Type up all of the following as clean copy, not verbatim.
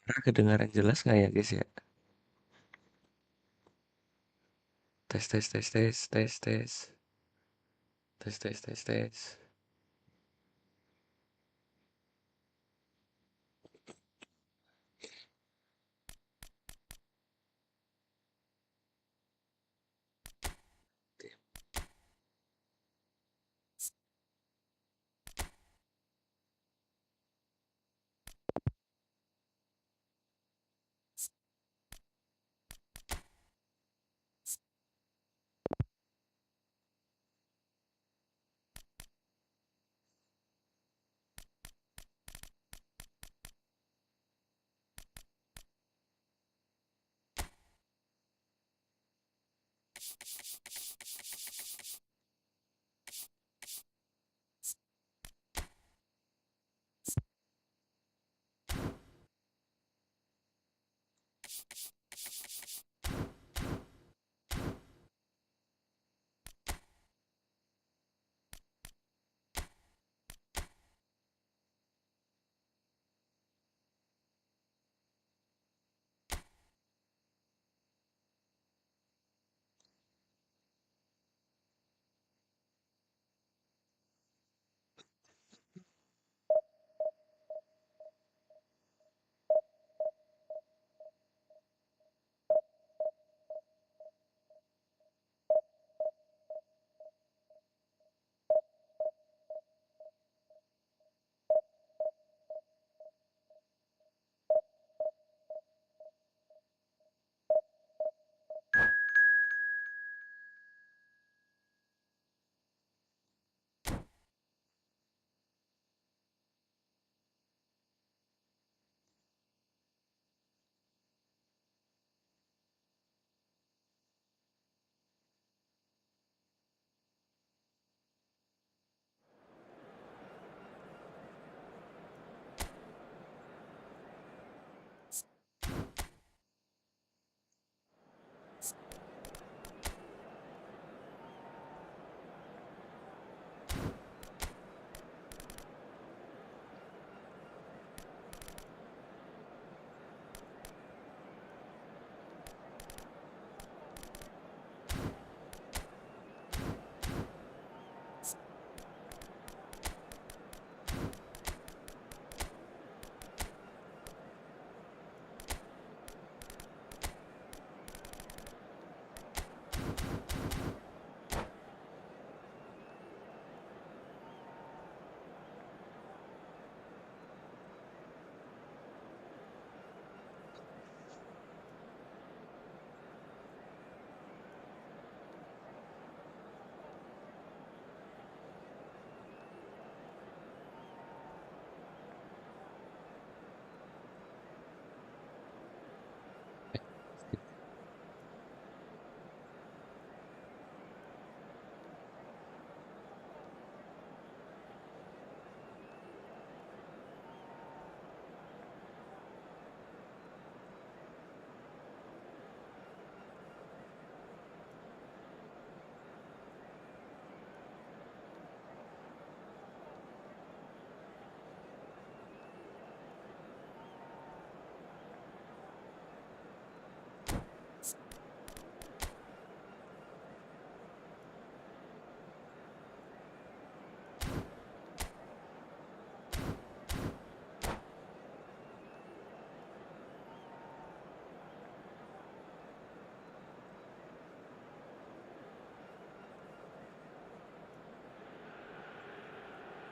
Kedengaran jelas nggak ya guys ya? Tes tes tes tes tes tes tes tes tes tes.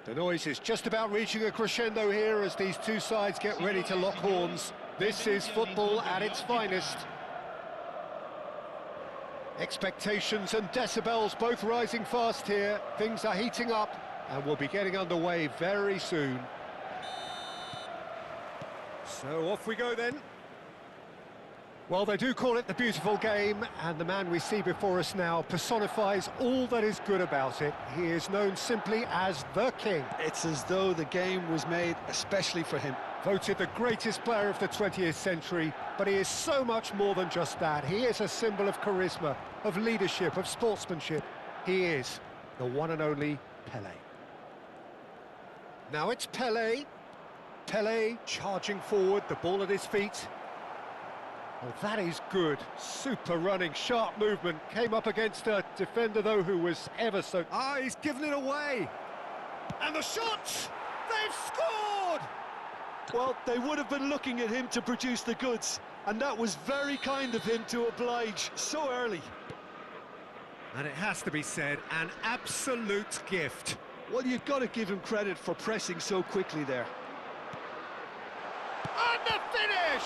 The noise is just about reaching a crescendo here as these two sides get ready to lock horns. This is football at its finest. Expectations and decibels both rising fast here. Things are heating up and we'll be getting underway very soon. So off we go then. Well, they do call it the beautiful game, and the man we see before us now personifies all that is good about it. He is known simply as the King. It's as though the game was made especially for him. Voted the greatest player of the 20th century, but he is so much more than just that. He is a symbol of charisma, of leadership, of sportsmanship. He is the one and only Pelé. Now it's Pelé. Pele charging forward, the ball at his feet. Oh, that is good. Super running, sharp movement. Came up against a defender, though, who was ever so... Ah, he's given it away. And the shot! They've scored! Well, they would have been looking at him to produce the goods, and that was very kind of him to oblige so early. And it has to be said, an absolute gift. Well, you've got to give him credit for pressing so quickly there. And the finish!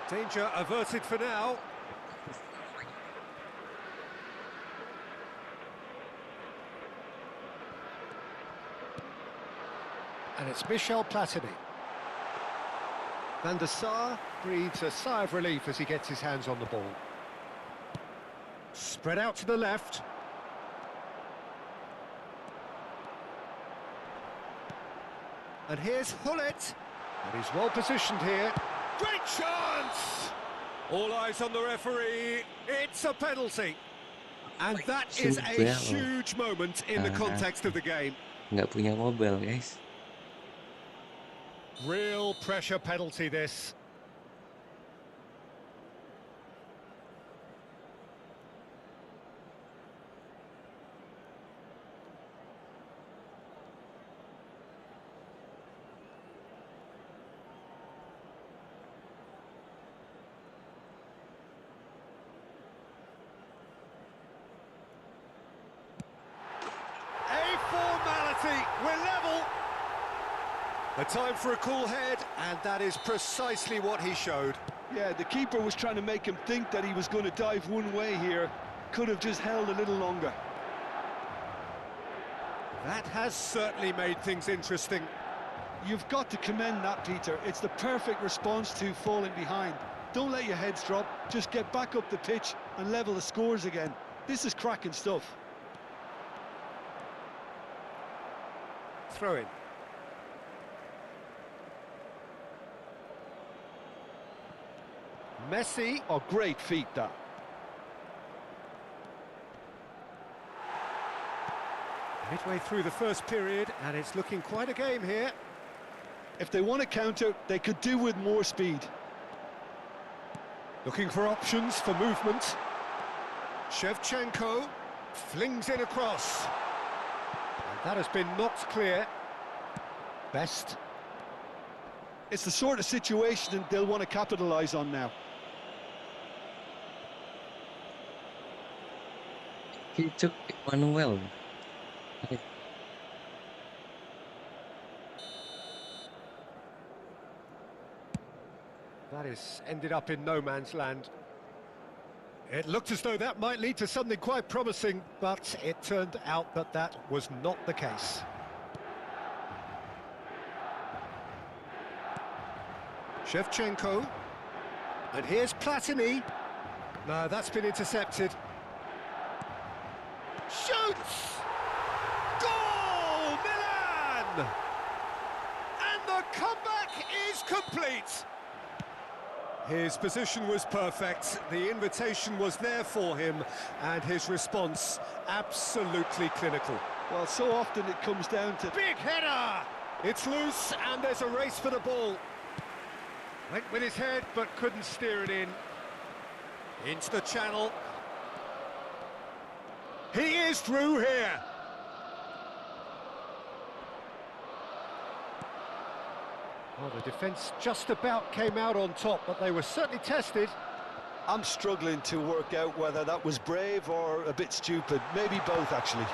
Danger averted for now. And it's Michel Platini. Van der Sar breathes a sigh of relief as he gets his hands on the ball. Spread out to the left. And here's Hullet. And he's well positioned here. Great chance! All eyes on the referee. It's a penalty. And that is a huge moment in the context of the game. Nggak punya mobil, guys. Real pressure penalty, this. We're level. A time for a cool head, and that is precisely what he showed. Yeah, the keeper was trying to make him think that he was going to dive one way here. Could have just held a little longer. That has certainly made things interesting. You've got to commend that, Peter. It's the perfect response to falling behind. Don't let your heads drop. Just get back up the pitch and level the scores again. This is cracking stuff. Throw in. Messi. Oh, great feat, that. Midway through the first period, and it's looking quite a game here. If they want to counter, they could do with more speed. Looking for options for movement. Shevchenko flings in across. That has been knocked clear. Best. It's the sort of situation they'll want to capitalise on now. He took Manuel. That is ended up in no man's land. It looked as though that might lead to something quite promising, but it turned out that that was not the case. Shevchenko. And here's Platini. No, that's been intercepted. Shoots! Goal! Milan! And the comeback is complete. His position was perfect, the invitation was there for him, and his response absolutely clinical. Well, so often it comes down to... Big header! It's loose, and there's a race for the ball. Went with his head, but couldn't steer it in. Into the channel. He is through here. Well, the defence just about came out on top, but they were certainly tested. I'm struggling to work out whether that was brave or a bit stupid. Maybe both, actually.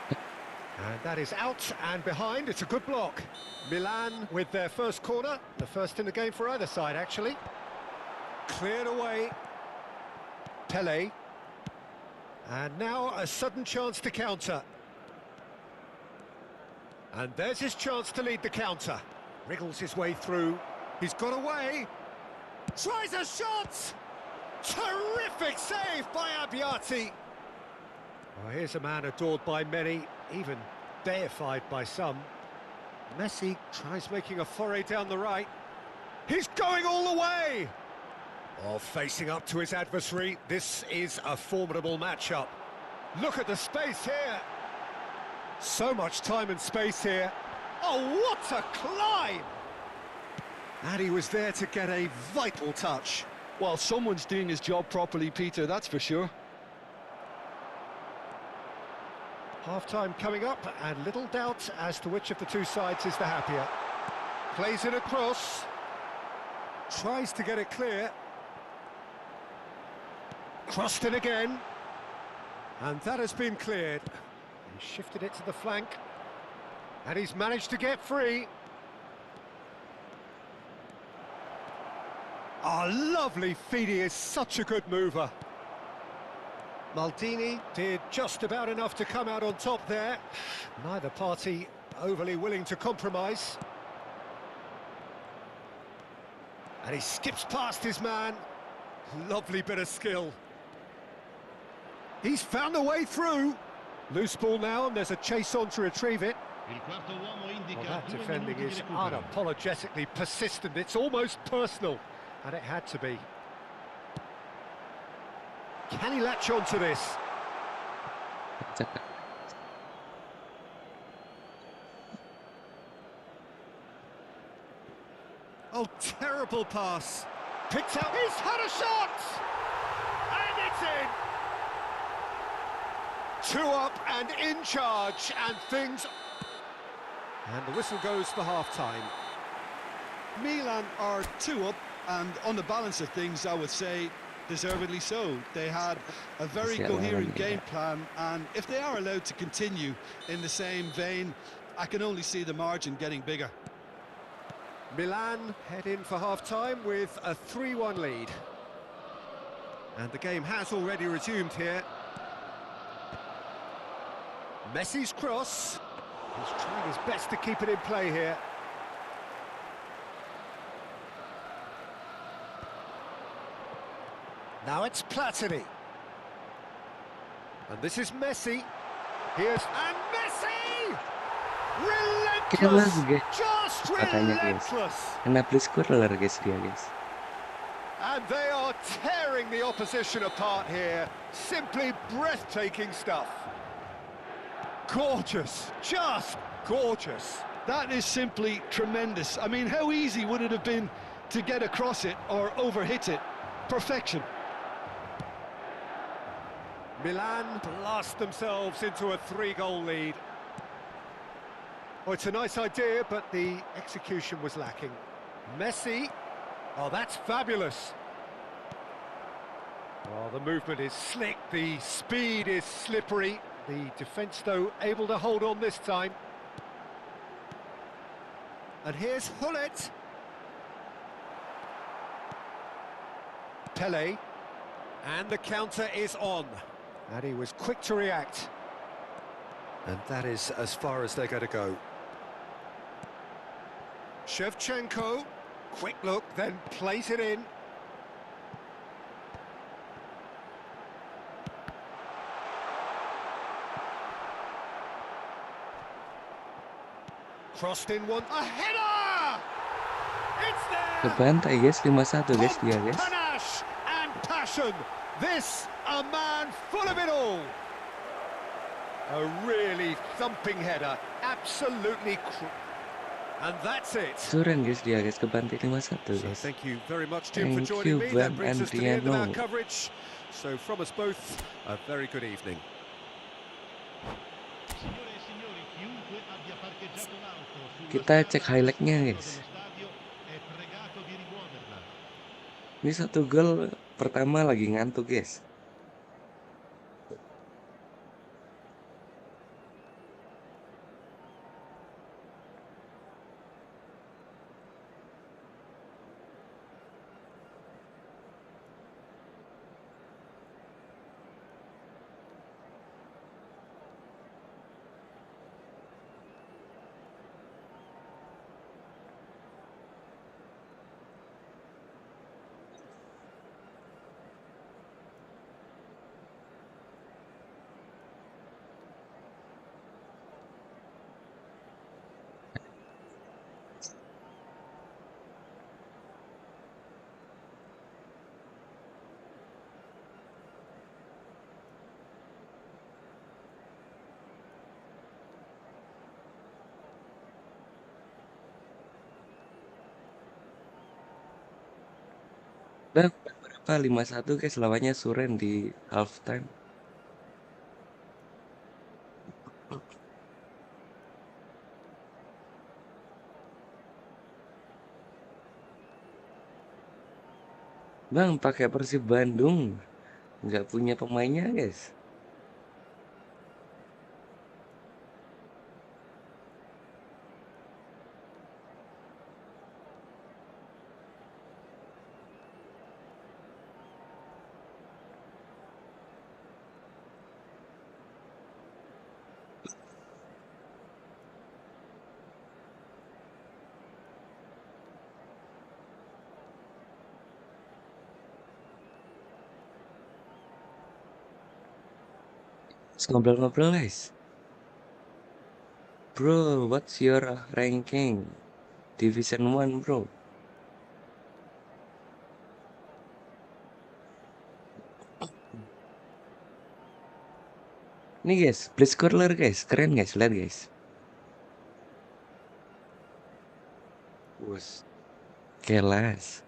And that is out and behind. It's a good block. Milan with their first corner. The first in the game for either side, actually. Cleared away. Pele. And now a sudden chance to counter. And there's his chance to lead the counter. Wriggles his way through. He's got away. Tries a shot! Terrific save by Abbiati. Oh, here's a man adored by many, even deified by some. Messi tries making a foray down the right. He's going all the way! Oh, facing up to his adversary. This is a formidable matchup. Look at the space here. So much time and space here. Oh, what a climb! And he was there to get a vital touch. Well, someone's doing his job properly, Peter, that's for sure. Half-time coming up, and little doubt as to which of the two sides is the happier. Plays it across. Tries to get it clear. Crossed in again. And that has been cleared. He shifted it to the flank. And he's managed to get free. Oh, lovely feed. He is such a good mover. Maldini did just about enough to come out on top there. Neither party overly willing to compromise. And he skips past his man. Lovely bit of skill. He's found a way through. Loose ball now, and there's a chase on to retrieve it. Well, that defending is unapologetically persistent. It's almost personal, and it had to be. Can he latch on to this? Oh, terrible pass. Picked out. He's had a shot! And it's in! 2 up and in charge, and things... And the whistle goes for half-time. Milan are 2 up, and on the balance of things, I would say deservedly so. They had a very coherent game plan, and if they are allowed to continue in the same vein, I can only see the margin getting bigger. Milan head in for half-time with a 3-1 lead. And the game has already resumed here. Messi's cross. He's trying his best to keep it in play here. Now it's Platini. And this is Messi. Here's... And Messi! Relentless! Just relentless! Kena plus scorer guys dia guys. And they are tearing the opposition apart here. Simply breathtaking stuff. Gorgeous, just gorgeous. That is simply tremendous. I mean, how easy would it have been to get across it or overhit it? Perfection. Milan blast themselves into a 3-goal lead. Oh, it's a nice idea, but the execution was lacking. Messi, oh, that's fabulous. Oh, the movement is slick, the speed is slippery. The defence, though, able to hold on this time. And here's Hullet. Pele. And the counter is on. And he was quick to react. And that is as far as they're going to go. Shevchenko. Quick look, then plays it in. Crossed in one. A header! It's there! Kebantai guys, 5-1 guys dia guys. Panache and passion. This, a man full of it all. A really thumping header. Absolutely. And that's it. Suran guys dia guys, kebantai 5-1 So guys. thank you very much, Jim, for Thank joining you, me. That Bam brings and us to the end of our Riano. coverage. So from us both, a very good evening. Kita cek highlightnya guys. Ini 1 gol pertama lagi ngantuk guys. Bang, berapa 5-1 guys lawannya Suren di halftime. Bang, pakai Persib Bandung. Nggak punya pemainnya guys. Terus ngobrol-ngobrol guys. Bro, what's your ranking? Division 1 bro. Nih guys, please scorer guys. Keren guys, lihat guys. Bus. Kelas.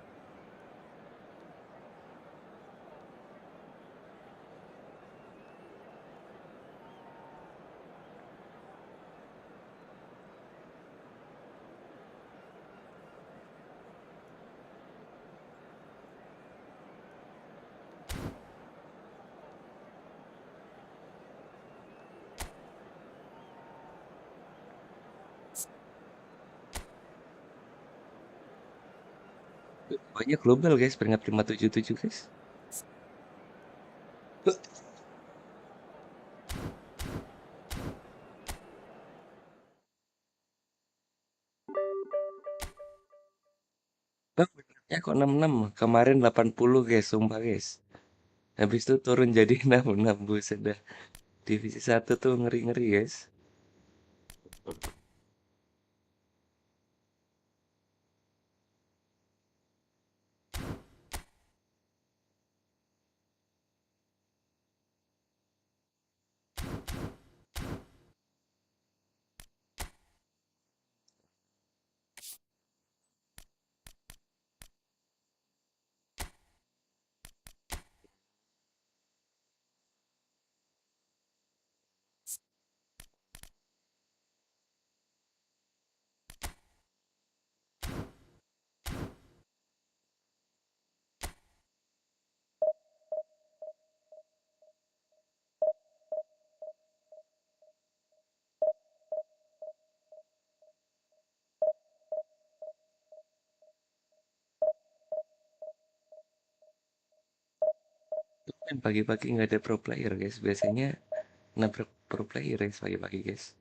Banyak global guys, peringkat 577 guys. Bang, benernya kok 66? Kemarin 80 guys, sumpah guys. Habis itu turun jadi 66, buset dah. Divisi 1 tuh ngeri-ngeri guys. Kan pagi-pagi nggak ada pro player guys. Biasanya nabrak pro player guys pagi-pagi guys.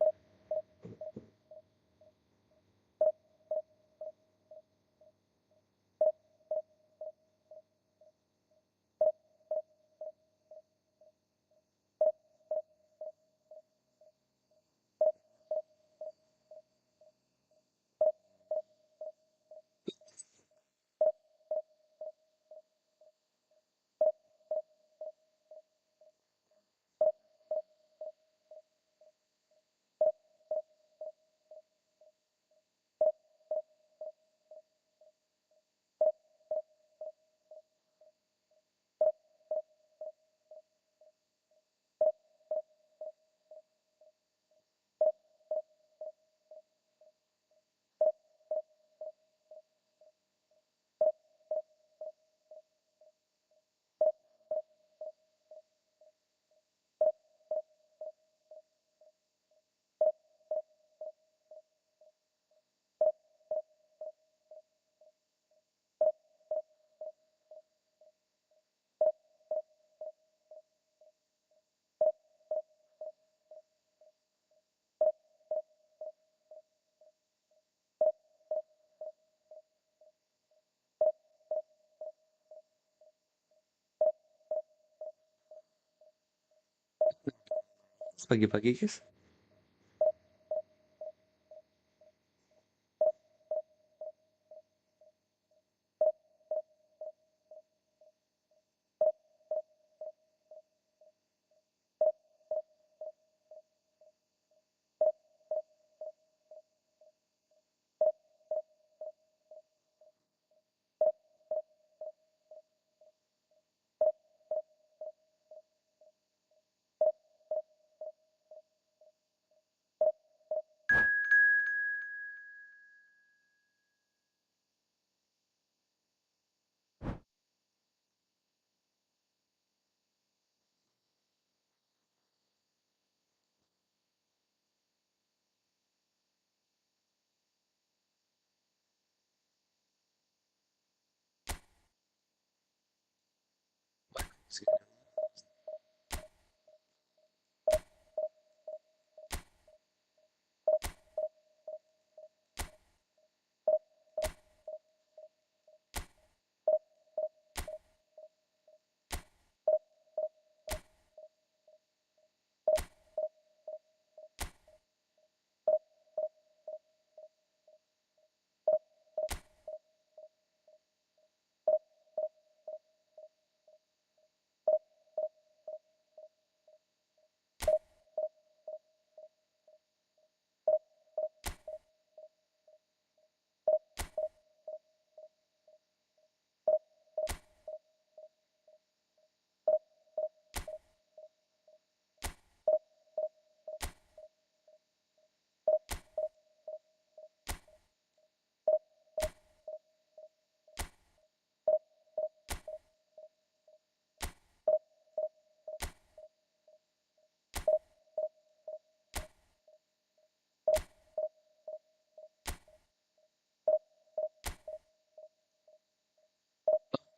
Pagi-pagi guys.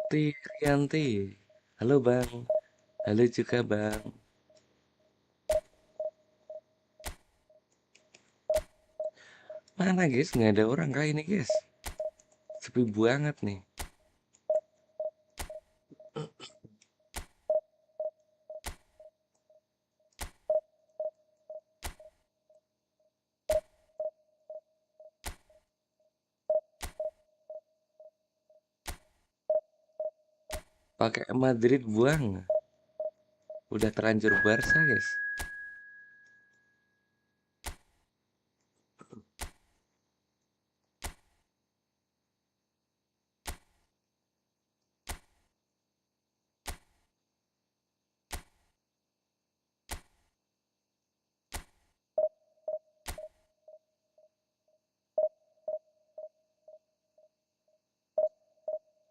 Rianti. Halo Bang. Halo juga Bang. Mana guys? Nggak ada orang kali ini guys. Sepi banget nih. Pakai Madrid buang. Udah terlanjur Barca guys.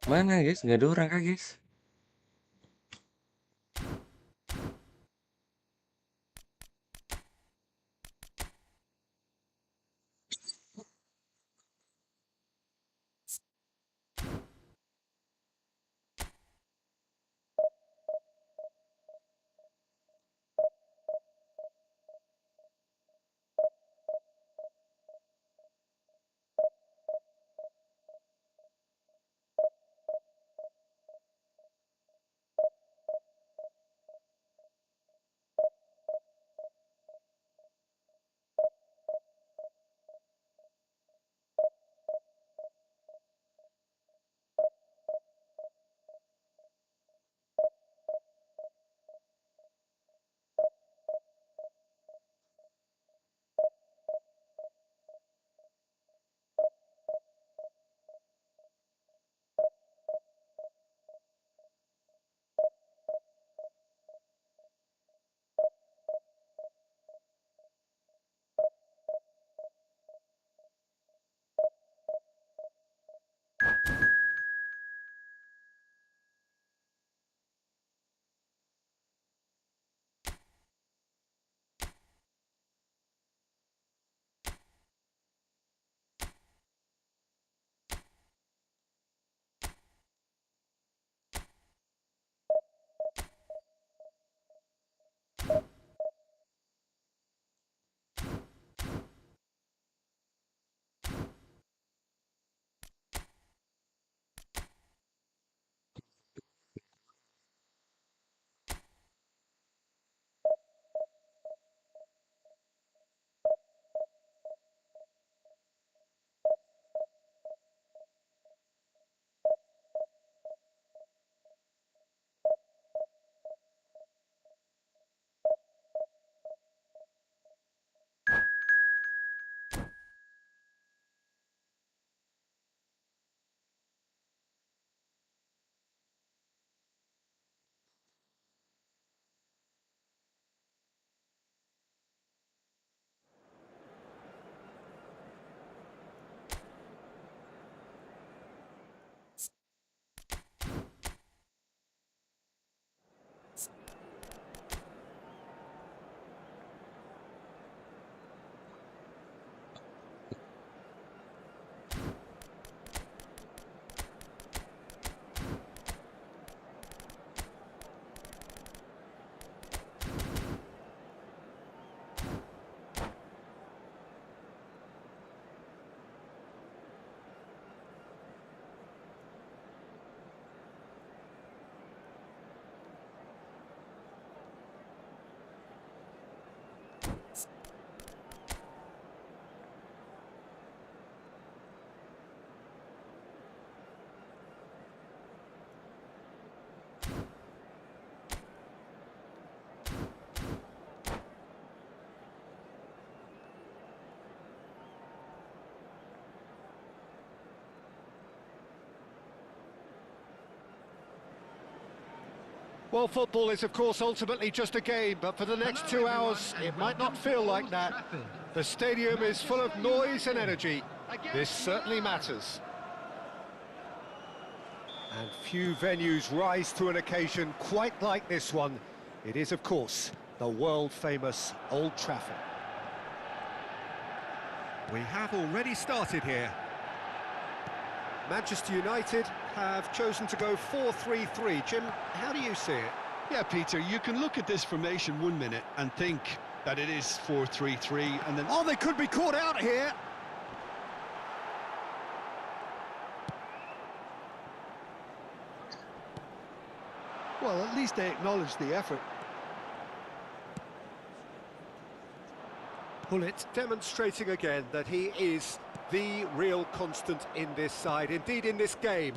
Mana guys? Nggak ada orang kah guys? Well, football is, of course, ultimately just a game, but for the next 2 hours, it might not feel like that. The stadium is full of noise and energy. This certainly matters. And few venues rise to an occasion quite like this one. It is, of course, the world-famous Old Trafford. We have already started here. Manchester United have chosen to go 4-3-3. Jim, how do you see it? Yeah, Peter, you can look at this formation 1 minute and think that it is 4-3-3, and then... Oh, they could be caught out here! Well, at least they acknowledge the effort. Pullet demonstrating again that he is the real constant in this side, indeed in this game,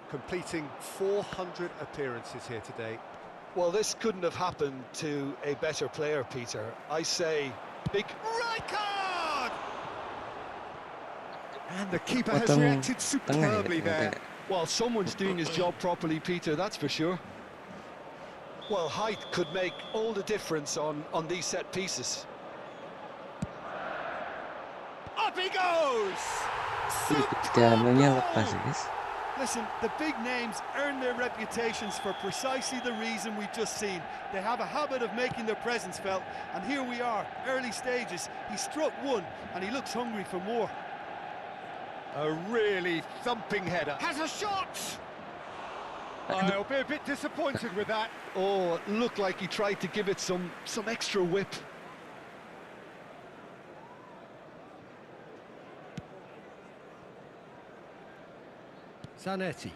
completing 400 appearances here today. Well, this couldn't have happened to a better player, Peter. I say, big... Right card! And the keeper has Potong reacted tengah ya, superbly tengah there. tengah. Well, someone's doing his job properly, Peter, that's for sure. Well, height could make all the difference on these set pieces. Up he goes! Jalannya lepas ya guys. Listen, the big names earn their reputations for precisely the reason we've just seen. They have a habit of making their presence felt, and here we are, early stages. He struck one, and he looks hungry for more. A really thumping header. Has a shot! I'll be a bit disappointed with that. Oh, it looked like he tried to give it some extra whip. Zanetti.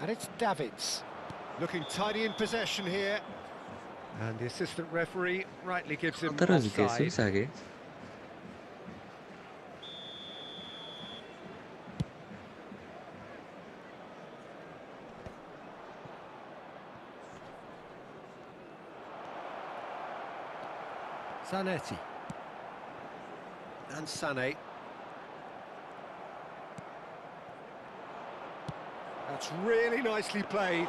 And it's Davids. Looking tidy in possession here. And the assistant referee rightly gives him Terus guys, offside. susah guys. Zanetti. And Sané. That's really nicely played.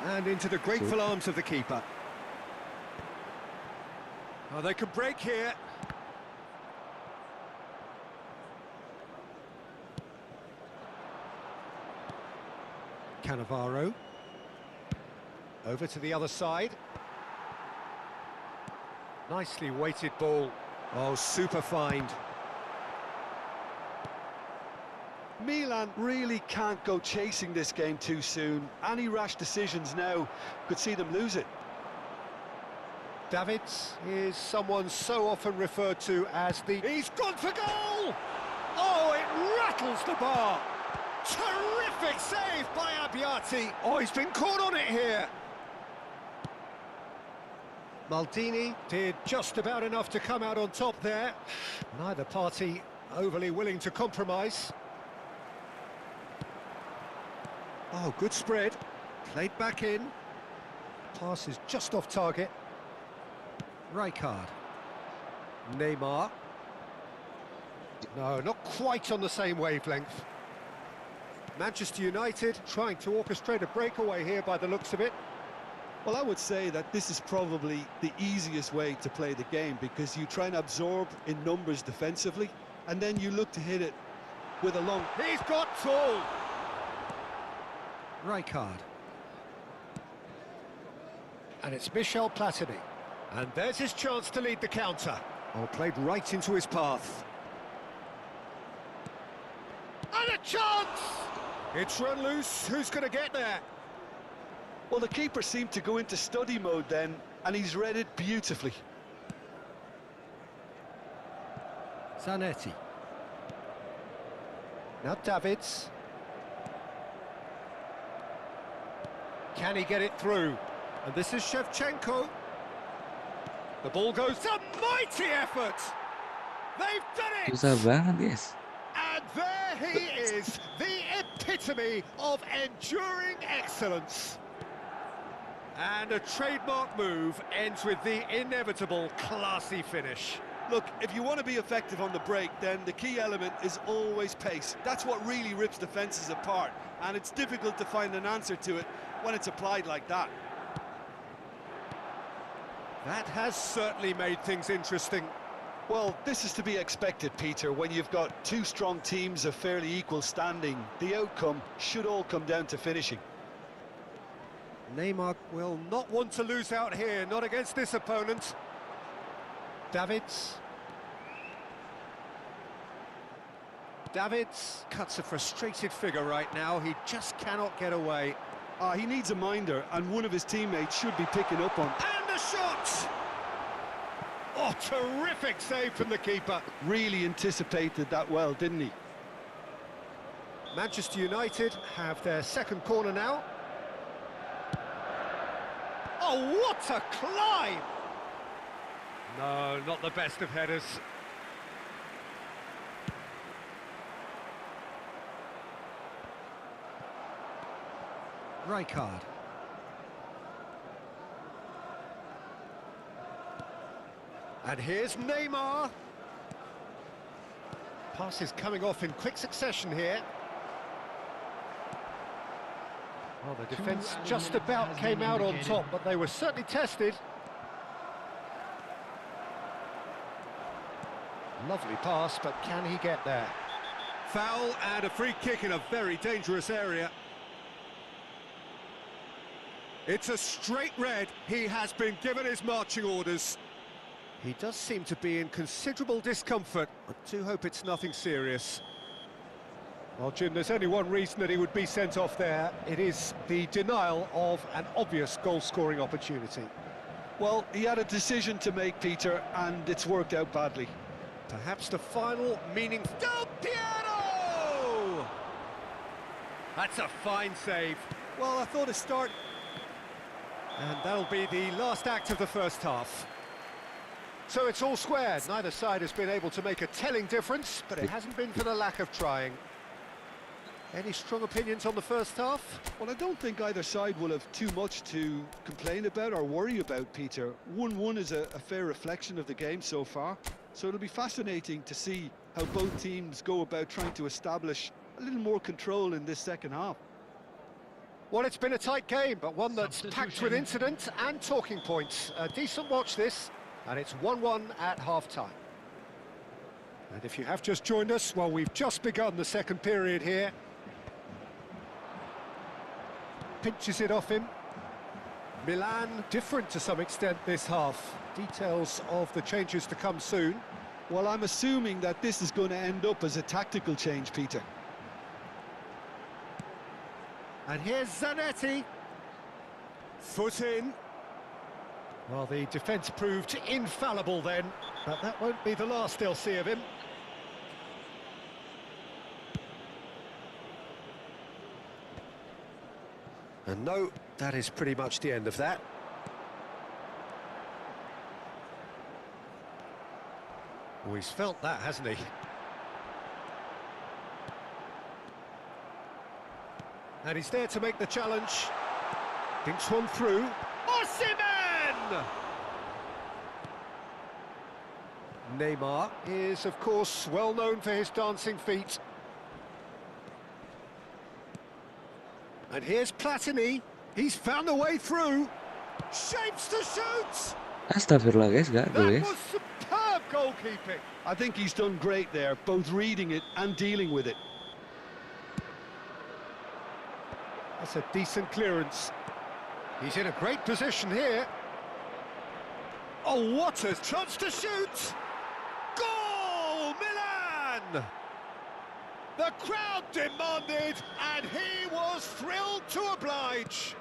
And into the grateful arms of the keeper. Oh, they could break here. Cannavaro. Over to the other side. Nicely weighted ball. Oh, super find. Milan really can't go chasing this game too soon. Any rash decisions now could see them lose it. Davids is someone so often referred to as the... He's gone for goal! Oh, it rattles the bar! Terrific save by Abbiati! Oh, he's been caught on it here! Maldini did just about enough to come out on top there. Neither party overly willing to compromise. Oh, good spread. Played back in. Pass is just off target. Rijkaard. Neymar. No, not quite on the same wavelength. Manchester United trying to orchestrate a breakaway here by the looks of it. Well, I would say that this is probably the easiest way to play the game, because you try and absorb in numbers defensively, and then you look to hit it with a long... He's got tall! Rijkaard. And it's Michel Platini. And there's his chance to lead the counter. Oh, played right into his path. And a chance! It's run loose. Who's going to get there? Well, the keeper seemed to go into study mode then, and he's read it beautifully. Zanetti. Now Davids. Can he get it through? And this is Shevchenko. The ball goes, a mighty effort! They've done it! Susah banget guys. And there he is, the epitome of enduring excellence. And a trademark move ends with the inevitable classy finish. Look, if you want to be effective on the break, then the key element is always pace. That's what really rips defences apart, and it's difficult to find an answer to it when it's applied like that. That has certainly made things interesting. Well, this is to be expected, Peter. When you've got two strong teams of fairly equal standing, the outcome should all come down to finishing. Neymar will not want to lose out here, not against this opponent. Davids. Davids cuts a frustrated figure right now. He just cannot get away. He needs a minder, and one of his teammates should be picking up on. And the shot! Oh, terrific save from the keeper. Really anticipated that well, didn't he? Manchester United have their second corner now. Oh, what a climb! No, not the best of headers. Rijkaard. And here's Neymar. Pass is coming off in quick succession here. Well, the defence just about came out on top, but they were certainly tested. Lovely pass, but can he get there? Foul and a free kick in a very dangerous area. It's a straight red. He has been given his marching orders. He does seem to be in considerable discomfort. I do hope it's nothing serious. Well, Jim, there's only one reason that he would be sent off there. It is the denial of an obvious goal-scoring opportunity. Well, he had a decision to make, Peter, and it's worked out badly. Perhaps the final meaning... Del Piero! That's a fine save. Well, I thought a start... And that'll be the last act of the first half. So it's all squared. Neither side has been able to make a telling difference, but it hasn't been for the lack of trying. Any strong opinions on the first half? Well, I don't think either side will have too much to complain about or worry about, Peter. 1-1 is a fair reflection of the game so far, so it'll be fascinating to see how both teams go about trying to establish a little more control in this second half. Well, it's been a tight game, but one that's packed with incident and talking points. A decent watch this, and it's 1-1 at half-time. And if you have just joined us, well, we've just begun the second period here. Pinches it off him. Milan different to some extent this half. Details of the changes to come soon. Well, I'm assuming that this is going to end up as a tactical change, Peter. And here's Zanetti. Foot in. Well, the defence proved infallible then, but that won't be the last they'll see of him. And no, that is pretty much the end of that. Oh, he's felt that, hasn't he? And he's there to make the challenge. Thinks one through. Osimhen! Neymar is, of course, well known for his dancing feet. And here's Platini. He's found a way through. Shapes to shoot! Astagfirullah guys, gak That guys. was superb goalkeeping. I think he's done great there, both reading it and dealing with it. That's a decent clearance. He's in a great position here. Oh, what a chance to shoot! Goal, Milan! The crowd demanded, and he was thrilled to oblige.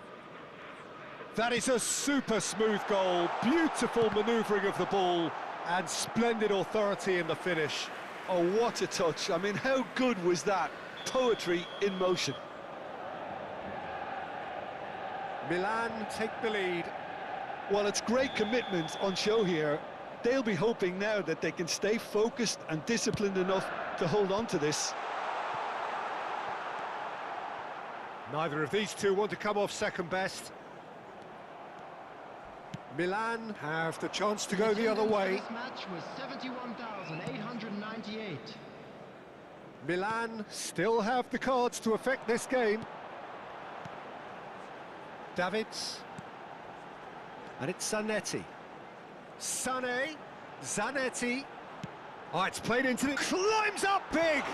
That is a super smooth goal, beautiful manoeuvring of the ball, and splendid authority in the finish. Oh, what a touch. I mean, how good was that? Poetry in motion. Milan take the lead. Well, it's great commitment on show here. They'll be hoping now that they can stay focused and disciplined enough to hold on to this. Neither of these two want to come off second best. Milan have the chance to go the other way. This match was 71,898. Milan still have the cards to affect this game. Davids. And it's Zanetti. Sané. Zanetti. Oh, it's played into the... Climbs up big!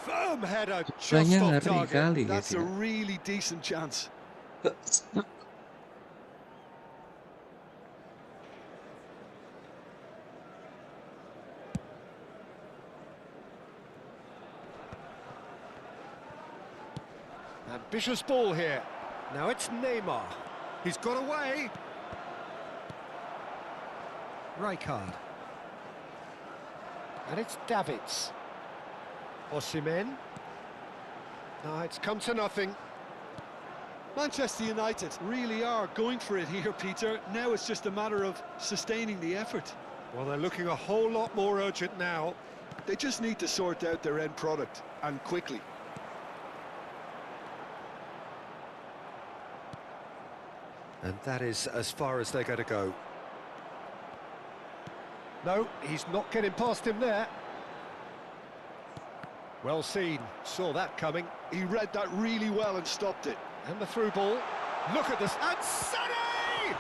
Firm header, just Kayaknya off ngeri target. kali That's guys a ya. really decent chance. Ambitious ball here. Now it's Neymar. He's got away. Rijkaard. And it's Davids. Osimhen. No, it's come to nothing. Manchester United really are going for it here, Peter. Now it's just a matter of sustaining the effort. Well, they're looking a whole lot more urgent now. They just need to sort out their end product, and quickly. And that is as far as they're going to go. No, he's not getting past him there. Well seen, saw that coming. He read that really well and stopped it. And the through ball. Look at this. And Sané!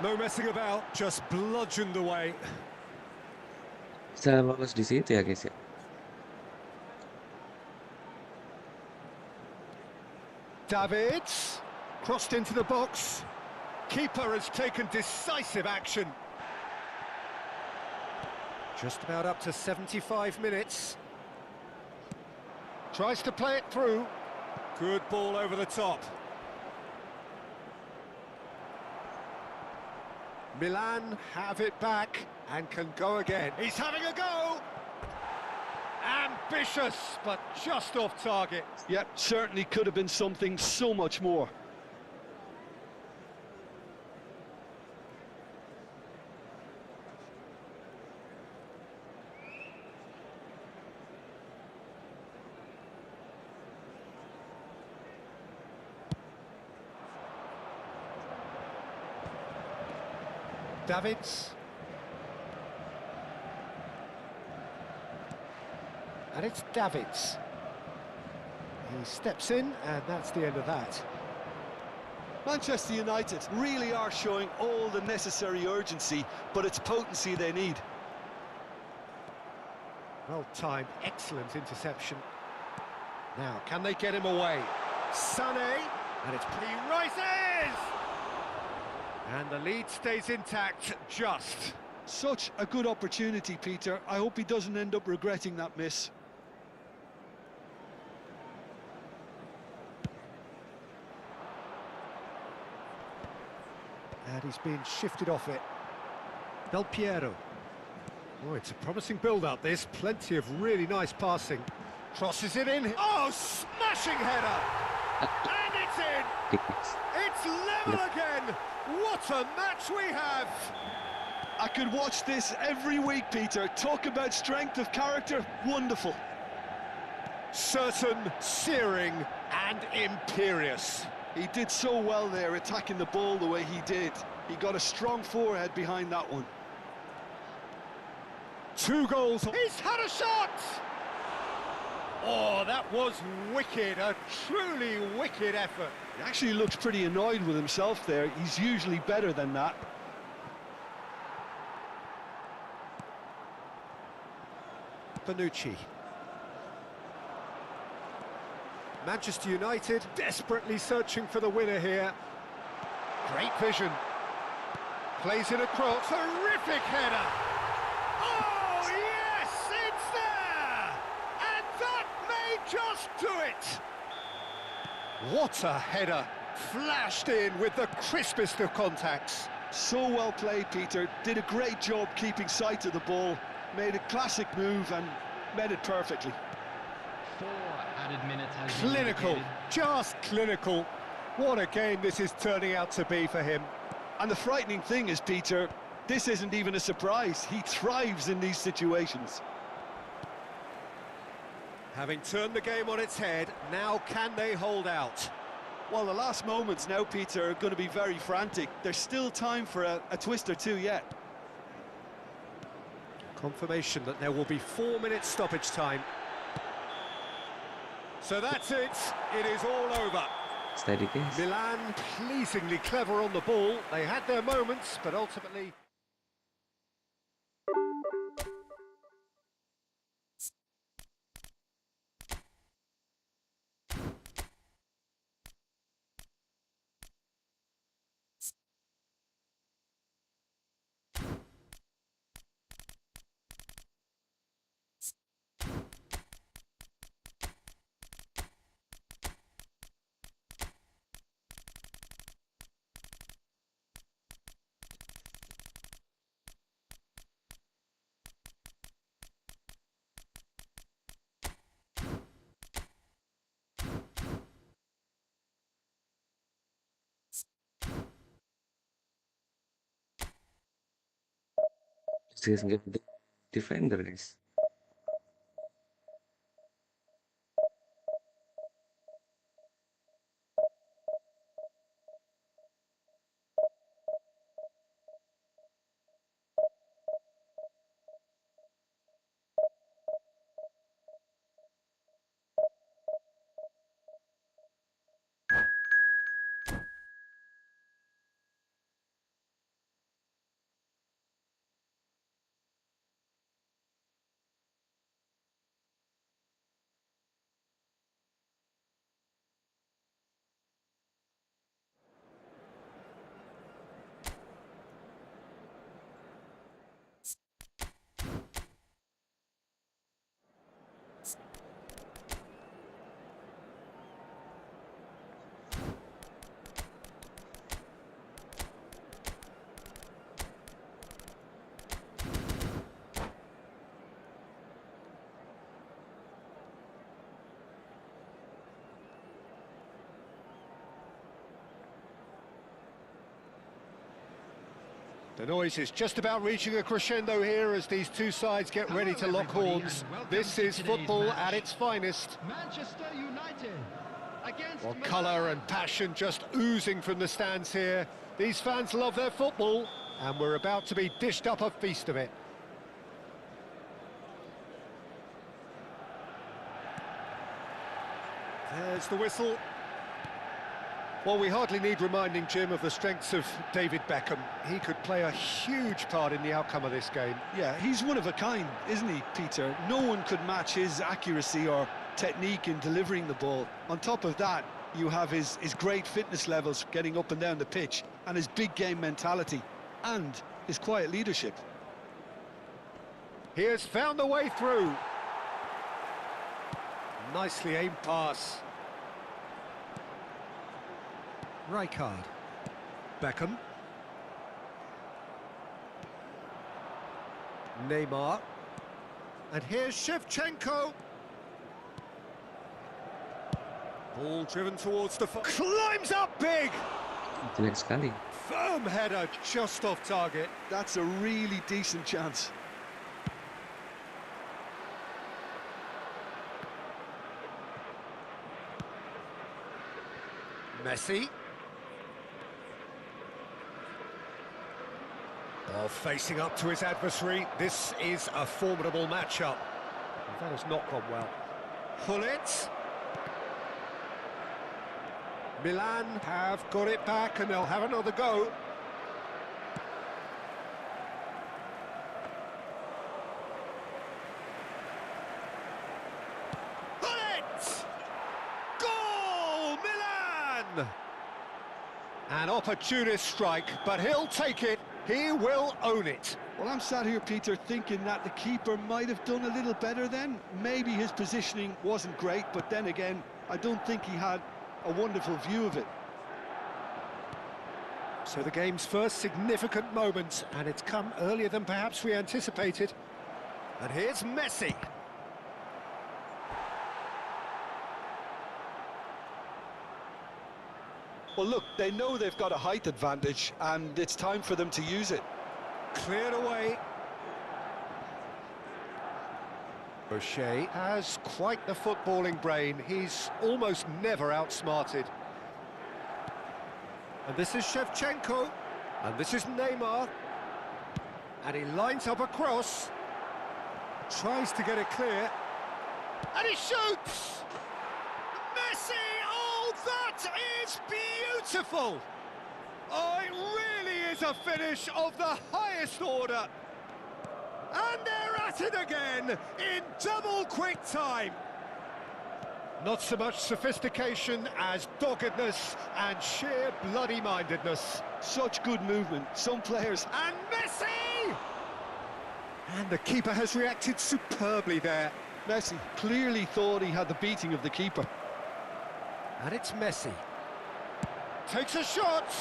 No messing about, just bludgeoned away. Bisa lolos di situ ya guys ya. Davids. Crossed into the box. Keeper has taken decisive action. Just about up to 75 minutes. Tries to play it through. Good ball over the top. Milan have it back and can go again. He's having a go! Ambitious, but just off target. Yep, certainly could have been something so much more. Davids. And it's Davids. He steps in, and that's the end of that. Manchester United really are showing all the necessary urgency, but it's potency they need. Well timed, excellent interception. Now, can they get him away? Sané, and it's he rises! And the lead stays intact, just. Such a good opportunity, Peter. I hope he doesn't end up regretting that miss. And he's being shifted off it. Del Piero. Oh, it's a promising build-up, this. Plenty of really nice passing. Crosses it in. Oh, smashing header! And it's in! It's level again! What a match we have! I could watch this every week, Peter. Talk about strength of character. Wonderful. Certain, searing, and imperious. He did so well there, attacking the ball the way he did. He got a strong forehead behind that one. 2 goals. He's had a shot! Oh, that was wicked. A truly wicked effort. He actually looks pretty annoyed with himself there. He's usually better than that. Bonucci. Manchester United desperately searching for the winner here. Great vision. Plays it across. Terrific header. Oh, yes, it's there! And that may just do it. What a header. Flashed in with the crispest of contacts. So well played, Peter. Did a great job keeping sight of the ball. Made a classic move and met it perfectly. 4 added minutes has been Clinical, indicated. just clinical. What a game this is turning out to be for him. And the frightening thing is, Peter, this isn't even a surprise. He thrives in these situations. Having turned the game on its head, now can they hold out? Well, the last moments now, Peter, are going to be very frantic. There's still time for a twist or two yet. Confirmation that there will be 4 minutes stoppage time. So that's it. It is all over. Steady guys. Milan pleasingly clever on the ball. They had their moments, but ultimately... This is good defender, guys. The noise is just about reaching a crescendo here as these two sides get ready to lock horns. This is football at its finest. Manchester United against Well, Milan. colour and passion just oozing from the stands here. These fans love their football, and we're about to be dished up a feast of it. There's the whistle. Well, we hardly need reminding, Jim, of the strengths of David Beckham. He could play a huge part in the outcome of this game. Yeah, he's one of a kind, isn't he, Peter? No one could match his accuracy or technique in delivering the ball. On top of that, you have his great fitness levels getting up and down the pitch, and his big game mentality, and his quiet leadership. He has found the way through. Nicely aimed pass. Rijkaard. Beckham. Neymar. And here's Shevchenko. Ball driven towards the... Climbs up big! Jelek sekali. Firm header just off target. That's a really decent chance. Messi. Ball facing up to his adversary. This is a formidable matchup. That has not gone well. Hullet. Milan have got it back and they'll have another go. Hullet! Goal! Milan! An opportunist strike, but he'll take it. He will own it. Well, I'm sat here, Peter, thinking that the keeper might have done a little better then. Maybe his positioning wasn't great, but then again, I don't think he had a wonderful view of it. So the game's first significant moment, and it's come earlier than perhaps we anticipated. And here's Messi. Well, look, they know they've got a height advantage, and it's time for them to use it. Cleared away. O'Shea has quite the footballing brain. He's almost never outsmarted. And this is Shevchenko. And this is Neymar. And he lines up a cross. Tries to get it clear. And he shoots! Messi! Oh, that is beautiful! Oh, it really is a finish of the highest order. And they're at it again in double quick time. Not so much sophistication as doggedness and sheer bloody-mindedness. Such good movement. Some players... And Messi! And the keeper has reacted superbly there. Messi clearly thought he had the beating of the keeper. And it's Messi. Takes a shot.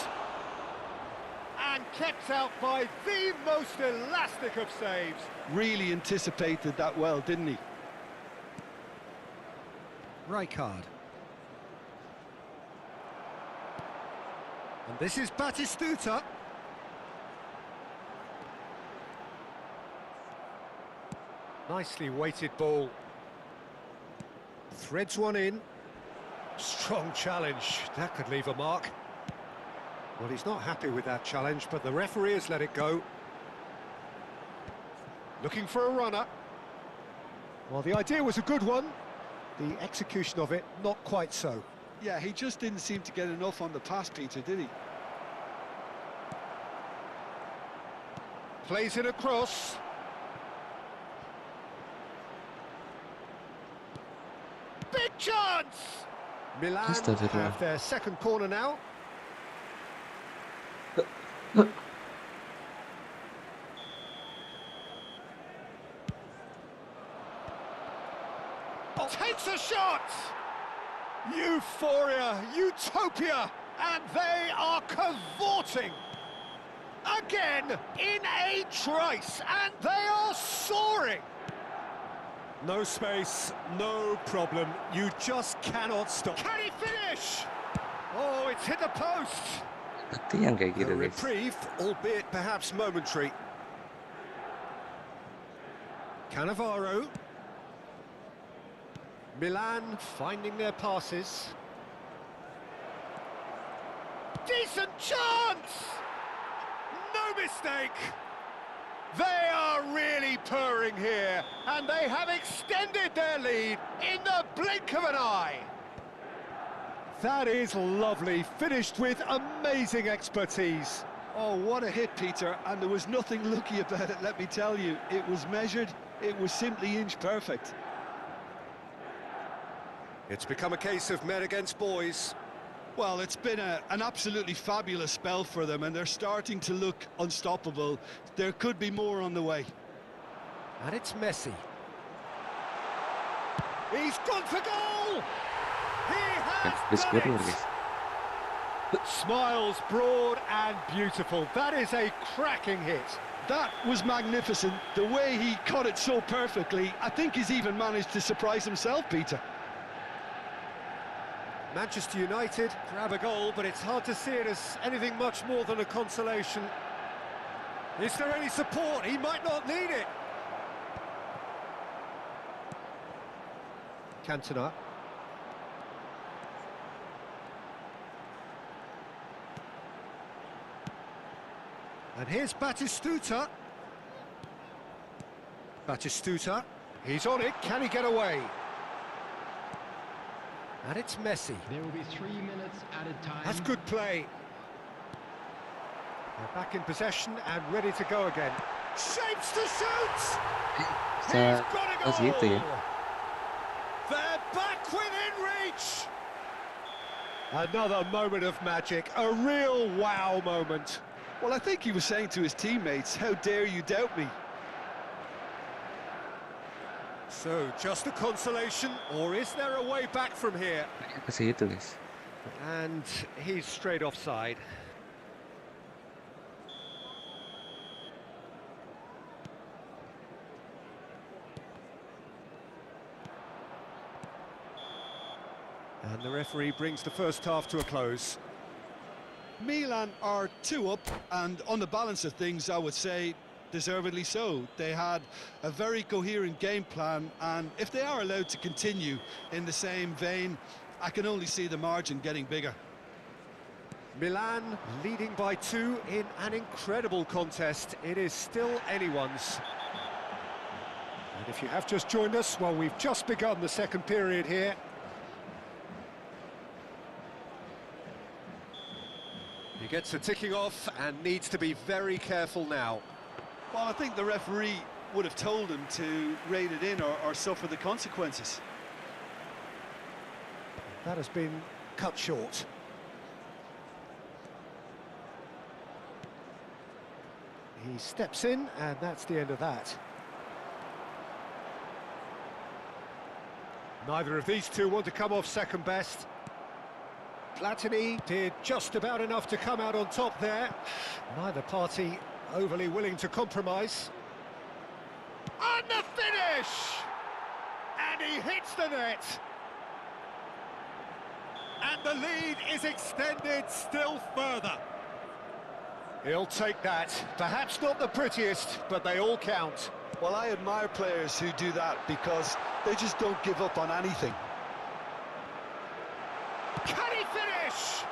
And kept out by the most elastic of saves. Really anticipated that well, didn't he? Rijkaard. And this is Batistuta. Nicely weighted ball. Threads one in. Strong challenge. That could leave a mark. Well, he's not happy with that challenge, but the referee has let it go. Looking for a runner. Well, the idea was a good one. The execution of it, not quite so. Yeah, he just didn't seem to get enough on the pass, Peter, did he? Plays it across. Big chance! Milan have their second corner now. Takes a shot! Euphoria, utopia, and they are cavorting. Again, in a trice, and they are soaring. No space, no problem. You just cannot stop. Can he finish? Oh, it's hit the post. Seperti yang kayak A gitu, guys. reprieve, albeit perhaps momentary. Cannavaro. Milan finding their passes. Decent chance! No mistake! They are really purring here, and they have extended their lead in the blink of an eye. That is lovely, finished with amazing expertise. Oh, what a hit, Peter, and there was nothing lucky about it, let me tell you. It was measured, it was simply inch perfect. It's become a case of men against boys. Well, it's been an absolutely fabulous spell for them, and they're starting to look unstoppable. There could be more on the way. And it's Messi. He's gone for goal! He has done it! Smiles broad and beautiful. That is a cracking hit. That was magnificent. The way he cut it so perfectly, I think he's even managed to surprise himself, Peter. Manchester United grab a goal, but it's hard to see it as anything much more than a consolation. Is there any support? He might not need it. Cantona. And here's Batistuta. Batistuta. He's on it. Can he get away? And it's Messi. There will be 3 minutes added time. That's good play. They're back in possession and ready to go again. Shapes to shoot! He's got a goal! Gitu ya. They're back within reach! Another moment of magic, a real wow moment. Well, I think he was saying to his teammates, how dare you doubt me? So, just a consolation, or is there a way back from here? Kasih itu, guys. And he's straight offside. And the referee brings the first half to a close. Milan are 2 up, and on the balance of things, I would say deservedly so. They had a very coherent game plan, and if they are allowed to continue in the same vein, I can only see the margin getting bigger. Milan leading by 2 in an incredible contest. It is still anyone's. And if you have just joined us, well, we've just begun the second period here. He gets a ticking off and needs to be very careful now. Well, I think the referee would have told him to rein it in or suffer the consequences. That has been cut short. He steps in, and that's the end of that. Neither of these two want to come off second best. Platini did just about enough to come out on top there. Neither party overly willing to compromise. And the finish! And he hits the net. And the lead is extended still further. He'll take that. Perhaps not the prettiest, but they all count. Well, I admire players who do that because they just don't give up on anything. Can he finish?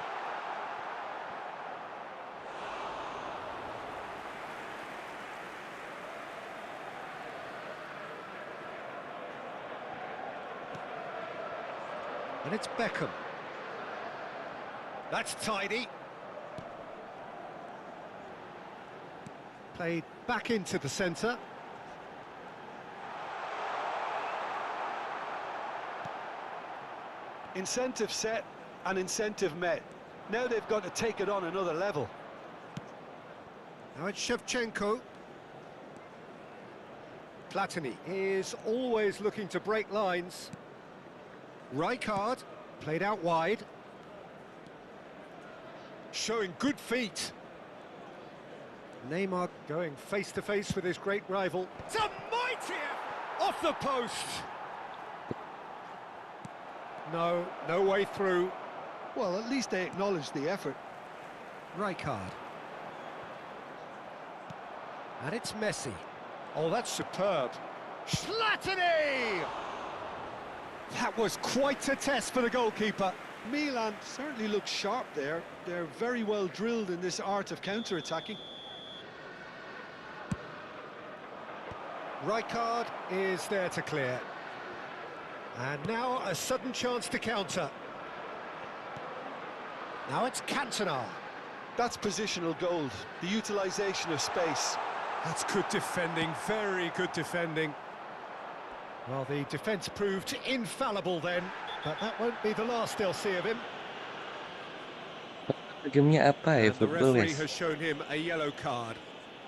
And it's Beckham. That's tidy. Played back into the centre. Incentive set and incentive met. Now they've got to take it on another level. Now it's Shevchenko. Platini is always looking to break lines. Rijkaard played out wide. Showing good feet. Neymar going face-to-face with his great rival. It's a mighty off the post. No way through. Well, at least they acknowledge the effort. Rijkaard. And it's Messi. Oh, that's superb. Platini! That was quite a test for the goalkeeper. Milan certainly looks sharp there. They're very well drilled in this art of counter-attacking. Rijkaard is there to clear. And now a sudden chance to counter. Now it's Cantona. That's positional gold, the utilisation of space. That's good defending, very good defending. Well, the defence proved infallible then, but that won't be the last they'll see of him. Gamenya apa ya, And the football referee guys? has shown him a yellow card.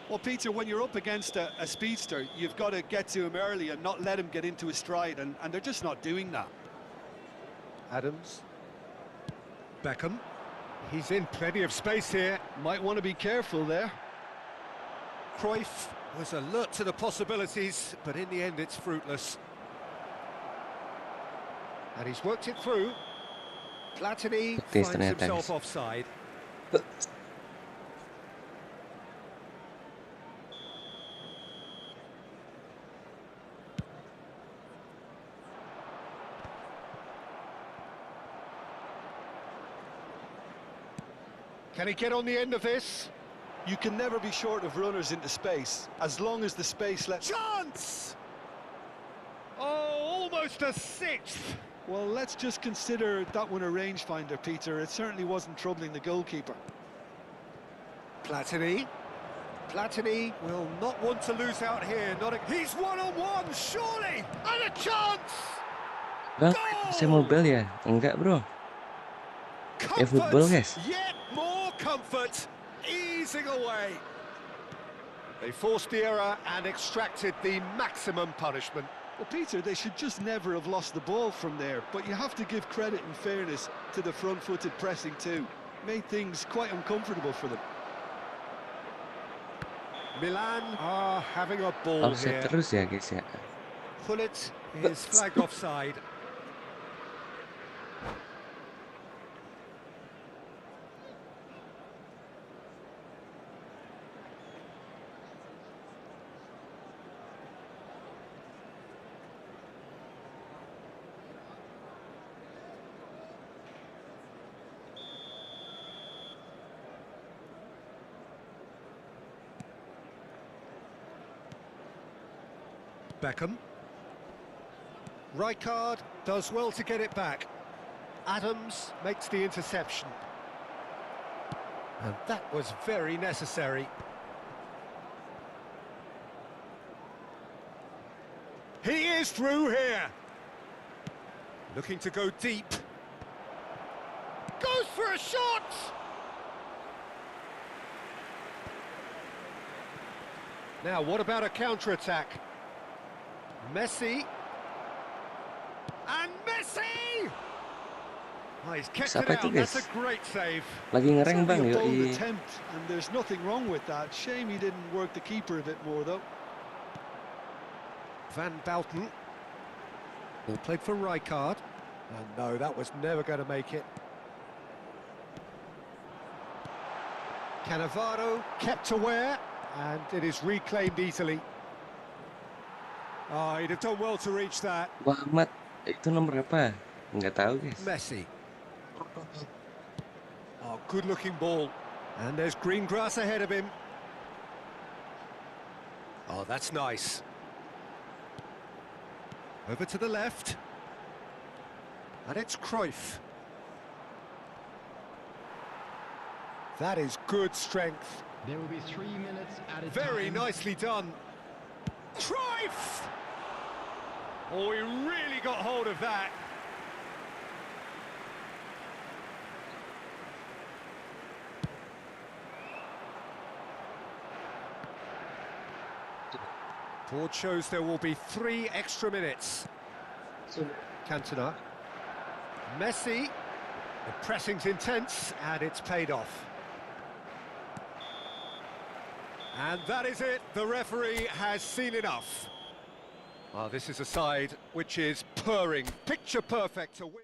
Well, Peter, when you're up against a speedster, you've got to get to him early and not let him get into his stride, and they're just not doing that. Adams. Beckham. He's in plenty of space here. Might want to be careful there. Cruyff was alert to the possibilities, but in the end it's fruitless. And he's worked it through. Platini Taste finds ternyata, himself guys. offside. Can he get on the end of this? You can never be short of runners into space, as long as the space lets... Chance! Oh, almost a sixth. Well, let's just consider that one a rangefinder, Peter. It certainly wasn't troubling the goalkeeper. Platini. Platini will not want to lose out here. He's one-on-one, surely! And a chance! Bang, saya mobile ya? Enggak bro. eFootball guys. Yet more comfort, easing away. They forced the error and extracted the maximum punishment. Well, Peter, they should just never have lost the ball from there, but you have to give credit and fairness to the front-footed pressing too. Made things quite uncomfortable for them. Milan are having a ball Offset here. terus ya guys ya. Pullet is flagged offside. Beckham. Rijkaard does well to get it back. Adams makes the interception. And that was very necessary. He is through here. Looking to go deep. Goes for a shot! Now, what about a counter-attack? Messi. And Messi! Oh, he's kept it Siapa itu, out. That's guys? a great save. Lagi ngereng bang, Certainly a bold yoi. attempt, and there's nothing wrong with that. Shame he didn't work the keeper a bit more, though. Van Bouten. He played for Rijkaard. And no, that was never going to make it. Cannavaro kept aware, and it is reclaimed easily. Oh, he'd have done well to reach that. Muhammad, itu nomor berapa? Nggak tahu, guys. Messi. Oh, good-looking ball. And there's green grass ahead of him. Oh, that's nice. Over to the left. And it's Cruyff. That is good strength. There will be 3 minutes added Very time. nicely done. Cruyff! Oh, he really got hold of that. Board shows there will be 3 extra minutes. Cantona. Messi. The pressing's intense, and it's paid off. And that is it. The referee has seen enough. Oh, this is a side which is purring, picture perfect to win.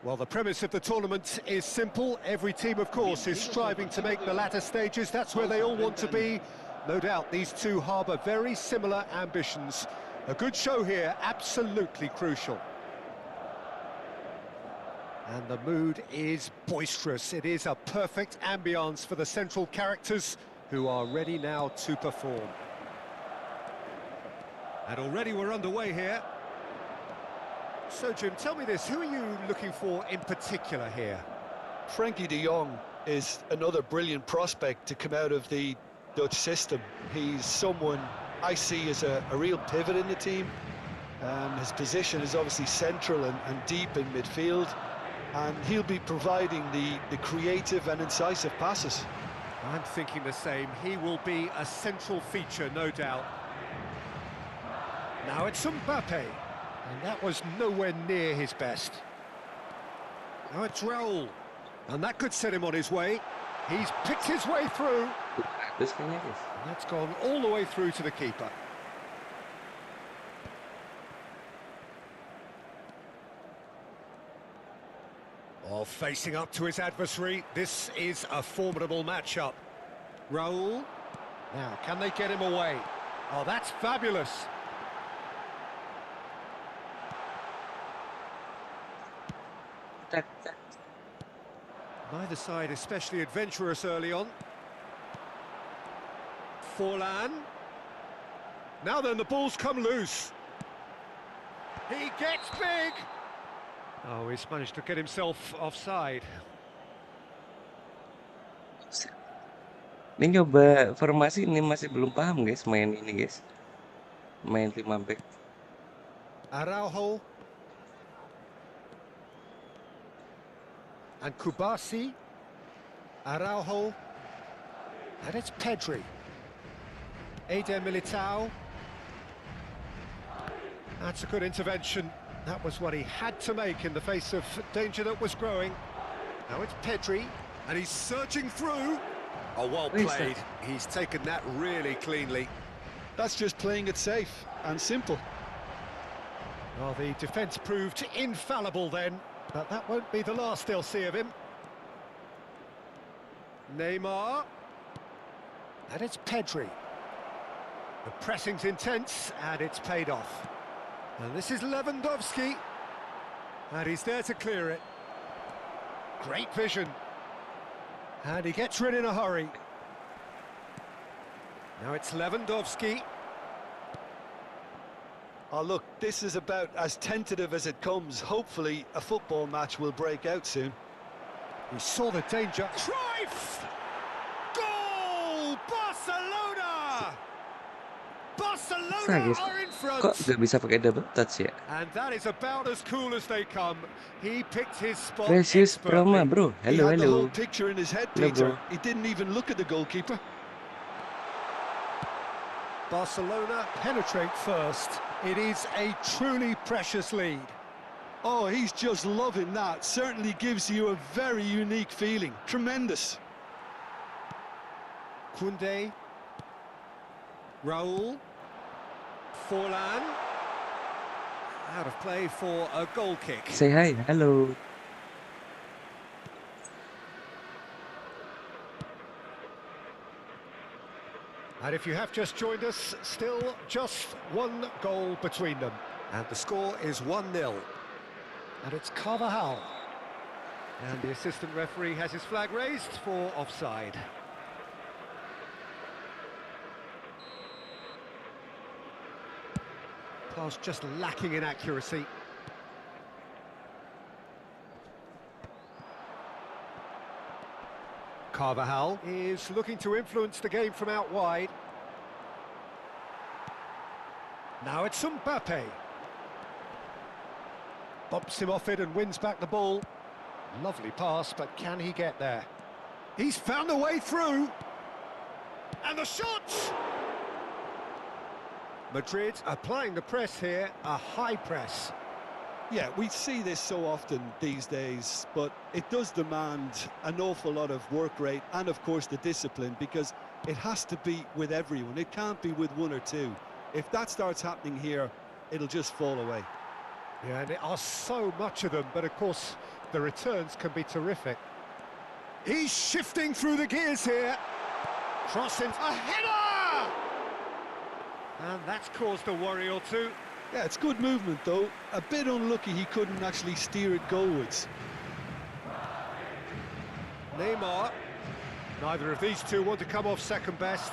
Well, the premise of the tournament is simple. Every team, of course, is striving to make the latter stages. That's where they all want to be. No doubt these two harbour very similar ambitions. A good show here, absolutely crucial. And the mood is boisterous. It is a perfect ambience for the central characters who are ready now to perform. And already we're underway here. So, Jim, tell me this, who are you looking for in particular here? Frankie de Jong is another brilliant prospect to come out of the Dutch system. He's someone I see as a real pivot in the team. His position is obviously central and deep in midfield, and he'll be providing the creative and incisive passes. I'm thinking the same. He will be a central feature, no doubt. Now it's Mbappe, and that was nowhere near his best. Now it's Raul, and that could set him on his way. He's picked his way through. This kayaknya guys. And that's gone all the way through to the keeper. Oh, facing up to his adversary, this is a formidable matchup. Raul, now can they get him away? Oh, that's fabulous. Tak, tak. Neither side especially adventurous early on. Forlan. Now then, the ball's come loose. He gets big. Oh, he's managed to get himself offside. Ini nyoba formasi ini masih belum paham guys, main ini guys. Main 5 back. Araujo. And Kubasi. Araujo. And it's Pedri. Eder Militao. That's a good intervention. That was what he had to make in the face of danger that was growing. Now it's Pedri, and he's surging through. Oh, well played. He's taken that really cleanly. That's just playing it safe and simple. Well, the defence proved infallible then, but that won't be the last they'll see of him. Neymar. And it's Pedri. The pressing's intense, and it's paid off. And this is Lewandowski. And he's there to clear it. Great vision. And he gets rid in a hurry. Now it's Lewandowski. Oh, look, this is about as tentative as it comes. Hopefully, a football match will break out soon. He saw the danger. Cruyff! Goal! Barcelona! Barcelona guys, are in front. kok gak bisa pakai double touch ya? And that is about as cool as they come. He picked his spot Precious expertly. Proma, bro. He Hello, had the whole hello. picture in his head, Hello, Peter. bro. He didn't even look at the goalkeeper. Barcelona penetrate first. It is a truly precious lead. Oh, he's just loving that. Certainly gives you a very unique feeling. Tremendous. Koundé. Raul. Forlan. Out of play for a goal kick. Say hi, hello. And if you have just joined us, still just one goal between them. And the score is 1-0. And it's Carvajal. And the assistant referee has his flag raised for offside. Pass just lacking in accuracy. Carvajal is looking to influence the game from out wide. Now it's Mbappe. Bumps him off it and wins back the ball. Lovely pass, but can he get there? He's found a way through. And the shot! Madrid applying the press here, a high press. Yeah, we see this so often these days, but it does demand an awful lot of work rate and, of course, the discipline, because it has to be with everyone. It can't be with one or two. If that starts happening here, it'll just fall away. Yeah, and there are so much of them, but of course the returns can be terrific. He's shifting through the gears here. Crossing, a header! And that's caused a worry or two. Yeah, it's good movement though. A bit unlucky he couldn't actually steer it goalwards. Neymar. Neither of these two want to come off second best.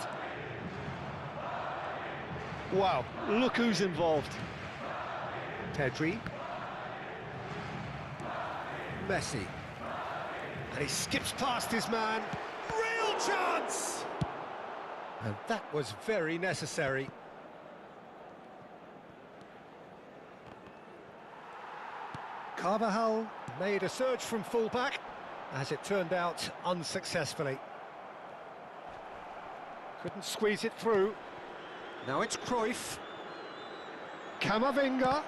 Wow, look who's involved. Pedri. Messi. And he skips past his man. Real chance! And that was very necessary. Carvajal made a surge from fullback, as it turned out unsuccessfully. Couldn't squeeze it through. Now it's Cruyff. Camavinga.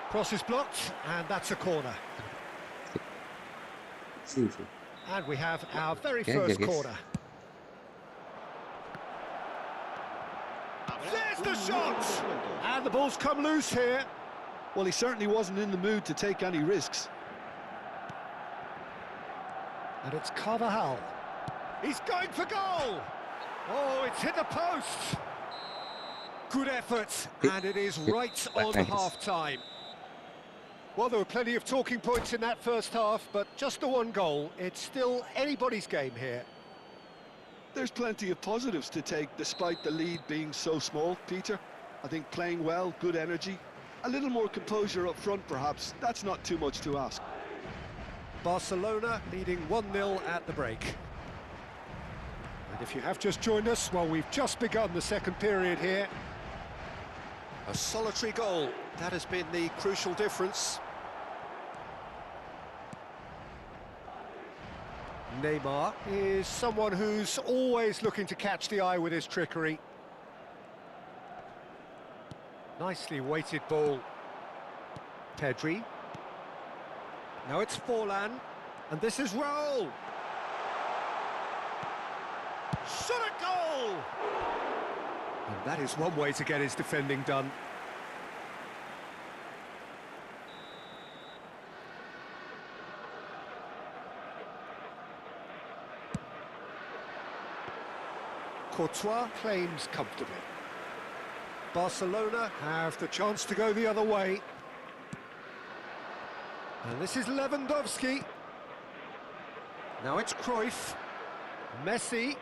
Cross is blocked, and that's a corner. Sim, sim. And we have our very Yeah, first yes. corner. There's the shot! And the ball's come loose here. Well, he certainly wasn't in the mood to take any risks. And it's Carvajal. He's going for goal! Oh, it's hit the post! Good effort, and it is right on Thanks. half-time. Well, there were plenty of talking points in that first half, but just the one goal. It's still anybody's game here. There's plenty of positives to take despite the lead being so small, Peter. I think playing well, good energy. A little more composure up front, perhaps. That's not too much to ask. Barcelona leading 1-0 at the break. And if you have just joined us, well, we've just begun the second period here. A solitary goal, that has been the crucial difference. Neymar is someone who's always looking to catch the eye with his trickery. Nicely weighted ball. Pedri. Now it's Forlan, and this is Raul. Shot a goal! And that is one way to get his defending done. Courtois claims comfortably. Barcelona have the chance to go the other way. And this is Lewandowski. Now it's Cruyff. Messi.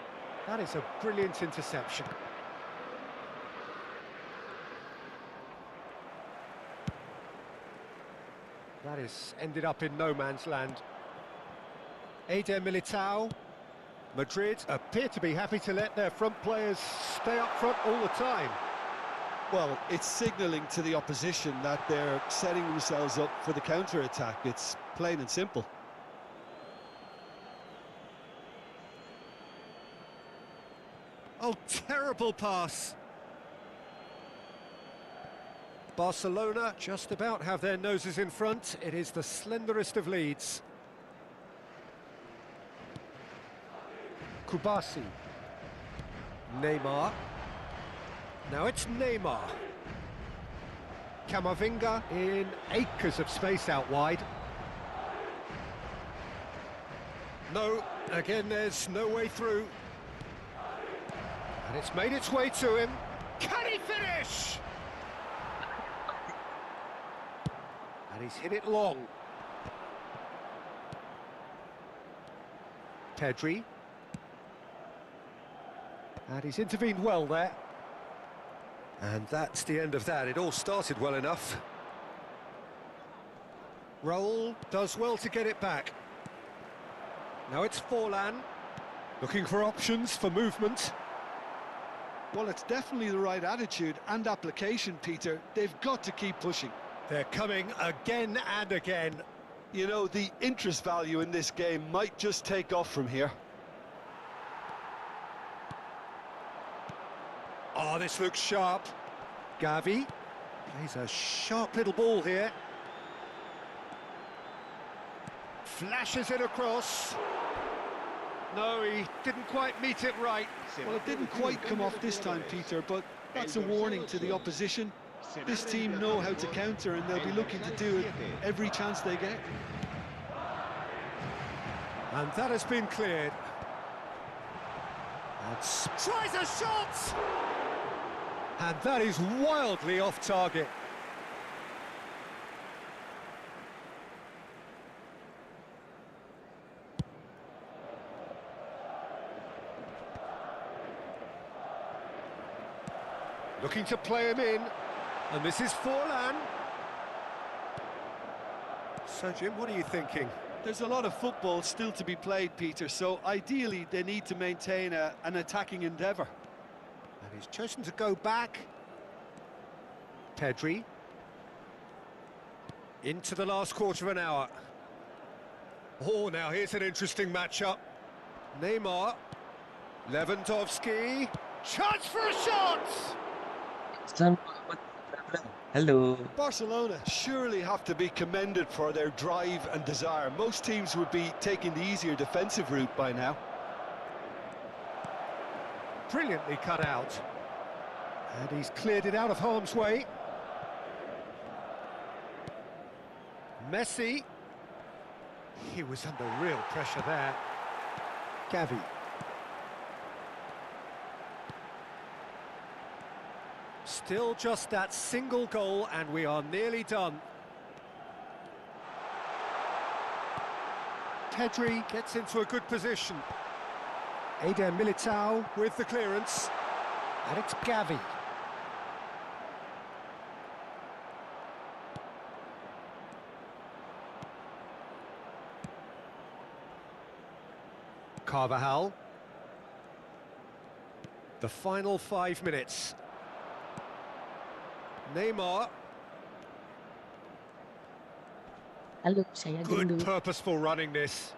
That is a brilliant interception. That has ended up in no man's land. Eder Militao. Madrid appear to be happy to let their front players stay up front all the time. Well, it's signalling to the opposition that they're setting themselves up for the counter-attack. It's plain and simple. Oh, terrible pass. Barcelona just about have their noses in front. It is the slenderest of leads. Kubasi. Neymar. Now it's Neymar. Camavinga in acres of space out wide. No, again there's no way through. And it's made its way to him. Can he finish? And he's hit it long. Pedri. And he's intervened well there. And that's the end of that. It all started well enough. Raul does well to get it back. Now it's Forlan. Looking for options for movement. Well, it's definitely the right attitude and application, Peter. They've got to keep pushing. They're coming again and again. You know, the interest value in this game might just take off from here. Oh, this looks sharp. Gavi plays a sharp little ball here. Flashes it across. No, he didn't quite meet it right. Well, it didn't quite come off this time, Peter, but that's a warning to the opposition. This team know how to counter, and they'll be looking to do it every chance they get. And that has been cleared. And tries a shot! And that is wildly off target. Looking to play him in. And this is Forlan. So, Jim, what are you thinking? There's a lot of football still to be played, Peter, so ideally they need to maintain an attacking endeavour. And he's chosen to go back. Pedri. Into the last quarter of an hour. Oh, now here's an interesting matchup. Neymar. Lewandowski. Chance for a shot! Hello. Barcelona surely have to be commended for their drive and desire. Most teams would be taking the easier defensive route by now. Brilliantly cut out. And he's cleared it out of harm's way. Messi. He was under real pressure there. Gavi. Still just that single goal, and we are nearly done. Pedri gets into a good position. Eder Militao with the clearance. And it's Gavi. Carvajal. The final 5 minutes. Neymar. Halo, saya Good Gendut. purposeful running this.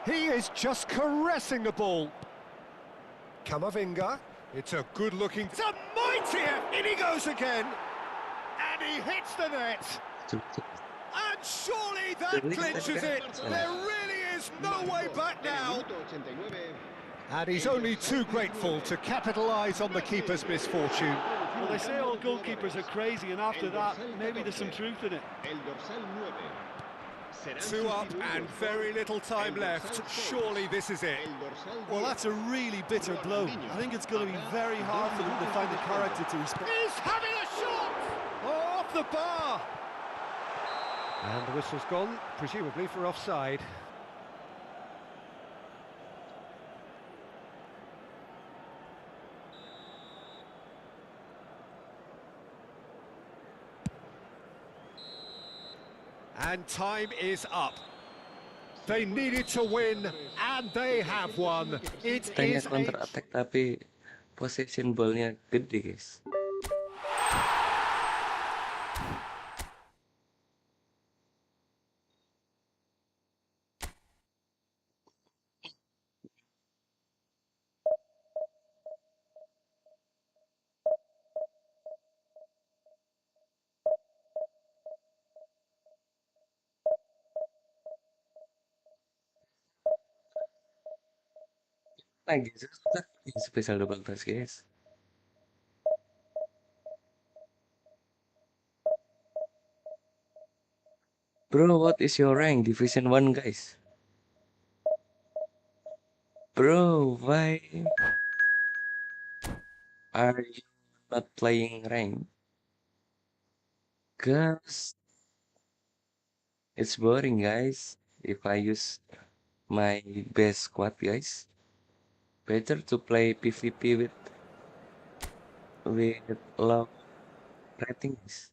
He is just caressing the ball. Camavinga. It's a good looking... It's a mighty... In he goes again. And he hits the net. And surely that clinches it. There really is no way back now. And he's only too grateful to capitalise on the keeper's misfortune. Well, they say all goalkeepers are crazy, and after that, maybe there's some truth in it. 2 up and very little time left. Surely this is it. Well, that's a really bitter blow. I think it's going to be very hard for them to find the character to respond. He's having a shot! Oh, off the bar! And the whistle's gone, presumably for offside. And time is up. They needed to win, and they have won. It Tanya is counter a... attack tapi possession ball-nya gede, guys. Nah, guys, spesial double pass, guys. Bro, what is your rank? Division 1, guys. Bro, why are you not playing rank? Cause it's boring, guys. If I use my best squad, guys. Better to play PvP with low ratings.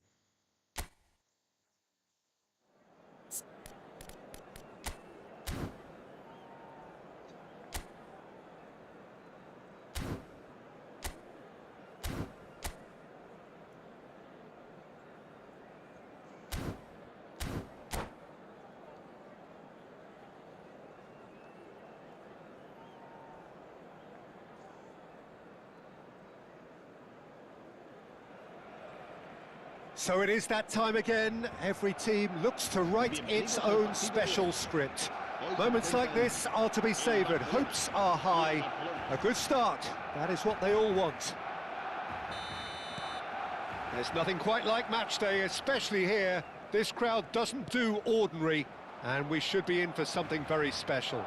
So it is that time again. Every team looks to write its own special script. Moments like this are to be savoured. Hopes are high. A good start. That is what they all want. There's nothing quite like match day, especially here. This crowd doesn't do ordinary, and we should be in for something very special.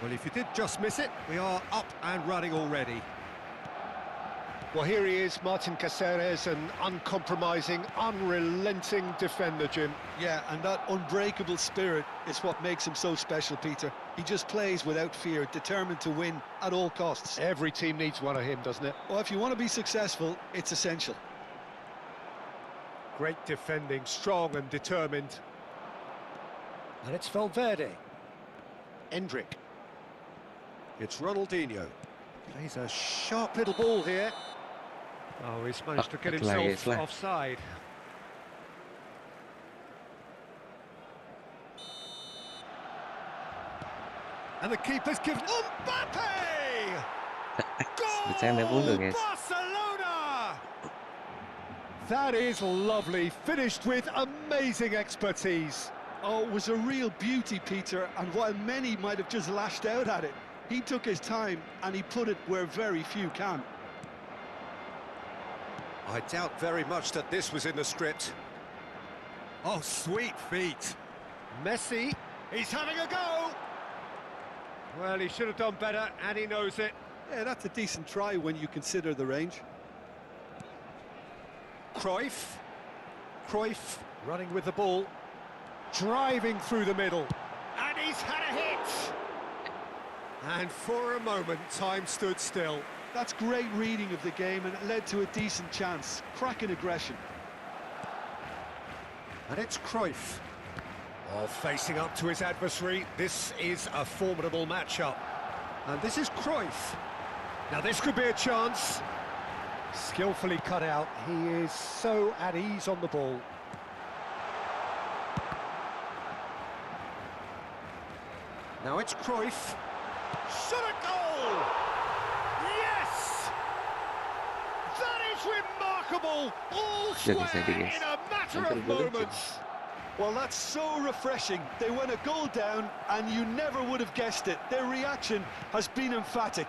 Well, if you did just miss it, we are up and running already. Well, here he is, Martin Caceres, an uncompromising, unrelenting defender, Jim. Yeah, and that unbreakable spirit is what makes him so special, Peter. He just plays without fear, determined to win at all costs. Every team needs one of him, doesn't it? Well, if you want to be successful, it's essential. Great defending, strong and determined. And it's Valverde. Endrick. It's Ronaldinho. Plays a sharp little ball here. Oh, he's managed to get himself offside. And the keeper's given... Mbappe! Goal! Barcelona! That is lovely, finished with amazing expertise. Oh, it was a real beauty, Peter, and while many might have just lashed out at it, he took his time and he put it where very few can. I doubt very much that this was in the script. Oh, sweet feet. Messi, he's having a go! Well, he should have done better, and he knows it. Yeah, that's a decent try when you consider the range. Cruyff running with the ball, driving through the middle, and he's had a hit! And for a moment, time stood still. That's great reading of the game, and it led to a decent chance. Cracking aggression. And it's Cruyff. Oh, facing up to his adversary, this is a formidable matchup. And this is Cruyff. Now this could be a chance. Skillfully cut out, he is so at ease on the ball. Now it's Cruyff. Shot a goal! Yes! That is remarkable! All square in a matter of moments. Well, that's so refreshing. They went a goal down, and you never would have guessed it. Their reaction has been emphatic.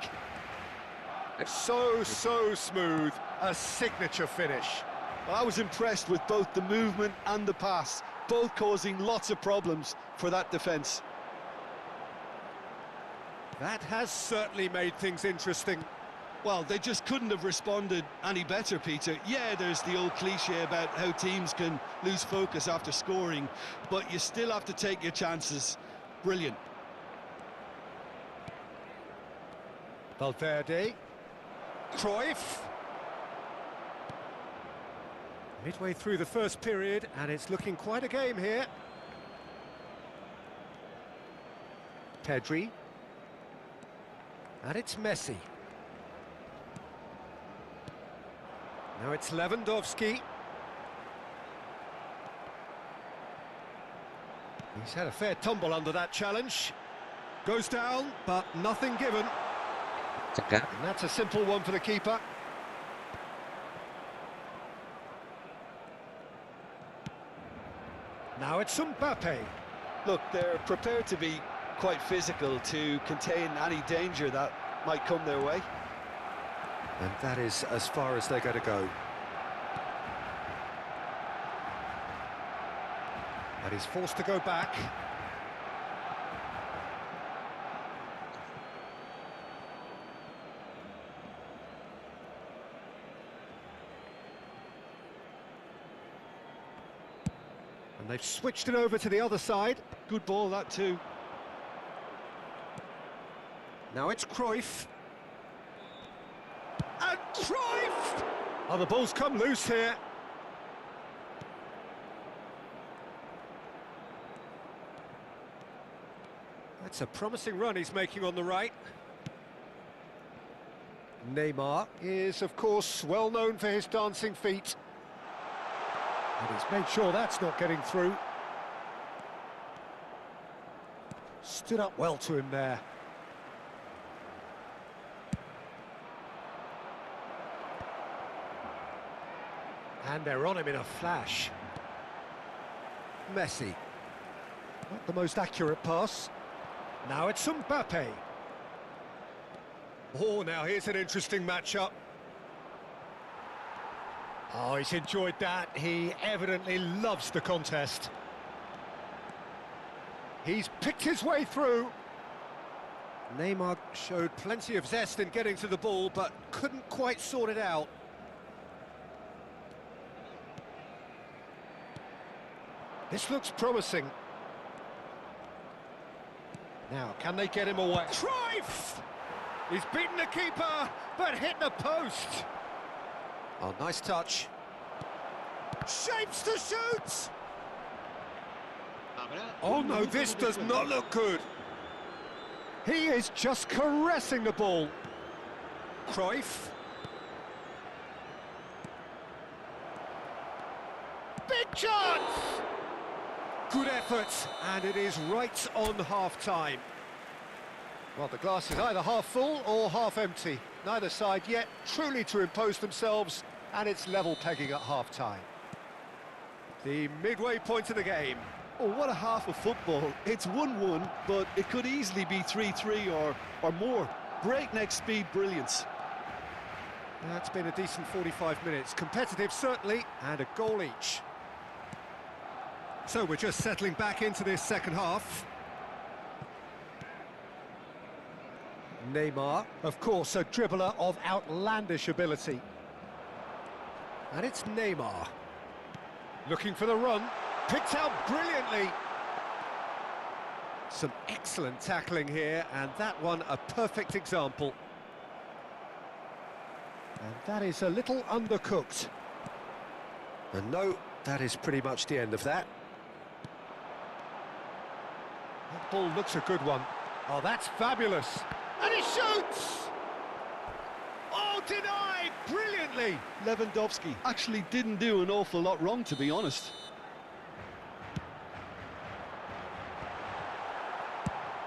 So smooth, a signature finish. Well, I was impressed with both the movement and the pass, both causing lots of problems for that defence. That has certainly made things interesting. Well, they just couldn't have responded any better, Peter. Yeah, there's the old cliche about how teams can lose focus after scoring, but you still have to take your chances. Brilliant. Valverde. Cruyff. Midway through the first period, and it's looking quite a game here. Pedri. And it's Messi. Now it's Lewandowski. He's had a fair tumble under that challenge. Goes down, but nothing given. And that's a simple one for the keeper. Now it's Mbappe. Look, they're prepared to be quite physical to contain any danger that might come their way. And that is as far as they're going to go. And he's forced to go back. And they've switched it over to the other side. Good ball, that too. Now it's Cruyff. And Cruyff! Oh, the ball's come loose here. That's a promising run he's making on the right. Neymar is, of course, well known for his dancing feet. And he's made sure that's not getting through. Stood up well to him there. And they're on him in a flash. Messi. Not the most accurate pass. Now it's Mbappe. Oh, now here's an interesting matchup. Oh, he's enjoyed that. He evidently loves the contest. He's picked his way through. Neymar showed plenty of zest in getting to the ball, but couldn't quite sort it out. This looks promising. Now, can they get him away? Cruyff! He's beaten the keeper, but hit the post. Oh, nice touch. Shapes to shoot! Oh no, this does not look good. He is just caressing the ball. Cruyff. Big chance! Good effort, and it is right on half-time. Well, the glass is either half full or half empty. Neither side yet truly to impose themselves, and it's level pegging at half-time. The midway point of the game. Oh, what a half of football. It's 1-1, but it could easily be 3-3 or more. Breakneck speed brilliance. That's been a decent 45 minutes. Competitive, certainly, and a goal each. So we're just settling back into this second half. Neymar, of course, a dribbler of outlandish ability. And it's Neymar. Looking for the run. Picked out brilliantly. Some excellent tackling here, and that one a perfect example. And that is a little undercooked. And no, that is pretty much the end of that. That ball looks a good one. Oh, that's fabulous. And he shoots! Oh, denied brilliantly. Lewandowski actually didn't do an awful lot wrong, to be honest.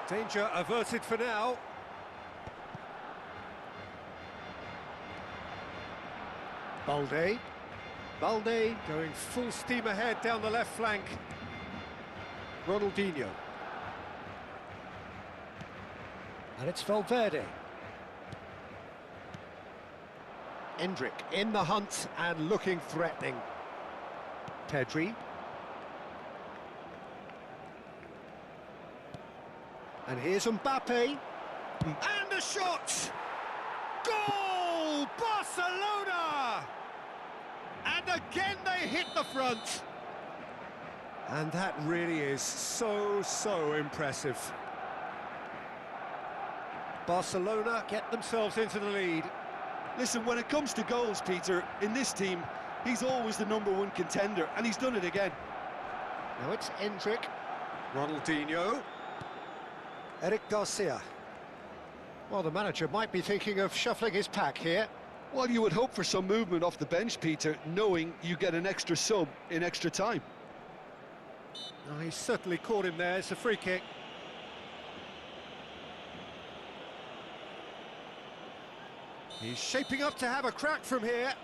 Danger averted for now. Balde. Balde going full steam ahead down the left flank. Ronaldinho. And it's Valverde. Endrick in the hunt and looking threatening. Pedri. And here's Mbappe. And a shot! Goal! Barcelona! And again they hit the front. And that really is so impressive. Barcelona get themselves into the lead. Listen, when it comes to goals, Peter, in this team, he's always the #1 contender, and he's done it again. Now it's Endrick. Ronaldinho. Eric Garcia. Well, the manager might be thinking of shuffling his pack here. Well, you would hope for some movement off the bench, Peter, knowing you get an extra sub in extra time. Oh, he certainly caught him there. It's a free kick. He's shaping up to have a crack from here.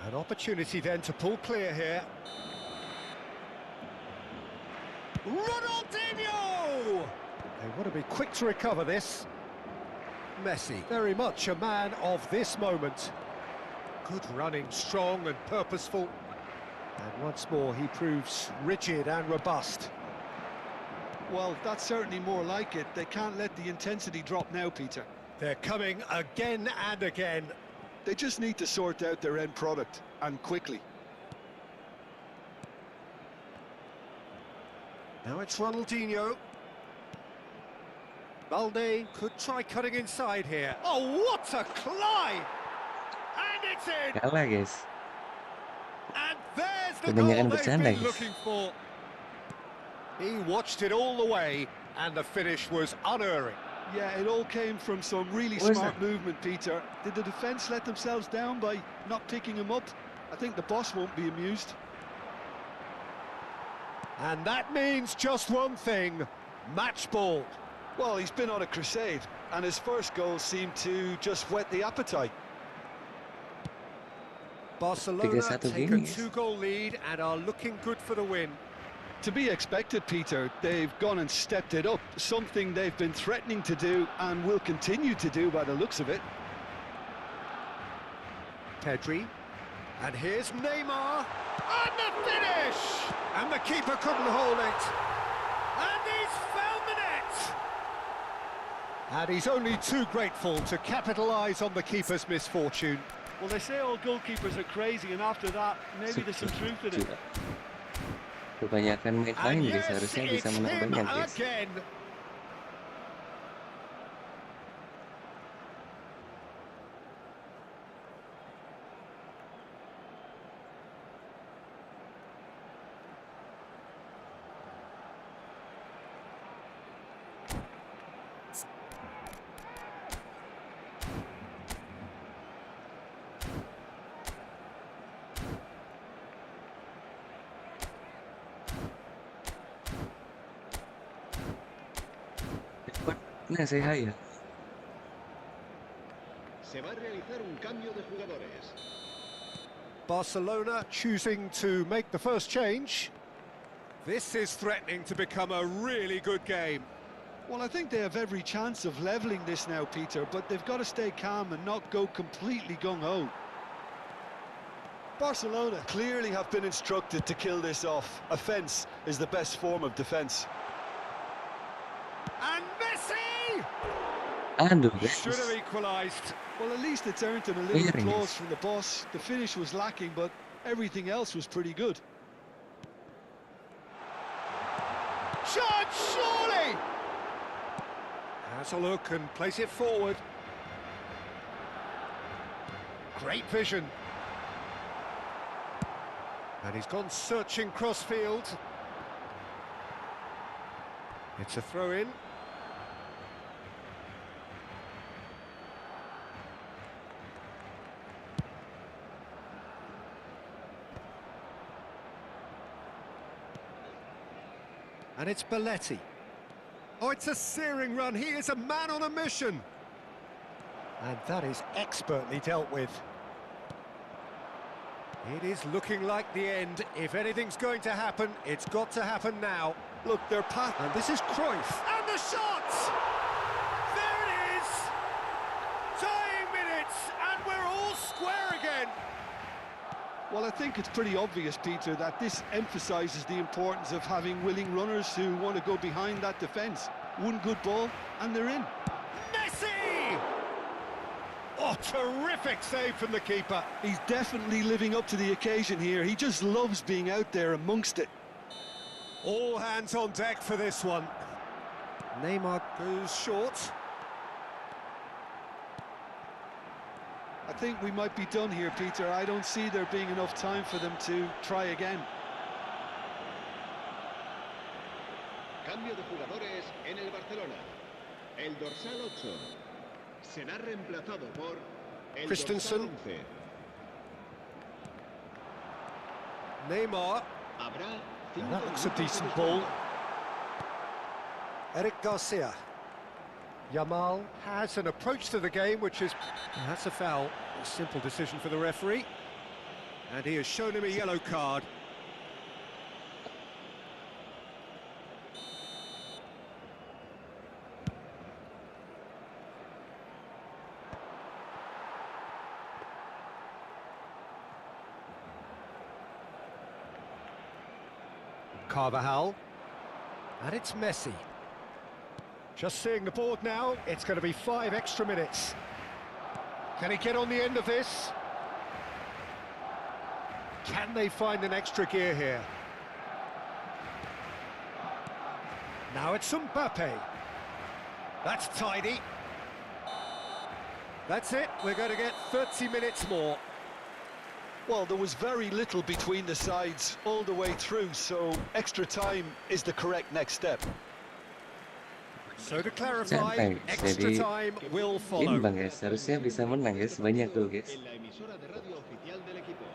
An opportunity then to pull clear here. Ronaldinho! They want to be quick to recover this. Messi, very much a man of this moment. Good running, strong and purposeful. And once more he proves rigid and robust. Well, that's certainly more like it. They can't let the intensity drop now, Peter. They're coming again and again. They just need to sort out their end product, and quickly. Now it's Ronaldinho. Balde could try cutting inside here. Oh, what a climb! And it's in! Kalah guys. And there's the Kebanyakan goal they've bercanda, been guys. looking for. He watched it all the way, and the finish was unerring. Yeah, it all came from some really What was smart that? movement, Peter. Did the defence let themselves down by not picking him up? I think the boss won't be amused. And that means just one thing, match ball. Well, he's been on a crusade, and his first goal seemed to just whet the appetite. Barcelona 3-1 take a gini, guys. 2-goal lead and are looking good for the win. To be expected, Peter. They've gone and stepped it up, something they've been threatening to do and will continue to do by the looks of it. Pedri. And here's Neymar. And the finish! And the keeper couldn't hold it. And he's found the net! And he's only too grateful to capitalise on the keeper's misfortune. Well, they say all goalkeepers are crazy, and after that, maybe there's some truth in it. Kebanyakan main lain And guys, yes, harusnya it's bisa menang him banyak guys. again. Nah, say hi ya. Se va a realizar un cambio de jugadores. Barcelona choosing to make the first change. This is threatening to become a really good game. Well, I think they have every chance of levelling this now, Peter, but they've got to stay calm and not go completely gung-ho. Barcelona clearly have been instructed to kill this off. Offence is the best form of defence. And Messi! Aduh Should have guys. equalised. Well, at least it's earned him a little Clearing applause this. from the boss. The finish was lacking, but everything else was pretty good. Shot, surely! Has a look and plays it forward. Great vision. And he's gone searching crossfield. It's a throw-in. And it's Belletti. Oh, it's a searing run. He is a man on a mission. And that is expertly dealt with. It is looking like the end. If anything's going to happen, it's got to happen now. Look, their path... And this is Cruyff. And the shot! There it is! Dying minutes, and we're all square again. Well, I think it's pretty obvious, Peter, that this emphasises the importance of having willing runners who want to go behind that defence. One good ball, and they're in. Messi! Oh, terrific save from the keeper. He's definitely living up to the occasion here. He just loves being out there amongst it. All hands on deck for this one. Neymar goes short. I think we might be done here, Peter. I don't see there being enough time for them to try again. Cambio de jugadores en el Barcelona. El dorsal 8 será reemplazado por el Christensen. dorsal 11. Neymar. Habrá And that looks a 5 decent minutos de ball. descanso. Eric Garcia. Yamal has an approach to the game which is... That's a foul. A simple decision for the referee. And he has shown him a yellow card. Carvajal. And it's Messi. Just seeing the board now, it's going to be 5 extra minutes. Can he get on the end of this? Can they find an extra gear here? Now it's Mbappe. That's tidy. That's it, we're going to get 30 minutes more. Well, there was very little between the sides all the way through, so extra time is the correct next step. So to clarify, Santai. extra Jadi time will follow. imbang guys, harusnya bisa menang guys, banyak gol guys. En la emisora de radio oficial del equipo.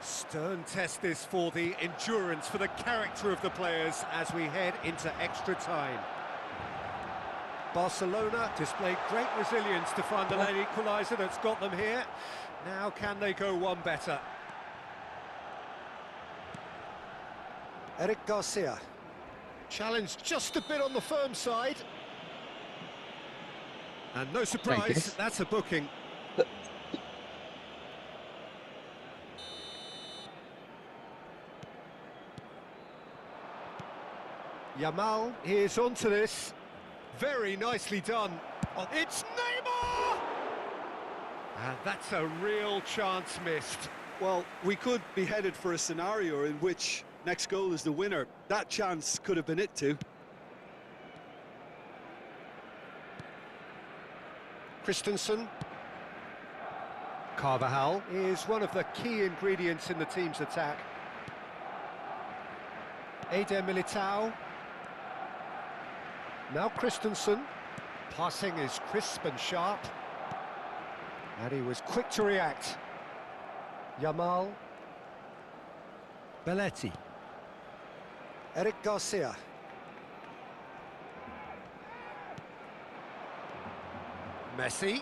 Stern test this for the endurance, for the character of the players as we head into extra time. Barcelona displayed great resilience to find the late equaliser that's got them here. Now can they go one better? Eric Garcia. Challenge just a bit on the firm side. And no surprise, guess. that's a booking. Yamal is onto this. Very nicely done. Oh, it's Neymar! And that's a real chance missed. Well, we could be headed for a scenario in which next goal is the winner. That chance could have been it too. Christensen. Carvajal is one of the key ingredients in the team's attack. Eder Militao. Now Christensen. Passing is crisp and sharp. And he was quick to react. Yamal. Belletti. Eric Garcia. Messi.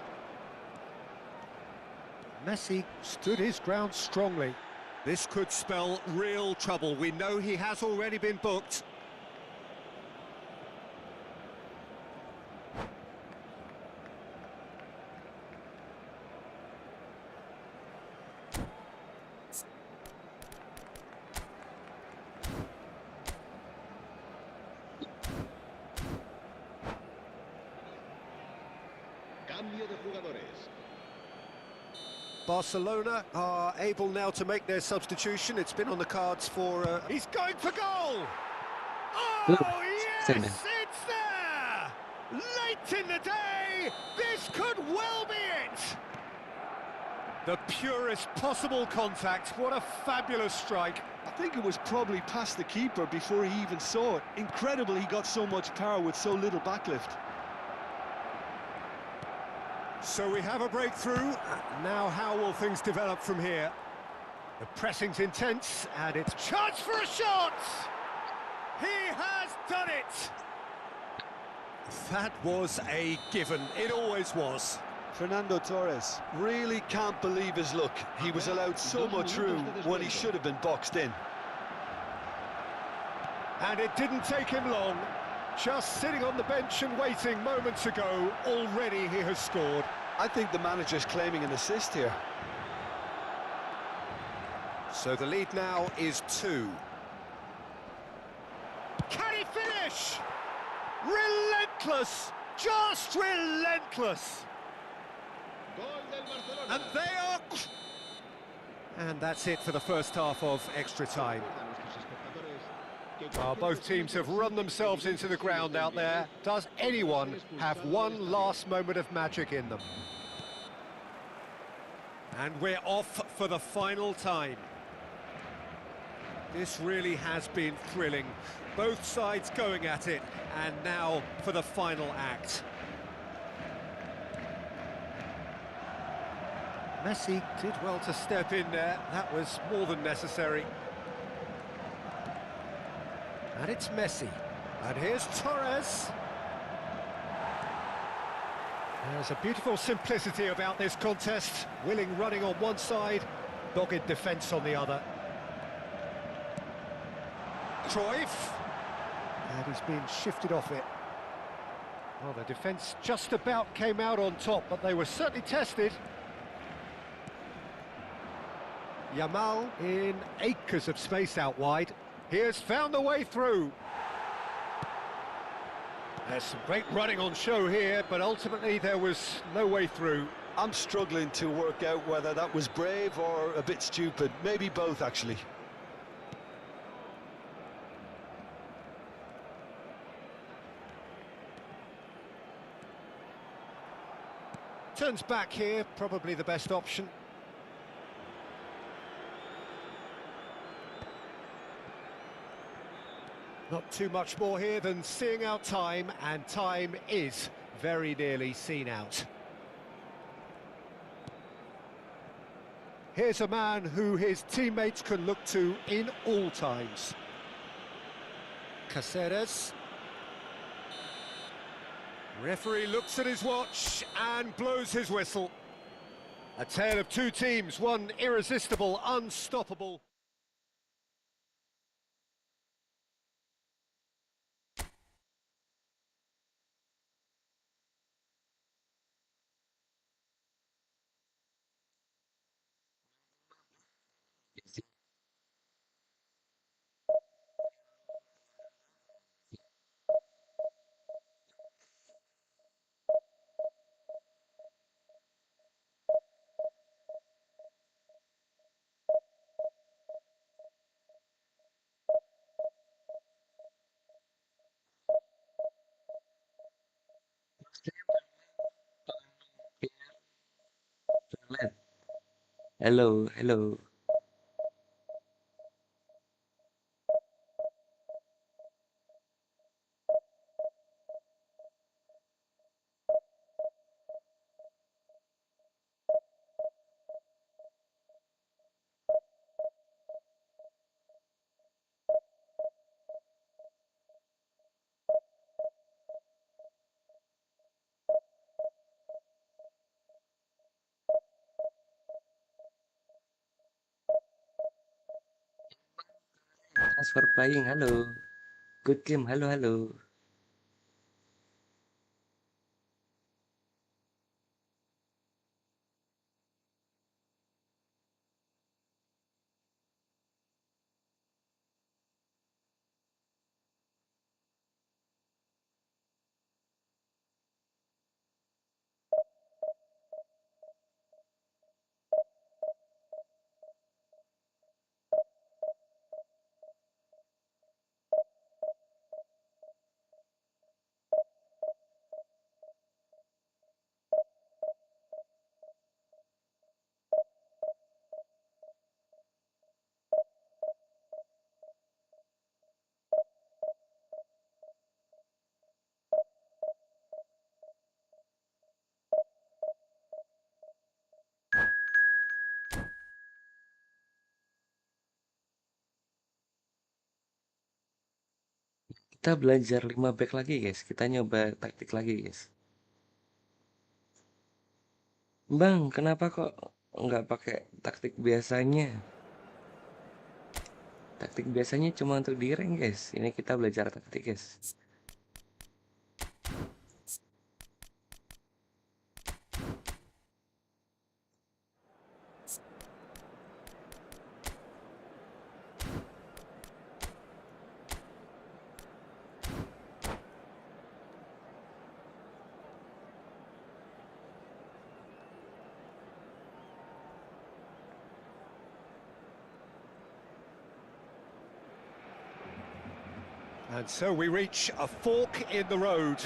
Messi stood his ground strongly. This could spell real trouble. We know he has already been booked. Cambio de jugadores. Barcelona are able now to make their substitution. It's been on the cards for... He's going for goal! Oh, yes, it's there! Late in the day, this could well be it! The purest possible contact. What a fabulous strike. I think it was probably past the keeper before he even saw it. Incredible he got so much power with so little backlift. So we have a breakthrough. Now how will things develop from here? The pressing's intense, and it's chance for a shot! He has done it! That was a given. It always was. Fernando Torres really can't believe his luck. He was allowed so much room when he should have been boxed in. And it didn't take him long. Just sitting on the bench and waiting moments ago, already he has scored. I think the manager's claiming an assist here. So the lead now is 2. Can he finish? Relentless! Just relentless! Gol del Barcelona. And they are... And that's it for the first half of extra time. Well, both teams have run themselves into the ground out there. Does anyone have one last moment of magic in them? And we're off for the final time. This really has been thrilling. Both sides going at it, and now for the final act. Messi did well to step in there. That was more than necessary. And it's Messi. And here's Torres. There's a beautiful simplicity about this contest. Willing running on one side, dogged defence on the other. Cruyff. And he's been shifted off it. Well, the defence just about came out on top, but they were certainly tested. Yamal in acres of space out wide. He has found the way through. There's some great running on show here, but ultimately there was no way through. I'm struggling to work out whether that was brave or a bit stupid. Maybe both, actually. Turns back here, probably the best option. Not too much more here than seeing out time, and time is very nearly seen out. Here's a man who his teammates can look to in all times. Caceres. Referee looks at his watch and blows his whistle. A tale of two teams, one irresistible, unstoppable. Hello, hello. Thanks for playing. Hello. Good game. Hello, hello. Kita belajar 5 back lagi, guys. Kita nyoba taktik lagi, guys. Bang, kenapa kok nggak pakai taktik biasanya? Taktik biasanya cuma untuk di rank, guys. Ini kita belajar taktik, guys. And so we reach a fork in the road.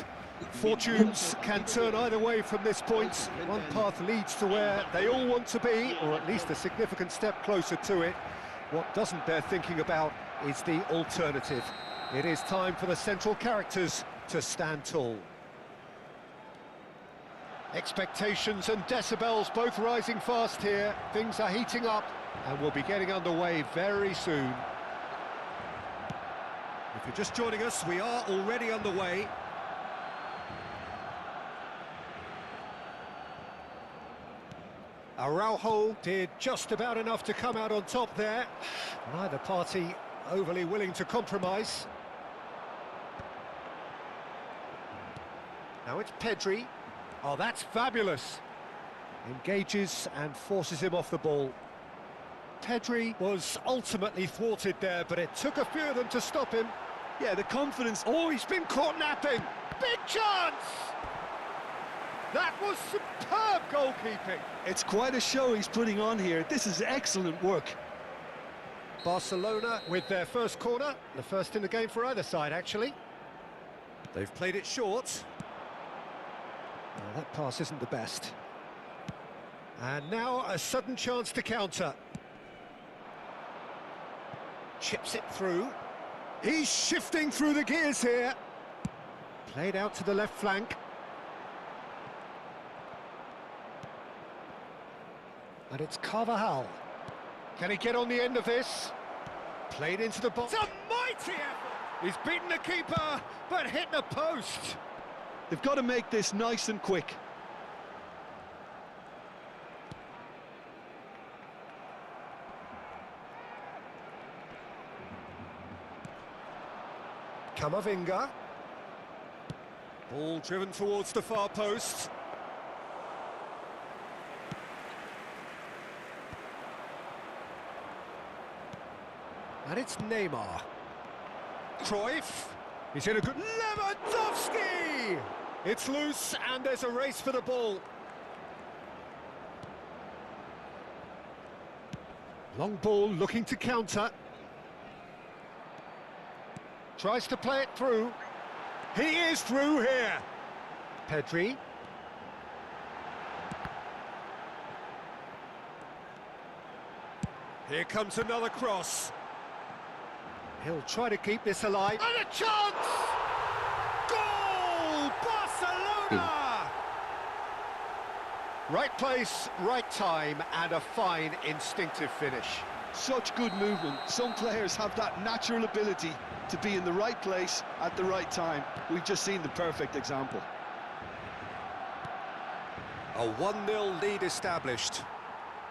Fortunes can turn either way from this point. One path leads to where they all want to be, or at least a significant step closer to it. What doesn't bear thinking about is the alternative. It is time for the central characters to stand tall. Expectations and decibels both rising fast here. Things are heating up and we'll be getting underway very soon. If you're just joining us, we are already underway. Araujo did just about enough to come out on top there. Neither party overly willing to compromise. Now it's Pedri. Oh, that's fabulous. Engages and forces him off the ball. Pedri was ultimately thwarted there, but it took a few of them to stop him. Yeah, the confidence. Oh, he's been caught napping. Big chance! That was superb goalkeeping. It's quite a show he's putting on here. This is excellent work. Barcelona with their first corner, the first in the game for either side, actually. They've played it short. Oh, that pass isn't the best. And now a sudden chance to counter. Chips it through. He's shifting through the gears here. Played out to the left flank. And it's Carvajal. Can he get on the end of this? Played into the box. It's a mighty effort! He's beaten the keeper, but hit the post. They've got to make this nice and quick. Camavinga. Ball driven towards the far post. And it's Neymar. Cruyff. He's in a good... Lewandowski! It's loose and there's a race for the ball. Long ball looking to counter. Tries to play it through. He is through here. Pedri. Here comes another cross. He'll try to keep this alive. And a chance! Goal! Barcelona! Right place, right time, and a fine instinctive finish. Such good movement. Some players have that natural ability to be in the right place at the right time. We've just seen the perfect example. A 1-0 lead established.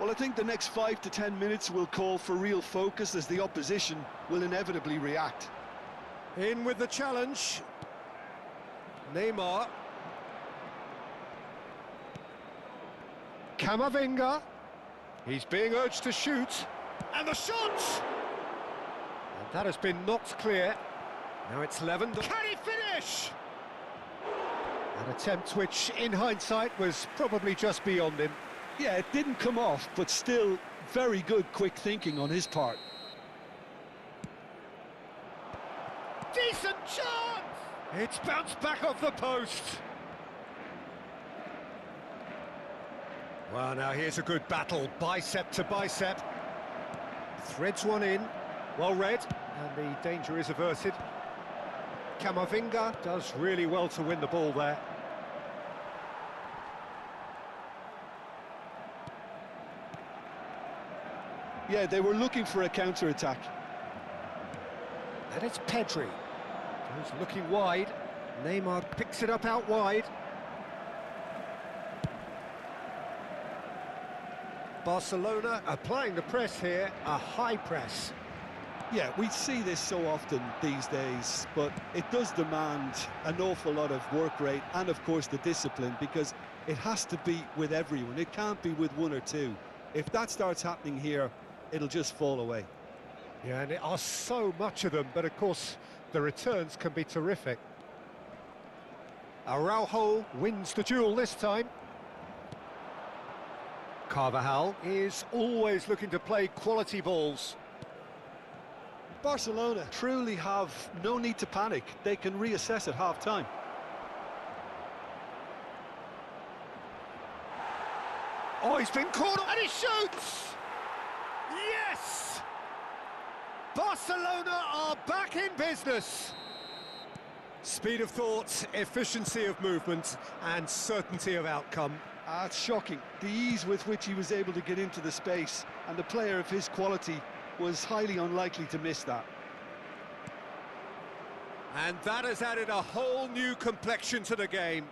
Well, I think the next 5 to 10 minutes will call for real focus as the opposition will inevitably react. In with the challenge. Neymar. Camavinga. He's being urged to shoot. And the shot! And that has been knocked clear. Now it's Lewandowski. Can he finish? An attempt which, in hindsight, was probably just beyond him. Yeah, it didn't come off, but still very good quick thinking on his part. Decent chance! It's bounced back off the post. Well, now here's a good battle, bicep to bicep. Threads one in, well read, and the danger is averted. Camavinga does really well to win the ball there. Yeah, they were looking for a counter-attack. And it's Pedri. Goes looking wide. Neymar picks it up out wide. Barcelona applying the press here, a high press. Yeah, we see this so often these days, but it does demand an awful lot of work rate and, of course, the discipline, because it has to be with everyone. It can't be with one or two. If that starts happening here, it'll just fall away. Yeah, and there are so much of them, but of course, the returns can be terrific. Araujo wins the duel this time. Carvajal is always looking to play quality balls. Barcelona truly have no need to panic. They can reassess at half-time. Oh, he's been caught and he shoots! Yes! Barcelona are back in business. Speed of thought, efficiency of movement, and certainty of outcome. It's shocking, the ease with which he was able to get into the space, and the player of his quality was highly unlikely to miss that. And that has added a whole new complexion to the game.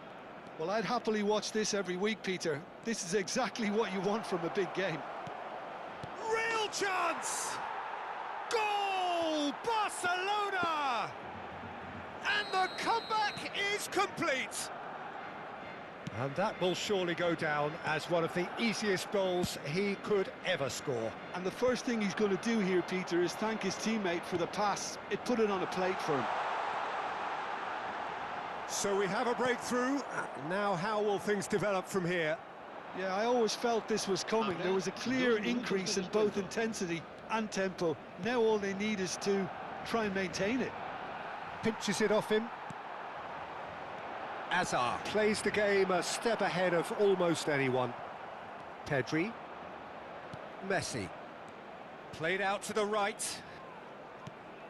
Well, I'd happily watch this every week, Peter. This is exactly what you want from a big game. Real chance! Goal! Barcelona! And the comeback is complete. And that will surely go down as one of the easiest goals he could ever score. And the first thing he's going to do here, Peter, is thank his teammate for the pass. It put it on a plate for him. So we have a breakthrough. Now how will things develop from here? Yeah, I always felt this was coming. There was a clear increase in both intensity and tempo. Now all they need is to try and maintain it. Pinches it off him. Azar plays the game a step ahead of almost anyone. Pedri. Messi. Played out to the right.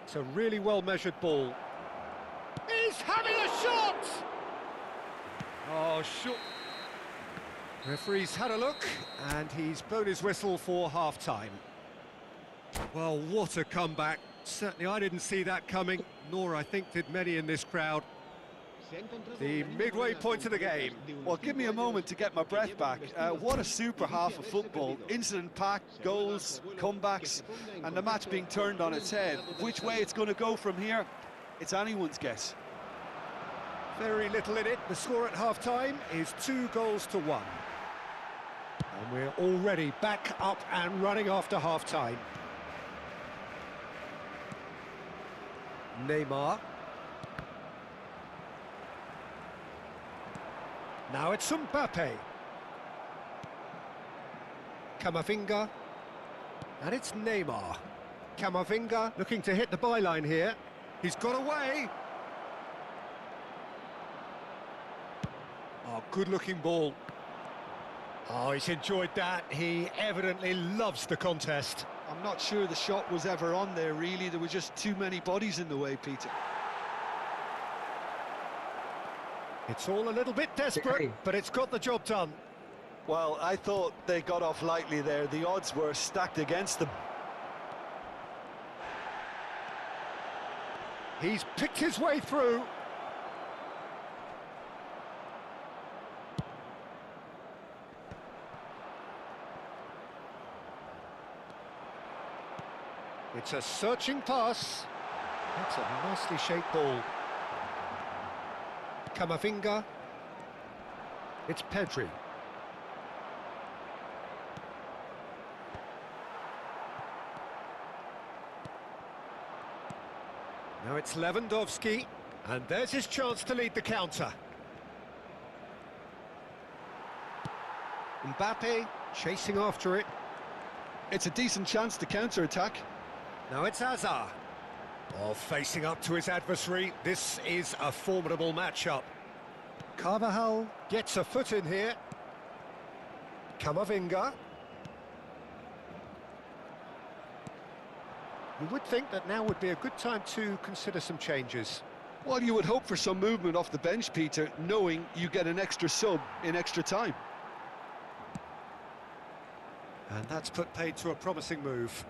It's a really well-measured ball. He's having a shot! Oh, shot. Referee's had a look, and he's blown his whistle for half-time. Well, what a comeback. Certainly I didn't see that coming, nor I think did many in this crowd. The midway point of the game. Well, give me a moment to get my breath back. What a super half of football. Incident-packed, goals, comebacks, and the match being turned on its head. Which way it's going to go from here, it's anyone's guess. Very little in it. The score at half-time is 2-1. And we're already back up and running after half-time. Neymar. Now it's Mbappe. Camavinga. And it's Neymar. Camavinga looking to hit the byline here. He's got away. Oh, good-looking ball. Oh, he's enjoyed that. He evidently loves the contest. I'm not sure the shot was ever on there, really. There were just too many bodies in the way, Peter. It's all a little bit desperate, but it's got the job done. Well, I thought they got off lightly there. The odds were stacked against them. He's picked his way through. It's a searching pass. That's a nicely shaped ball. Camavinga. It's Pedri. Now it's Lewandowski, and there's his chance to lead the counter. Mbappe chasing after it. It's a decent chance to counter-attack. Now it's Hazard. Oh, facing up to his adversary. This is a formidable matchup. Carvajal gets a foot in here. Camavinga. You would think that now would be a good time to consider some changes. Well, you would hope for some movement off the bench, Peter, knowing you get an extra sub in extra time. And that's put paid to a promising move.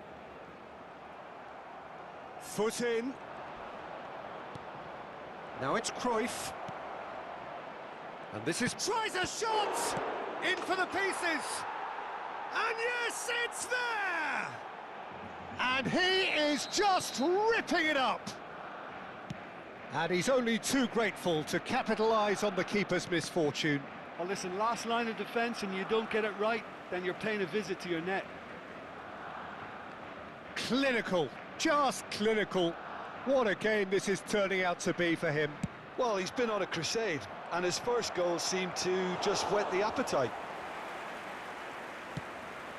Foot in. Now it's Cruyff. And this is... tries a shot! In for the pieces! And yes, it's there! And he is just ripping it up! And he's only too grateful to capitalise on the keeper's misfortune. Well, listen, last line of defence and you don't get it right, then you're paying a visit to your net. Clinical, just clinical. What a game this is turning out to be for him. Well, he's been on a crusade, and his first goal seemed to just whet the appetite.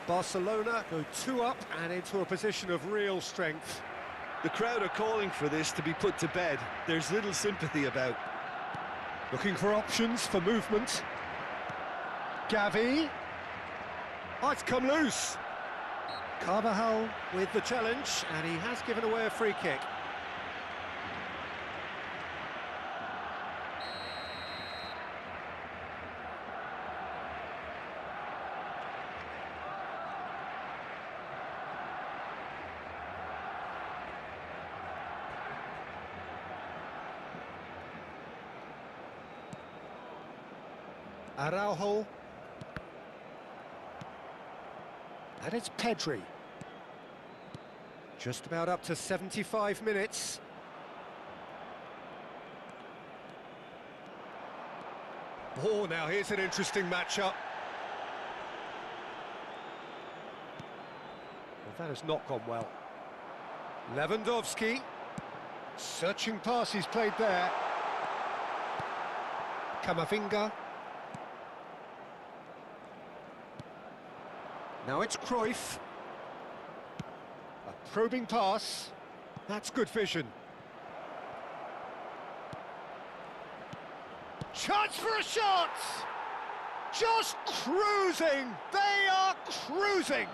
Barcelona go 2 up and into a position of real strength. The crowd are calling for this to be put to bed. There's little sympathy about. Looking for options for movement. Gavi. Oh, it's come loose. Carvajal with the challenge, and he has given away a free kick. Araujo. And it's Pedri. Just about up to 75 minutes. Oh, now here's an interesting matchup. Well, that has not gone well. Lewandowski. Searching pass he's played there. Camavinga. Now it's Cruyff. A probing pass. That's good vision. Chance for a shot! Just cruising! They are cruising!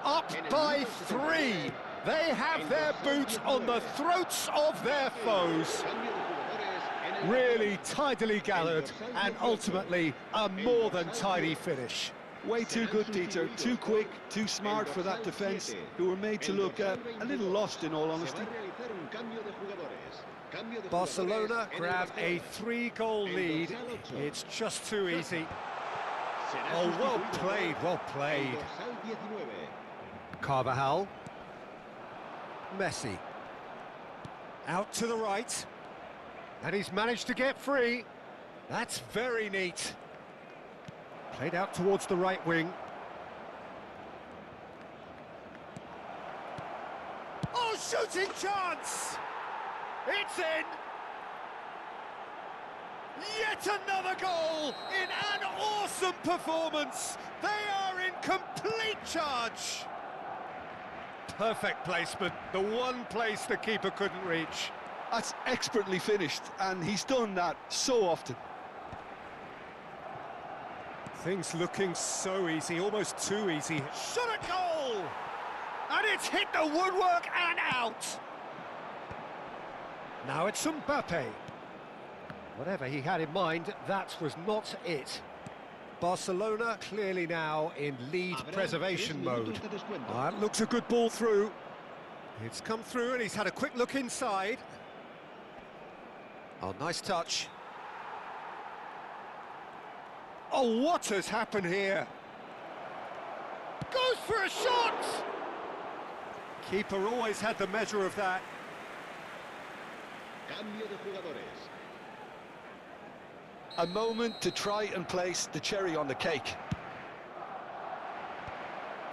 Up by 3. They have their boot on the throats of their foes. Really tidily gathered, and ultimately a more than tidy finish. Way too good, Peter. Too quick, too smart for that defence, who were made to look a little lost, in all honesty. Barcelona grab a 3-goal lead. It's just too easy. Oh, well played, well played. Carvajal. Messi. Out to the right. And he's managed to get free. That's very neat. Played out towards the right wing. Oh, shooting chance! It's in! Yet another goal in an awesome performance! They are in complete charge! Perfect placement, the one place the keeper couldn't reach. That's expertly finished, and he's done that so often. Things looking so easy, almost too easy. Shot a goal! And it's hit the woodwork and out! Now it's Mbappe. Whatever he had in mind, that was not it. Barcelona clearly now in lead preservation mode. That looks a good ball through. It's come through and he's had a quick look inside. Oh, nice touch. Oh, what has happened here? Goes for a shot! Keeper always had the measure of that. Cambio de jugadores. A moment to try and place the cherry on the cake.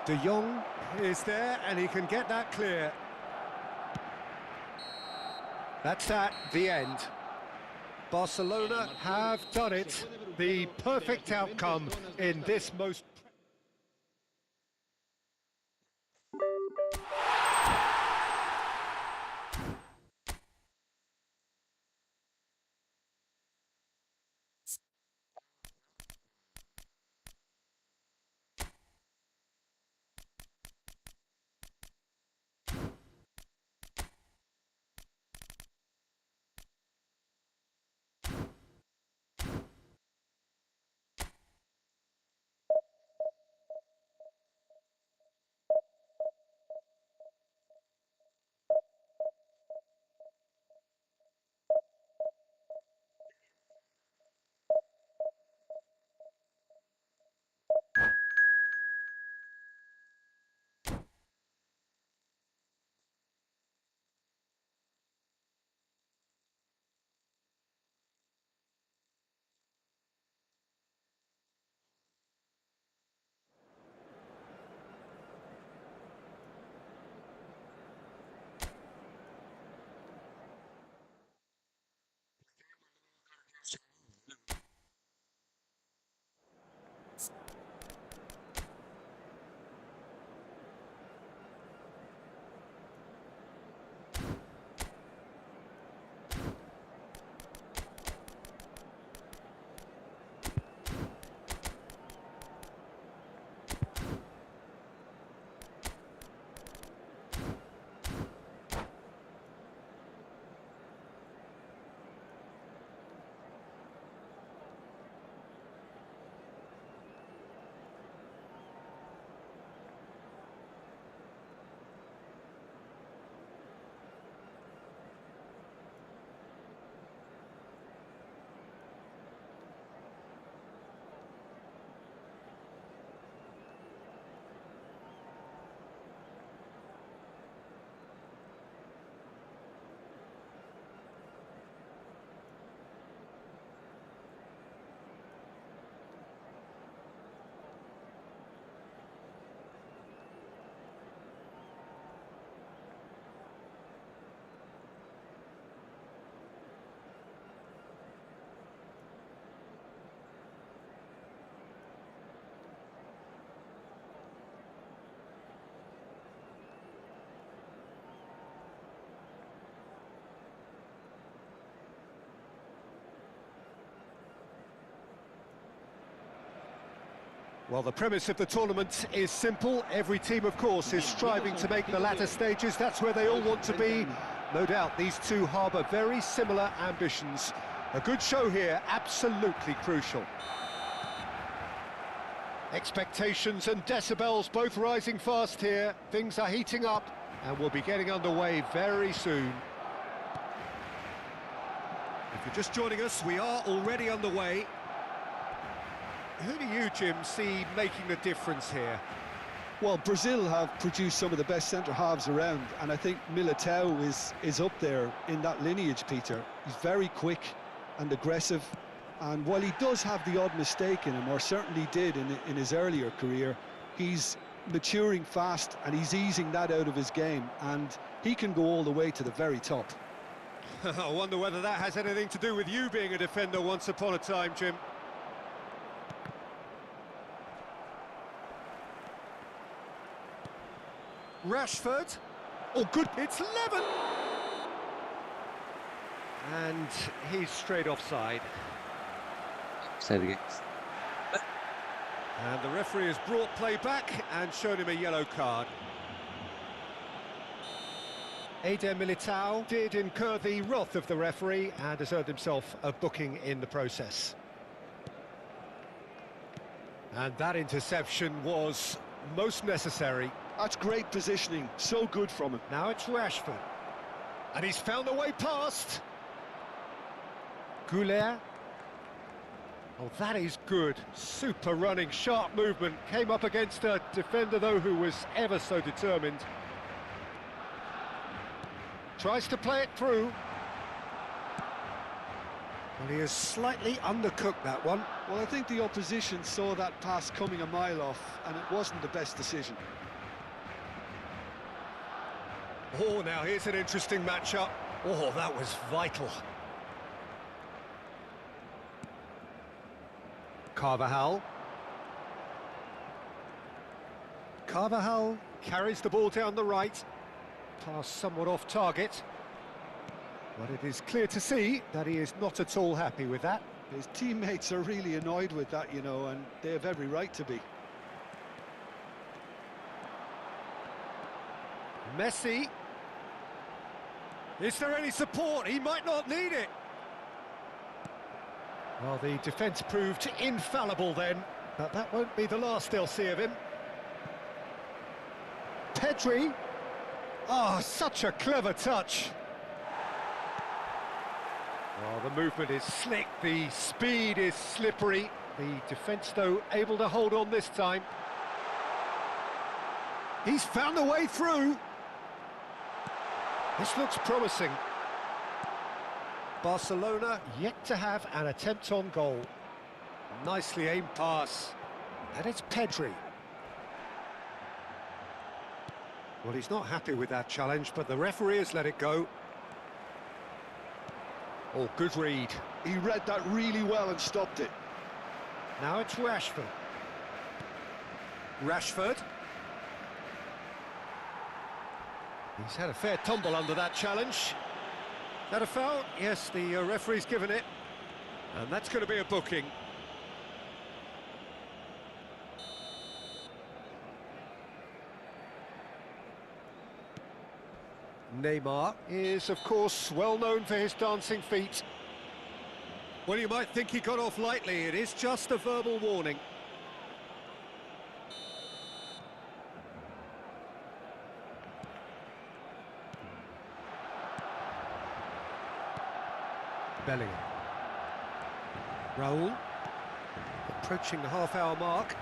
De Jong is there and he can get that clear. That's at the end. Barcelona have done it. The perfect outcome in this most... Well, the premise of the tournament is simple. Every team, of course, is striving to make the latter stages. That's where they all want to be. No doubt these two harbour very similar ambitions. A good show here, absolutely crucial. Expectations and decibels both rising fast here. Things are heating up and we'll be getting underway very soon. If you're just joining us, we are already underway. Who do you, Jim, see making the difference here? Well, Brazil have produced some of the best centre-halves around, and I think Militao is up there in that lineage, Peter. He's very quick and aggressive, and while he does have the odd mistake in him, or certainly did in his earlier career, he's maturing fast and he's easing that out of his game, and he can go all the way to the very top. I wonder whether that has anything to do with you being a defender once upon a time, Jim. Rashford. Oh, good. It's Lawan. And he's straight offside. Sorry, guys. And the referee has brought play back and shown him a yellow card. Eder Militao did incur the wrath of the referee and has earned himself a booking in the process. And that interception was most necessary. That's great positioning, so good from him. Now it's Rashford. And he's found the way past. Goulet. Oh, that is good. Super running, sharp movement. Came up against a defender, though, who was ever so determined. Tries to play it through. Well, he has slightly undercooked that one. Well, I think the opposition saw that pass coming a mile off, and it wasn't the best decision. Oh, now here's an interesting matchup. Oh, that was vital. Carvajal. Carvajal carries the ball down the right. Pass somewhat off target. But it is clear to see that he is not at all happy with that. His teammates are really annoyed with that, you know, and they have every right to be. Messi. Is there any support? He might not need it. Well, the defence proved infallible then, but that won't be the last they'll see of him. Pedri. Oh, such a clever touch. Oh, the movement is slick, the speed is slippery. The defence, though, able to hold on this time. He's found a way through. This looks promising. Barcelona yet to have an attempt on goal. Nicely aimed pass. And it's Pedri. Well, he's not happy with that challenge, but the referee has let it go. Oh, good read. He read that really well and stopped it. Now it's Rashford. Rashford. He's had a fair tumble under that challenge. Is that a foul? Yes, the referee's given it. And that's going to be a booking. Neymar is, of course, well known for his dancing feet. Well, you might think he got off lightly. It is just a verbal warning. Bellingham. Raul. Approaching the half-hour mark.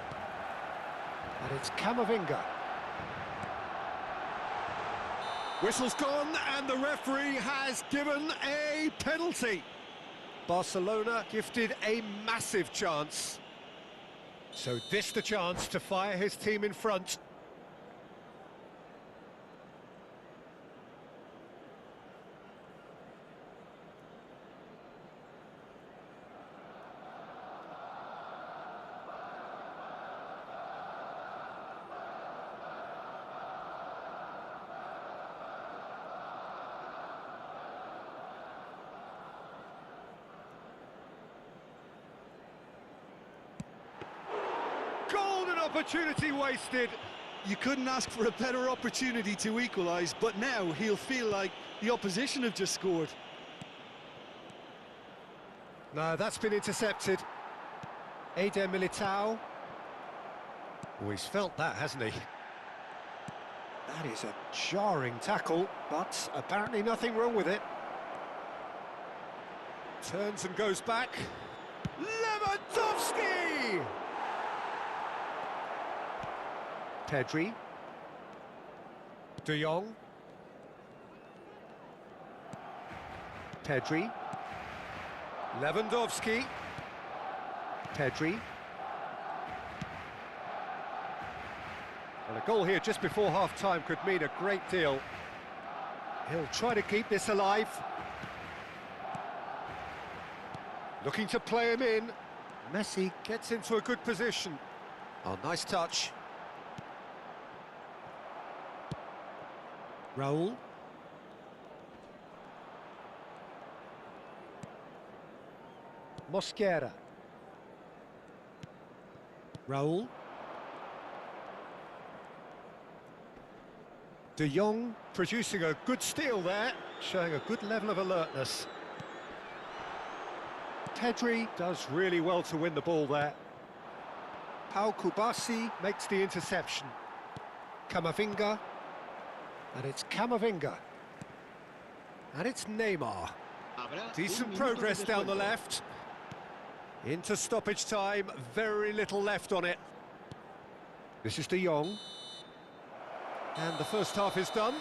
And it's Camavinga. Whistle's gone, and the referee has given a penalty. Barcelona gifted a massive chance. So this the chance to fire his team in front. Golden opportunity wasted. You couldn't ask for a better opportunity to equalise, but now he'll feel like the opposition have just scored. No, that's been intercepted. Eder Militao. Oh, he's felt that, hasn't he? That is a jarring tackle, but apparently nothing wrong with it. Turns and goes back. Lewandowski! Pedri. De Jong. Pedri. Lewandowski. Pedri. Well, a goal here just before half-time could mean a great deal. He'll try to keep this alive. Looking to play him in. Messi gets into a good position. Oh, nice touch. Raul. Mosquera. Raul. De Jong producing a good steal there, showing a good level of alertness. Pedri does really well to win the ball there. Pau Kubasi makes the interception. Camavinga. And it's Camavinga. And it's Neymar. Decent progress down the left. Into stoppage time, very little left on it. This is De Jong. And the first half is done.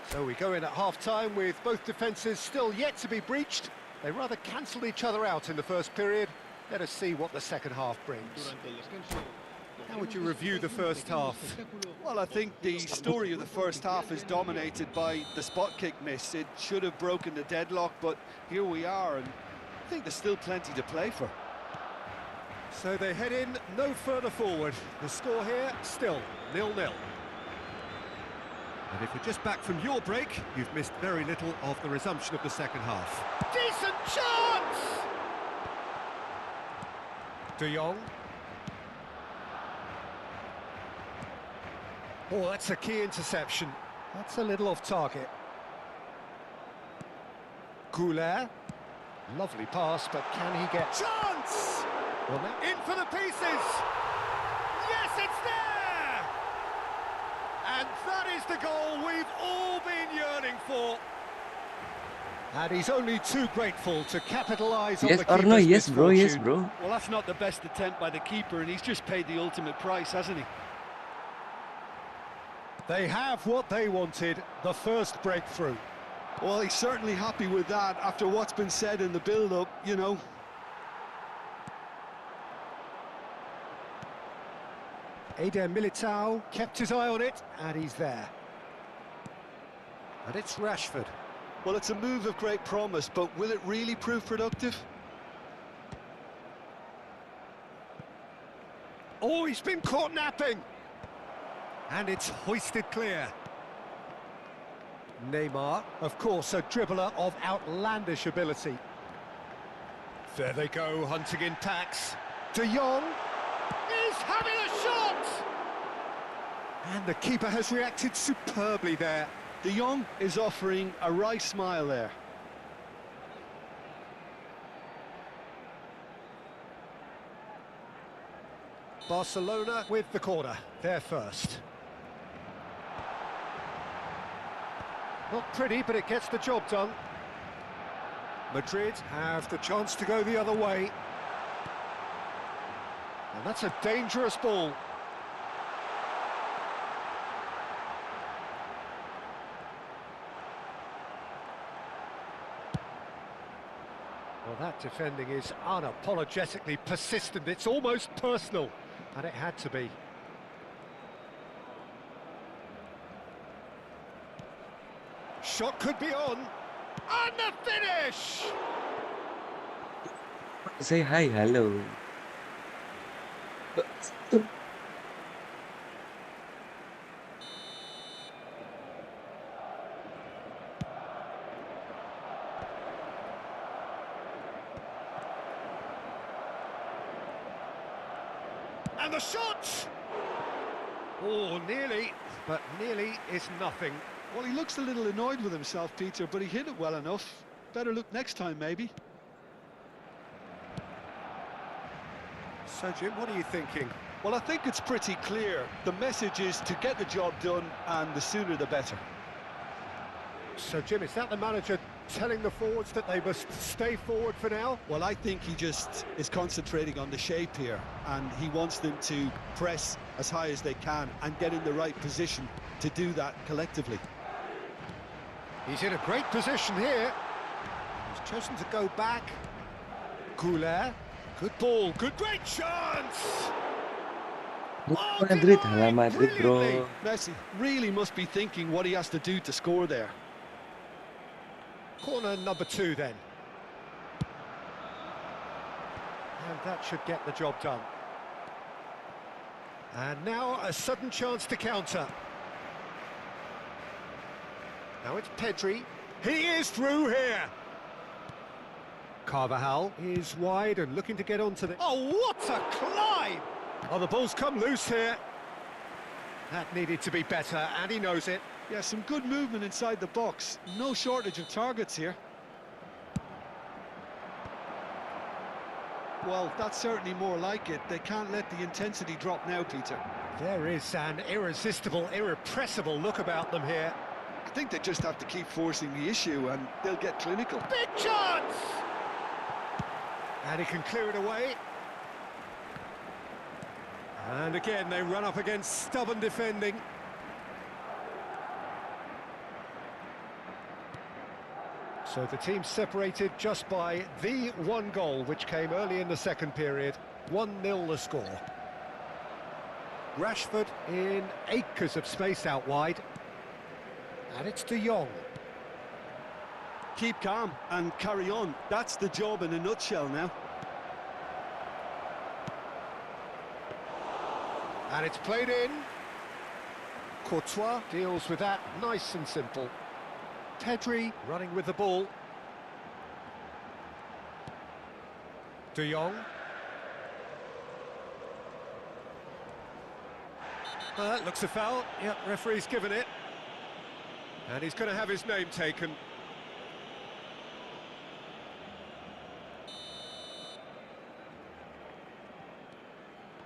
So we go in at half-time with both defences still yet to be breached. They rather cancelled each other out in the first period. Let us see what the second half brings. How would you review the first half? Well, I think the story of the first half is dominated by the spot kick miss. It should have broken the deadlock, but here we are, and I think there's still plenty to play for. So they head in no further forward. The score here, still 0-0. And if you're just back from your break, you've missed very little of the resumption of the second half. Decent chance! De Jong. Oh, that's a key interception. That's a little off target. Goulet. Lovely pass, but can he get... Chance! Well, now in for the pieces! Yes, it's there! And that is the goal we've all been yearning for. And he's only too grateful to capitalise on the Yes keeper's or no? Yes, bro. Yes, misfortune. bro. Well, that's not the best attempt by the keeper, and he's just paid the ultimate price, hasn't he? They have what they wanted, the first breakthrough. Well, he's certainly happy with that after what's been said in the build-up, you know. Eder Militao kept his eye on it, and he's there. And it's Rashford. Well, it's a move of great promise, but will it really prove productive? Oh, he's been caught napping! And it's hoisted clear. Neymar, of course, a dribbler of outlandish ability. There they go, hunting in packs. De Jong is having a shot! And the keeper has reacted superbly there. De Jong is offering a wry smile there. Barcelona with the corner, they're first. Not pretty, but it gets the job done. Madrid have the chance to go the other way. And that's a dangerous ball. Well, that defending is unapologetically persistent. It's almost personal, and it had to be. Shot could be on. And the finish! Say hi, hello. And the shot! Oh, nearly, but nearly is nothing. Well, he looks a little annoyed with himself, Peter, but he hit it well enough. Better look next time, maybe. So, Jim, what are you thinking? Well, I think it's pretty clear. The message is to get the job done, and the sooner the better. So, Jim, is that the manager telling the forwards that they must stay forward for now? Well, I think he just is concentrating on the shape here, and he wants them to press as high as they can and get in the right position to do that collectively. He's in a great position here. He's chosen to go back. Goulet. Good ball, great chance! Madrid, hala Madrid, bro. Messi really must be thinking what he has to do to score there. Corner number 2 then. And that should get the job done. And now a sudden chance to counter. Now it's Pedri. He is through here. Carvajal is wide and looking to get onto the... Oh, what a climb! Oh, the ball's come loose here. That needed to be better, and he knows it. Yeah, some good movement inside the box. No shortage of targets here. Well, that's certainly more like it. They can't let the intensity drop now, Peter. There is an irresistible, irrepressible look about them here. I think they just have to keep forcing the issue and they'll get clinical. Big chance! And he can clear it away. And again, they run up against stubborn defending. So the team separated just by the one goal, which came early in the second period. 1-0 the score. Rashford in acres of space out wide. And it's De Jong. Keep calm and carry on. That's the job in a nutshell now. And it's played in. Courtois deals with that nice and simple. Pedri running with the ball. De Jong. That looks a foul. Yep, referee's given it. And he's going to have his name taken.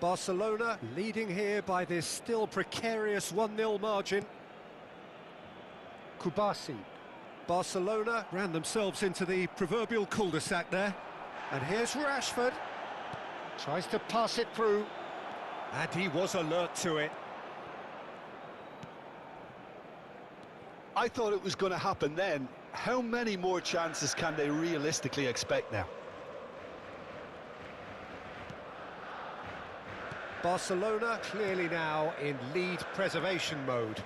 Barcelona leading here by this still precarious 1-0 margin. Kubasi. Barcelona ran themselves into the proverbial cul-de-sac there. And here's Rashford. Tries to pass it through. And he was alert to it. I thought it was going to happen then. How many more chances can they realistically expect now? Barcelona clearly now in lead preservation mode.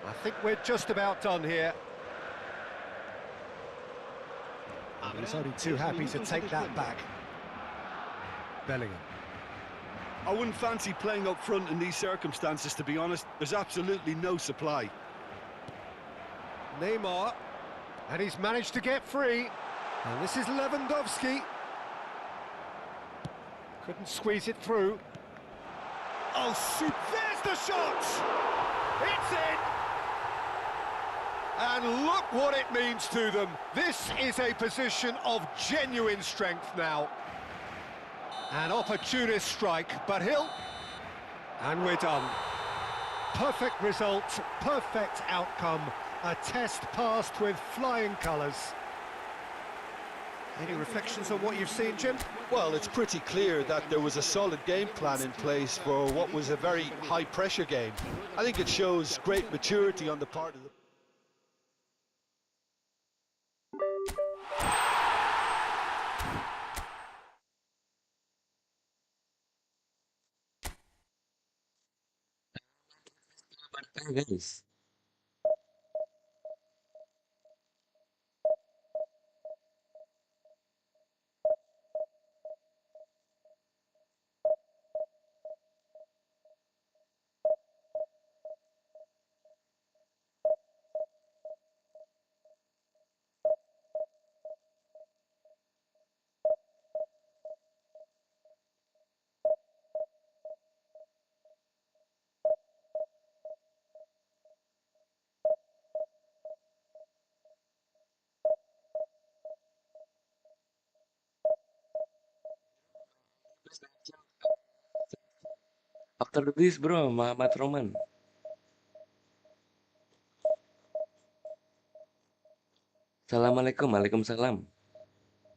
I think we're just about done here. He's only too happy to take that back. Bellingham. I wouldn't fancy playing up front in these circumstances, to be honest. There's absolutely no supply. Neymar. And he's managed to get free. And this is Lewandowski. Couldn't squeeze it through. Oh, shoot! There's the shot! It's in! And look what it means to them. This is a position of genuine strength now. An opportunist strike, but and we're done. Perfect result, perfect outcome. A test passed with flying colours. Any reflections on what you've seen, Jim? Well, it's pretty clear that there was a solid game plan in place for what was a very high-pressure game. I think it shows great maturity on the part of the... Guys. After this, bro, Muhammad Roman. Assalamualaikum, waalaikumsalam.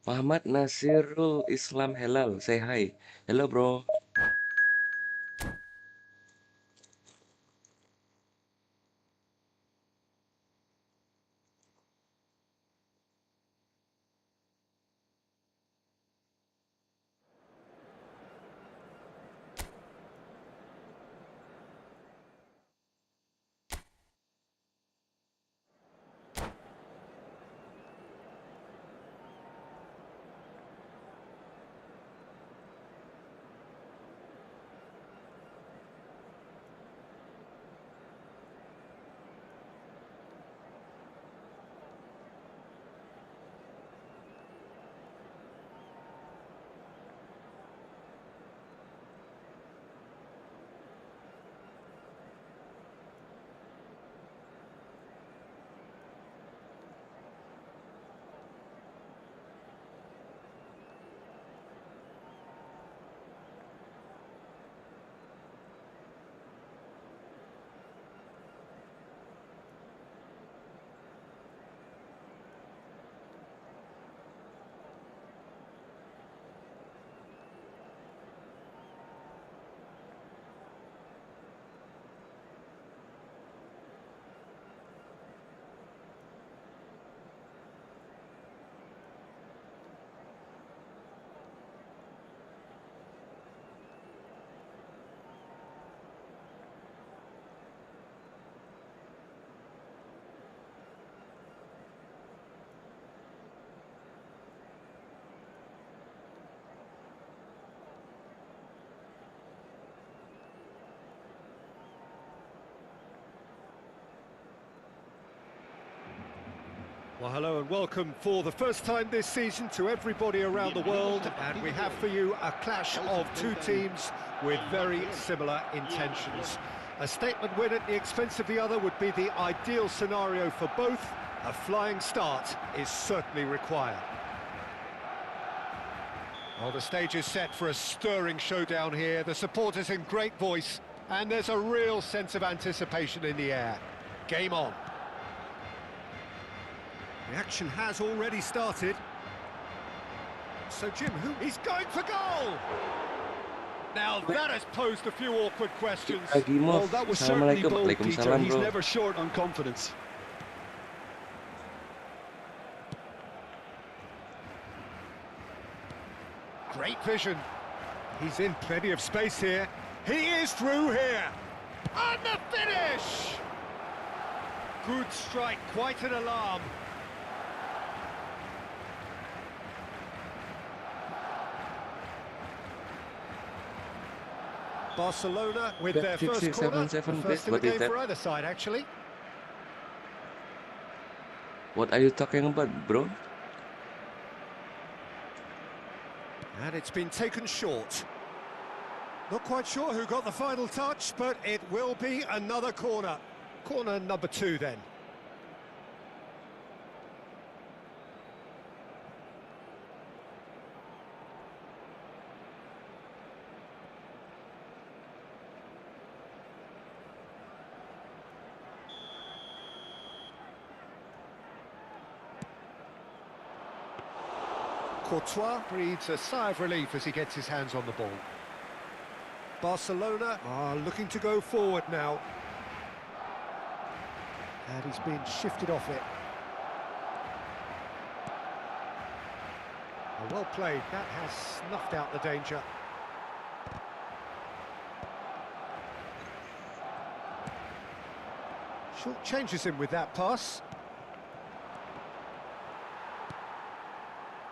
Muhammad Nasirul Islam Helal, say hi. Hello, bro. Well, hello and welcome for the first time this season to everybody around the world, and we have for you a clash of two teams with very similar intentions. A statement win at the expense of the other would be the ideal scenario for both. A flying start is certainly required. Well, the stage is set for a stirring showdown here. The supporters in great voice, and there's a real sense of anticipation in the air. Game on. The action has already started. So Jim, he's going for goal! Now that has posed a few awkward questions. Well, that was certainly bold, Peter. Waalaikumsalam, He's bro. never short on confidence. Great vision. He's in plenty of space here. He is through here. And the finish! Good strike, quite an alarm. Barcelona with their first corner. The first in the game for either side, actually. What are you talking about, bro? And it's been taken short. Not quite sure who got the final touch, but it will be another corner. Corner number 2 then. Courtois breathes a sigh of relief as he gets his hands on the ball. Barcelona are looking to go forward now. And he's been shifted off it. Well played, that has snuffed out the danger. Short changes him with that pass.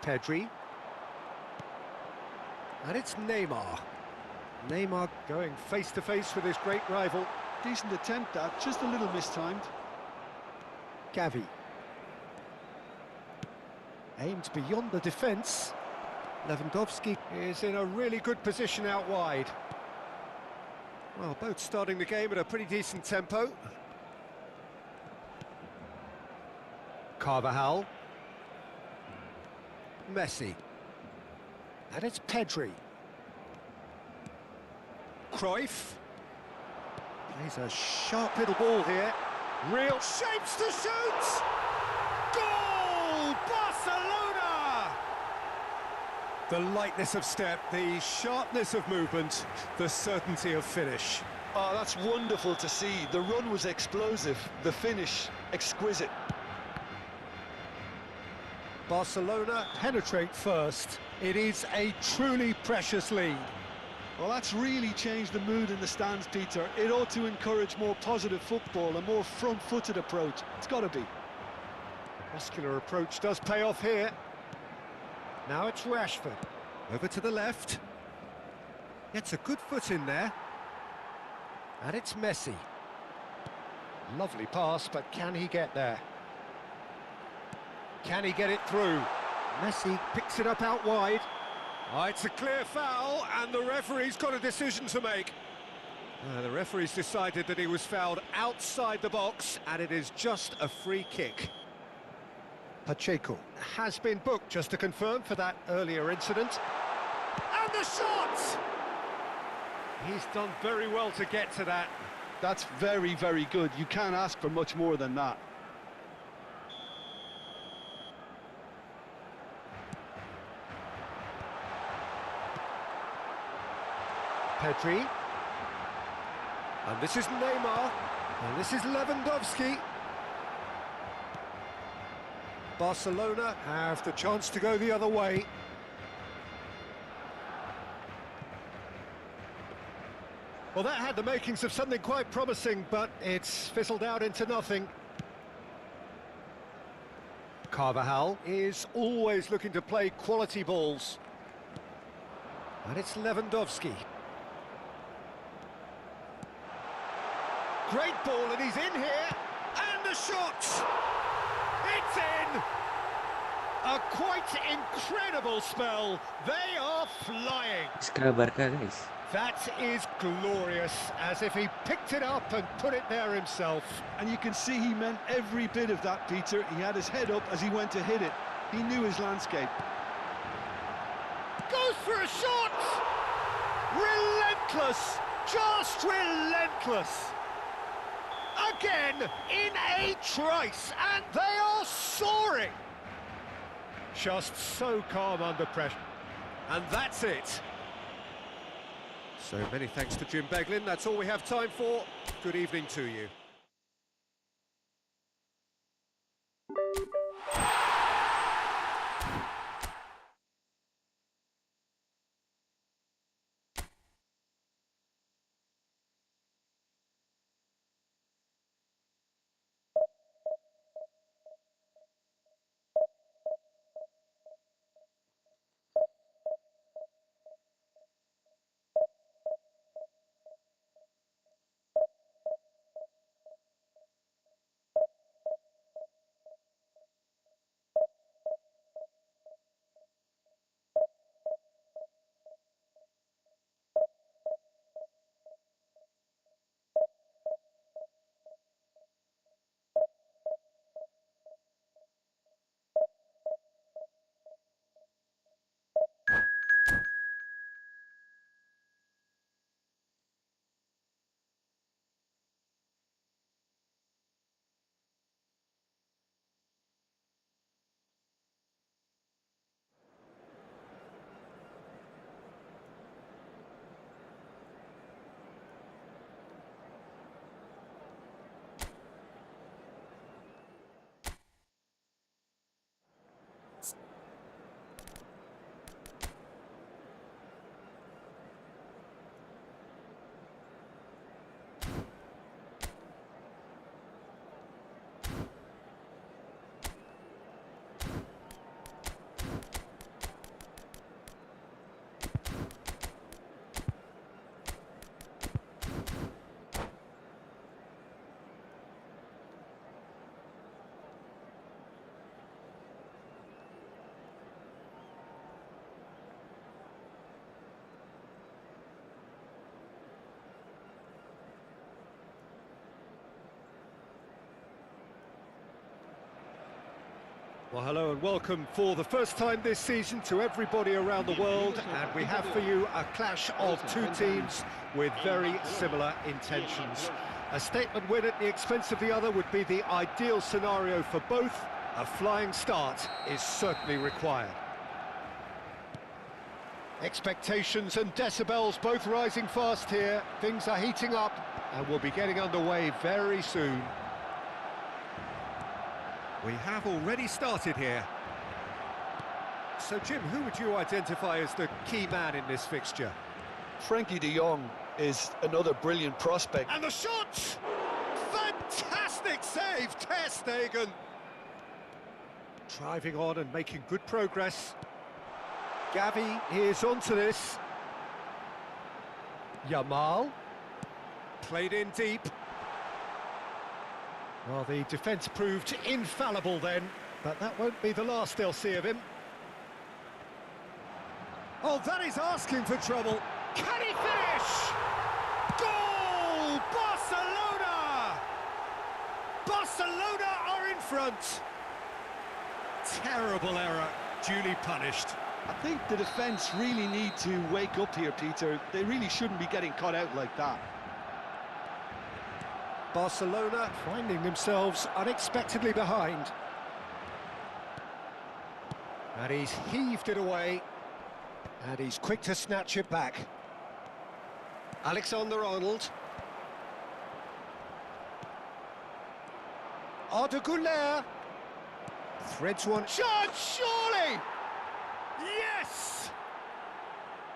Pedri. And it's Neymar. Neymar going face-to-face with his great rival. Decent attempt, that, just a little mistimed. Gavi. Aimed beyond the defence. Lewandowski is in a really good position out wide. Well, both starting the game at a pretty decent tempo. Carvajal. Messi. And it's Pedri. Cruyff. Plays a sharp little ball here. Real shapes to shoot! Goal! Barcelona! The lightness of step, the sharpness of movement, the certainty of finish. Oh, that's wonderful to see. The run was explosive, the finish exquisite. Barcelona penetrate first. It is a truly precious lead. Well, that's really changed the mood in the stands, Peter. It ought to encourage more positive football, a more front-footed approach. It's got to be. Muscular approach does pay off here. Now it's Rashford. Over to the left. Gets a good foot in there. And it's Messi. Lovely pass, but can he get there? Can he get it through? Messi picks it up out wide. Oh, it's a clear foul, and the referee's got a decision to make. The referee's decided that he was fouled outside the box, and it is just a free kick. Pacheco has been booked, just to confirm, for that earlier incident. And the shot! He's done very well to get to that. That's very, very good. You can't ask for much more than that. Pedri. And this is Neymar. And this is Lewandowski. Barcelona have the chance to go the other way. Well, that had the makings of something quite promising, but it's fizzled out into nothing. Carvajal is always looking to play quality balls. And it's Lewandowski. Great ball, and he's in here, and the shot! It's in! A quite incredible spell. They are flying. Ska Barca, guys. That is glorious, as if he picked it up and put it there himself. And you can see he meant every bit of that, Peter. He had his head up as he went to hit it. He knew his landscape. Goes for a shot! Relentless! Just relentless! Again, in a trice, and they are soaring! Just so calm under pressure. And that's it. So many thanks to Jim Beglin. That's all we have time for. Good evening to you. Well, hello and welcome for the first time this season to everybody around the world, and we have for you a clash of two teams with very similar intentions. A statement win at the expense of the other would be the ideal scenario for both. A flying start is certainly required. Expectations and decibels both rising fast here. Things are heating up and we'll be getting underway very soon. We have already started here. So, Jim, who would you identify as the key man in this fixture? Frankie de Jong is another brilliant prospect. And the shot! Fantastic save, Ter Stegen! Driving on and making good progress. Gavi is onto this. Yamal. Played in deep. Well, the defence proved infallible then, but that won't be the last they'll see of him. Oh, that is asking for trouble. Can he finish? Goal! Barcelona! Barcelona are in front. Terrible error, duly punished. I think the defence really need to wake up here, Peter. They really shouldn't be getting caught out like that. Barcelona finding themselves unexpectedly behind. And he's heaved it away. And he's quick to snatch it back. Alexander-Arnold. Arda Güler. Threads one. Shot, surely! Yes!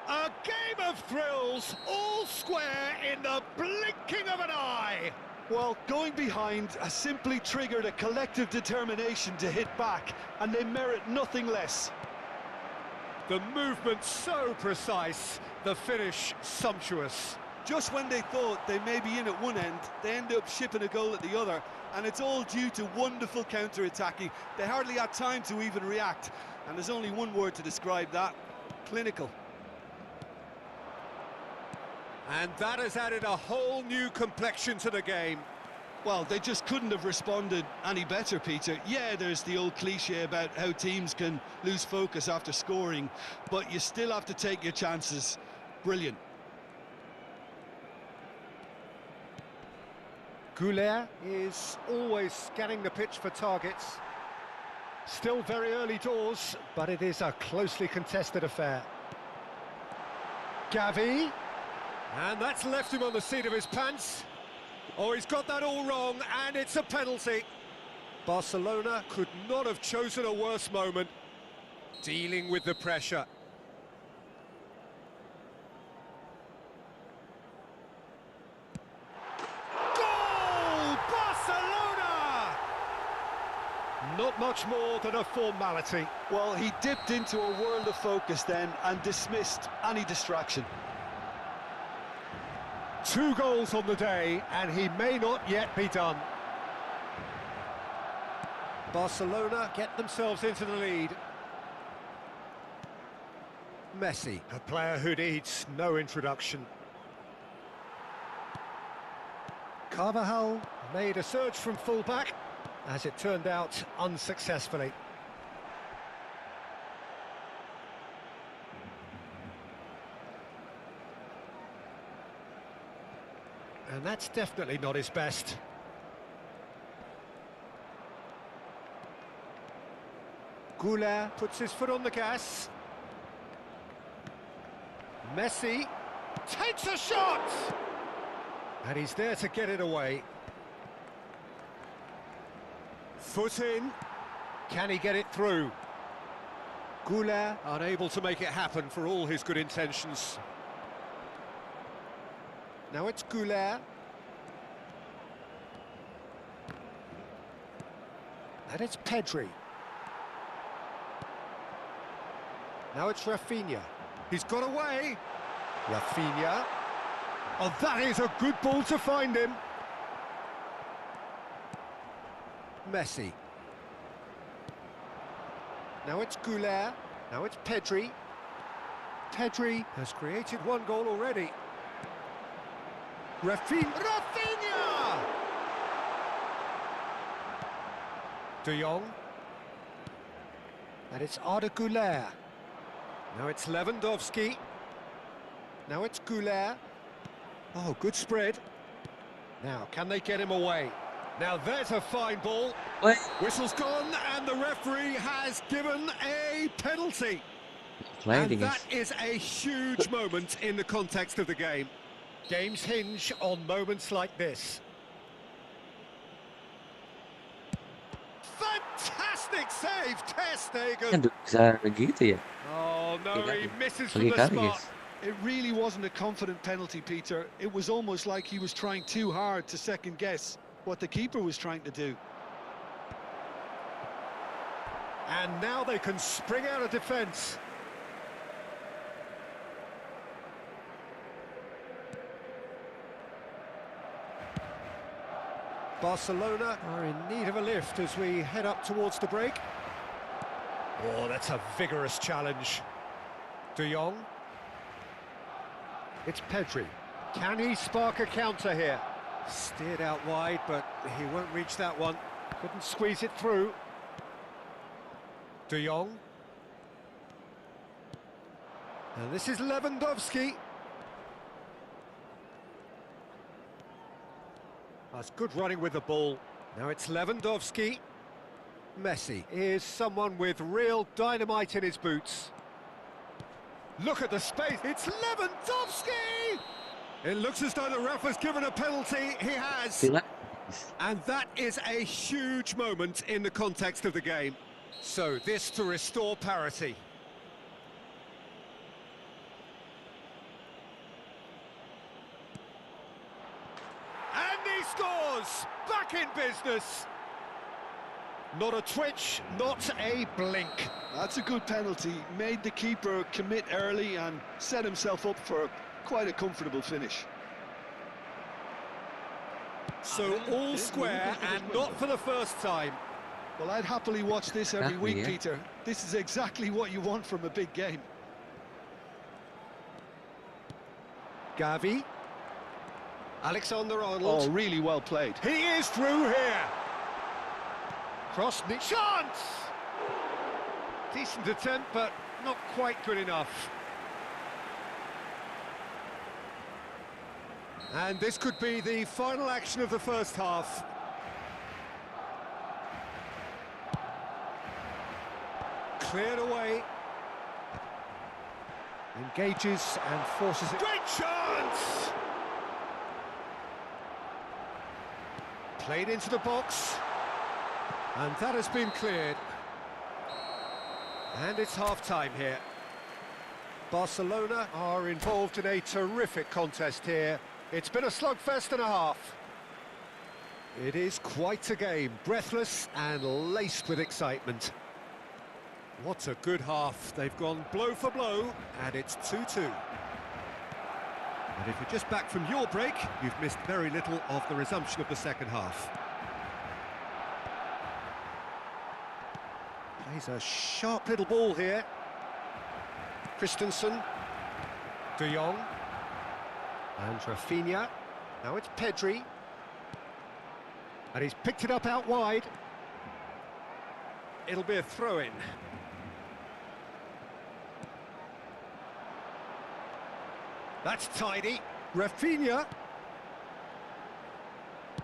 A game of thrills, all square in the blinking of an eye. Well, going behind has simply triggered a collective determination to hit back, and they merit nothing less. The movement so precise, the finish sumptuous. Just when they thought they may be in at one end, they end up shipping a goal at the other, and it's all due to wonderful counter-attacking. They hardly had time to even react, and there's only one word to describe that: clinical. And that has added a whole new complexion to the game. Well, they just couldn't have responded any better, Peter. Yeah, there's the old cliche about how teams can lose focus after scoring, but you still have to take your chances. Brilliant. Goulet is always scanning the pitch for targets. Still very early doors, but it is a closely contested affair. Gavi. And that's left him on the seat of his pants. Oh, he's got that all wrong, and it's a penalty. Barcelona could not have chosen a worse moment. Dealing with the pressure. Goal! Barcelona! Not much more than a formality. Well, he dipped into a world of focus then and dismissed any distraction. 2 goals on the day, and he may not yet be done. Barcelona get themselves into the lead. Messi, a player who needs no introduction. Carvajal made a surge from fullback, as it turned out unsuccessfully. And that's definitely not his best. Goulet puts his foot on the gas. Messi takes a shot! And he's there to get it away. Foot in. Can he get it through? Goulet unable to make it happen for all his good intentions. Now it's Goulet. And it's Pedri. Now it's Rafinha. He's got away. Rafinha. Oh, that is a good ball to find him. Messi. Now it's Goulet. Now it's Pedri. Pedri has created 1 goal already. Rafinha! De Jong. And it's Arda Goulet. Now it's Lewandowski. Now it's Goulet. Oh, good spread. Now, can they get him away? Now, there's a fine ball. What? Whistle's gone, and the referee has given a penalty. Playing And that is a huge moment in the context of the game. Games hinge on moments like this. Fantastic save, Ter Stegen. bisa gitu ya. Oh no, he misses from Lagi the kali, spot. guys. It really wasn't a confident penalty, Peter. It was almost like he was trying too hard to second-guess what the keeper was trying to do. And now they can spring out of defence. Barcelona are in need of a lift as we head up towards the break. Oh, that's a vigorous challenge. De Jong. It's Pedri. Can he spark a counter here? Steered out wide, but he won't reach that one. Couldn't squeeze it through. De Jong. And this is Lewandowski. That's good running with the ball. Now it's Lewandowski. Messi is someone with real dynamite in his boots. Look at the space. It's Lewandowski! It looks as though the ref has given a penalty. He has. Sila. And that is a huge moment in the context of the game. So this to restore parity. And he scores! Back in business! Not a twitch, not a blink. That's a good penalty. Made the keeper commit early and set himself up for quite a comfortable finish. So all square and not for the first time. Well, I'd happily watch this every Exactly, week, yeah. Peter. This is exactly what you want from a big game. Gavi. Alexander-Arnold. Oh, really well played. He is through here. Cross, chance! Decent attempt, but not quite good enough. And this could be the final action of the first half. Cleared away. Engages and forces it. Great chance! Played into the box. And that has been cleared. And it's half-time here. Barcelona are involved in a terrific contest here. It's been a slugfest and a half. It is quite a game, breathless and laced with excitement. What a good half. They've gone blow for blow, and it's 2-2. And if you're just back from your break, you've missed very little of the resumption of the second half. Plays a sharp little ball here. Christensen. De Jong. And Rafinha. Now it's Pedri. And he's picked it up out wide. It'll be a throw-in. That's tidy. Rafinha.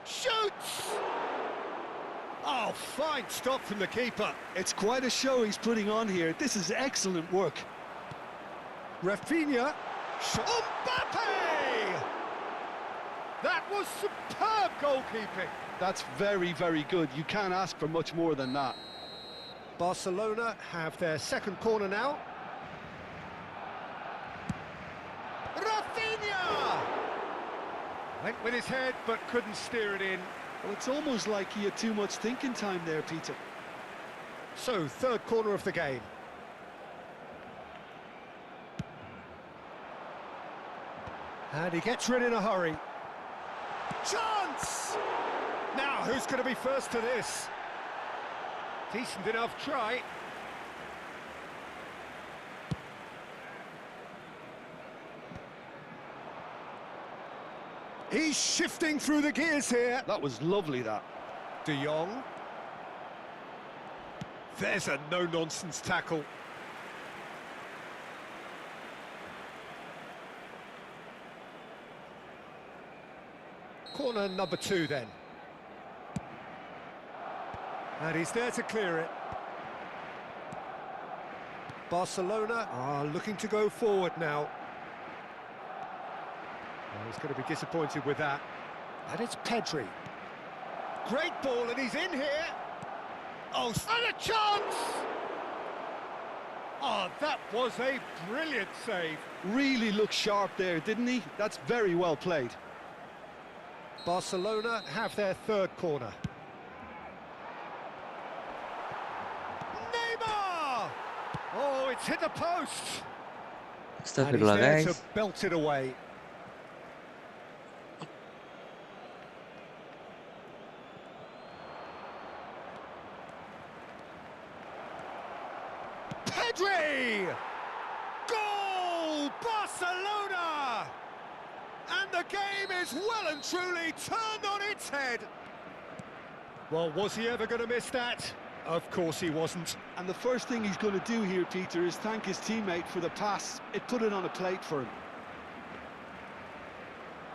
Shoots! Oh, fine stop from the keeper. It's quite a show he's putting on here. This is excellent work. Rafinha. Mbappe! That was superb goalkeeping. That's very, very good. You can't ask for much more than that. Barcelona have their second corner now. Rafinha! Went with his head, but couldn't steer it in. Well, it's almost like he had too much thinking time there, Peter. So, third corner of the game. And he gets rid in a hurry. Chance! Now, who's going to be first to this? Decent enough try. He's shifting through the gears here. That was lovely, that. De Jong. There's a no-nonsense tackle. Corner number 2 then. And he's there to clear it. Barcelona are looking to go forward now. Well, he's going to be disappointed with that. And it's Pedri. Great ball, and he's in here. Oh, and a chance! Oh, that was a brilliant save. Really looked sharp there, didn't he? That's very well played. Barcelona have their third corner. Neymar! Oh, it's hit the post. And he's Astagfirullah, there guys. to belt it away. Pedri! Goal! Barcelona! And the game is well and truly turned on its head. Well, was he ever going to miss that? Of course he wasn't. And the first thing he's going to do here, Peter, is thank his teammate for the pass. It put it on a plate for him.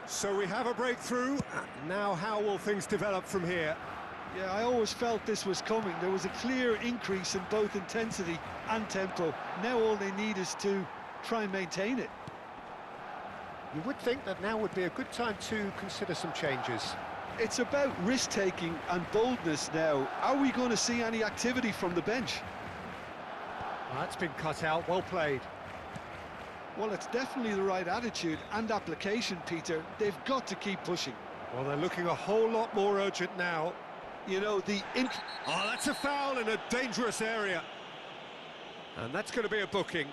So we have a breakthrough. Now how will things develop from here? Yeah, I always felt this was coming. There was a clear increase in both intensity and tempo. Now all they need is to try and maintain it. You would think that now would be a good time to consider some changes. It's about risk-taking and boldness now. Are we going to see any activity from the bench? That's been cut out, well played. Well, it's definitely the right attitude and application, Peter. They've got to keep pushing. Well, they're looking a whole lot more urgent now. You know, Oh, that's a foul in a dangerous area. And that's going to be a booking.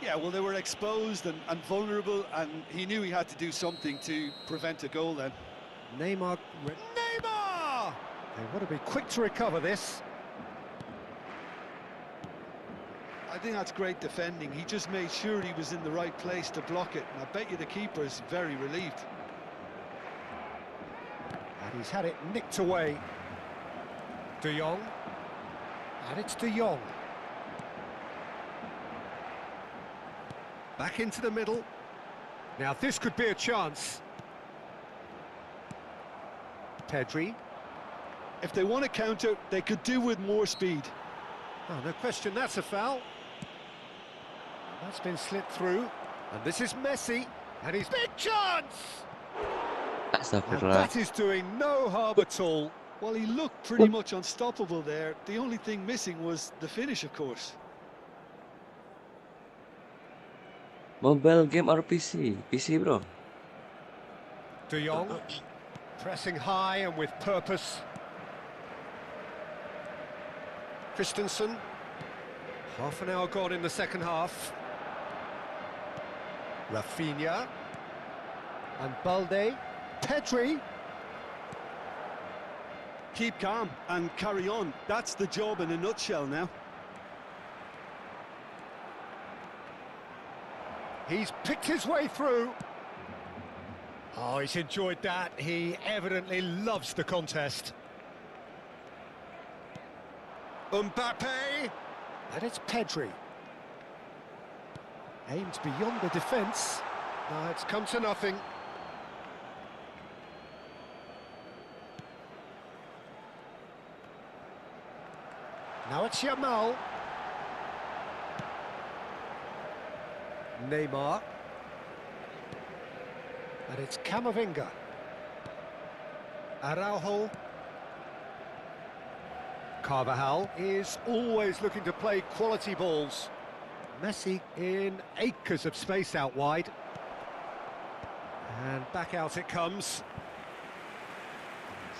Yeah, well, they were exposed and vulnerable, and he knew he had to do something to prevent a goal then. Neymar. Neymar! They want to be quick to recover this. I think that's great defending. He just made sure he was in the right place to block it, and I bet you the keeper is very relieved. And he's had it nicked away. De Jong. And it's De Jong. Back into the middle. Now this could be a chance. Pedri. If they want to counter, they could do with more speed. Oh, no question, that's a foul. That's been slipped through. And this is Messi. And he's big chance! And Astagfirullah. that is doing no harm at all. Well, he looked pretty much unstoppable there. The only thing missing was the finish, of course. Mobile game or PC? PC, bro. De Jong. Pressing high and with purpose. Christensen. Half an hour gone in the second half. Rafinha. And Balde. Pedri. Keep calm and carry on. That's the job in a nutshell now. He's picked his way through. Oh, he's enjoyed that. He evidently loves the contest. Mbappe. And it's Pedri. Aimed beyond the defence. No, it's come to nothing. Now it's Yamal. Neymar. And it's Camavinga. Araujo. Carvajal is always looking to play quality balls. Messi in acres of space out wide. And back out it comes.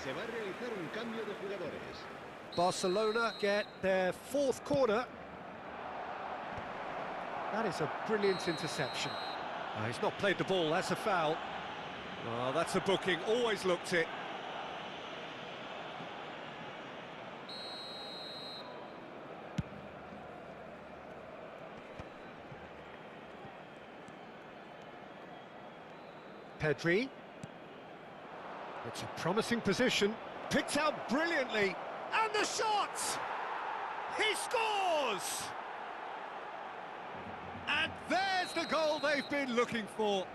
Se va a realizar un cambio de jugadores. Barcelona get their fourth corner. That is a brilliant interception. He's not played the ball, that's a foul. Oh, that's a booking, always looked it. Pedri. It's a promising position. Picked out brilliantly. And the shot! He scores! And there's the goal they've been looking for.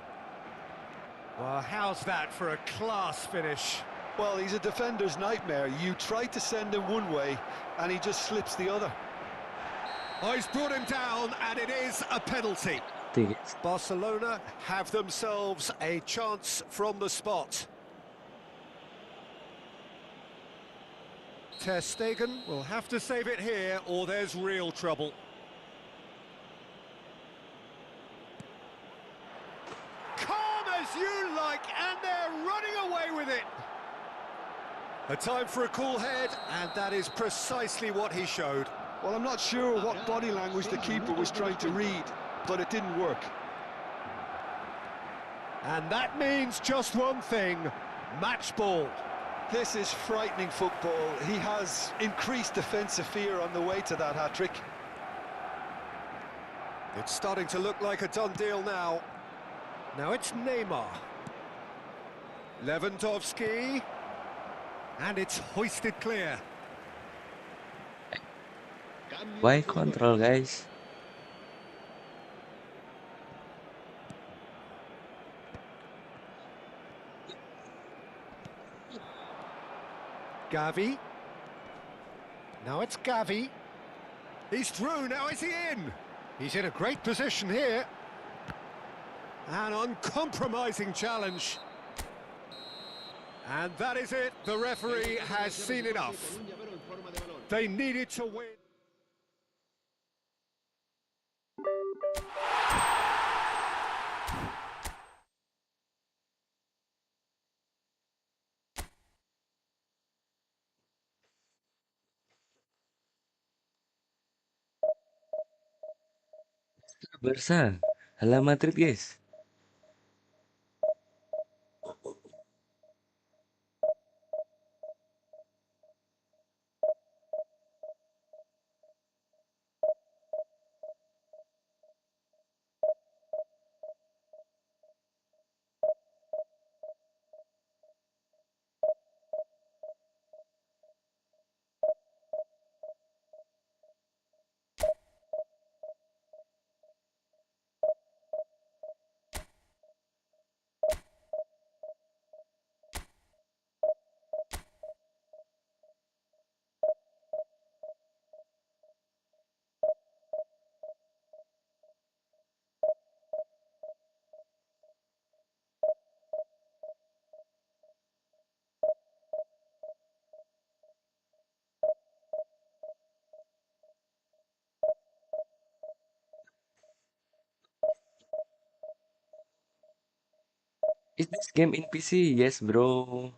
Well, how's that for a class finish? Well, he's a defender's nightmare. You try to send him one way, and he just slips the other. Oh, he's brought him down, and it is a penalty. Barcelona have themselves a chance from the spot. Ter Stegen will have to save it here, or there's real trouble. Calm as you like, and they're running away with it. A time for a cool head, and that is precisely what he showed. Well, I'm not sure what body language the keeper was trying to read, but it didn't work. And that means just one thing, match ball. This is frightening football. He has increased defensive fear on the way to that hat-trick. It's starting to look like a done deal now. Now it's Neymar. Lewandowski. And it's hoisted clear. Why control, guys? Gavi. Now it's Gavi. He's through, now is he in? He's in a great position here. An uncompromising challenge. And that is it, the referee has seen enough. They needed to win. Barca. Hala Madrid, guys. Is this game in PC? Yes, bro.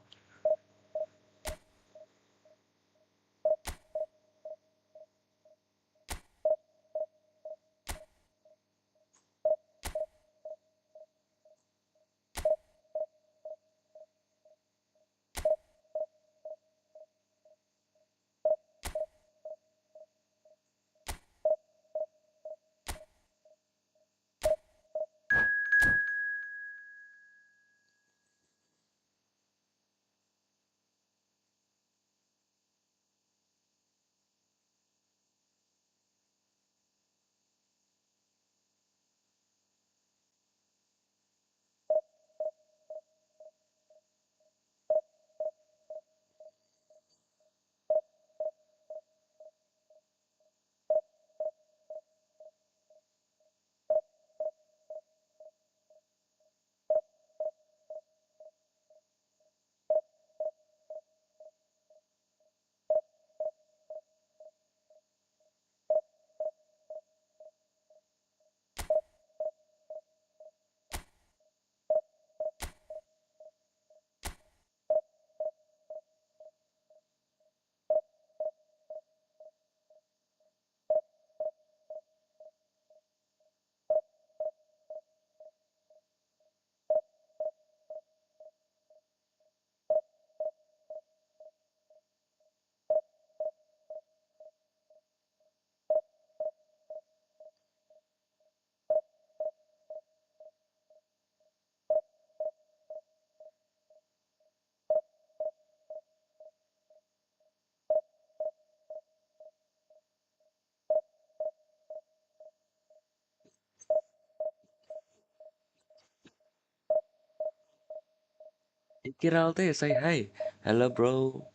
Ikiralte, say hi. Hello, bro.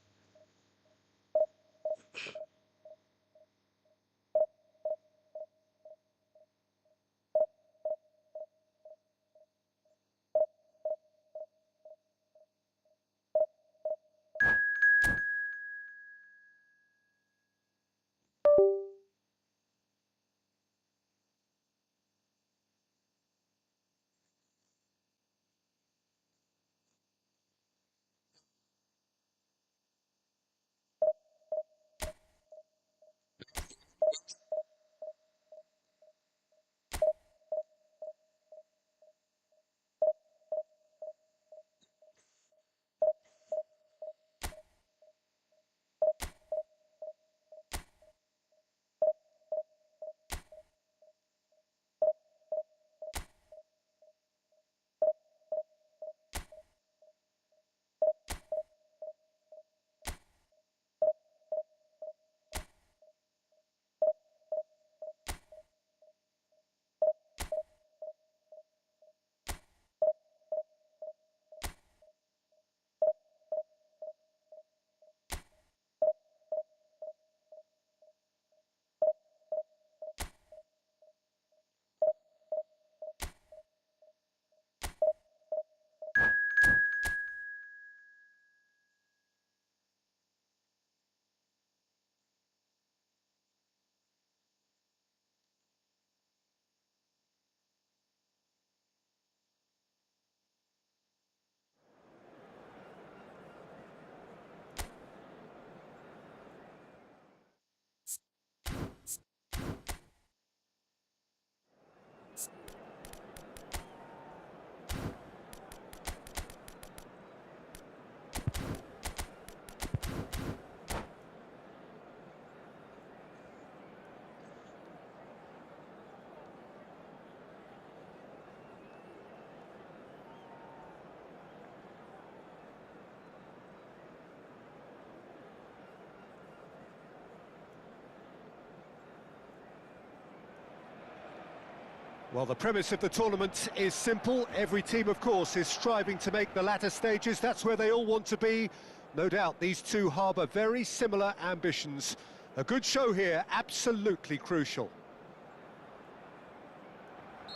Well, the premise of the tournament is simple. Every team, of course, is striving to make the latter stages. That's where they all want to be. No doubt these two harbour very similar ambitions. A good show here, absolutely crucial.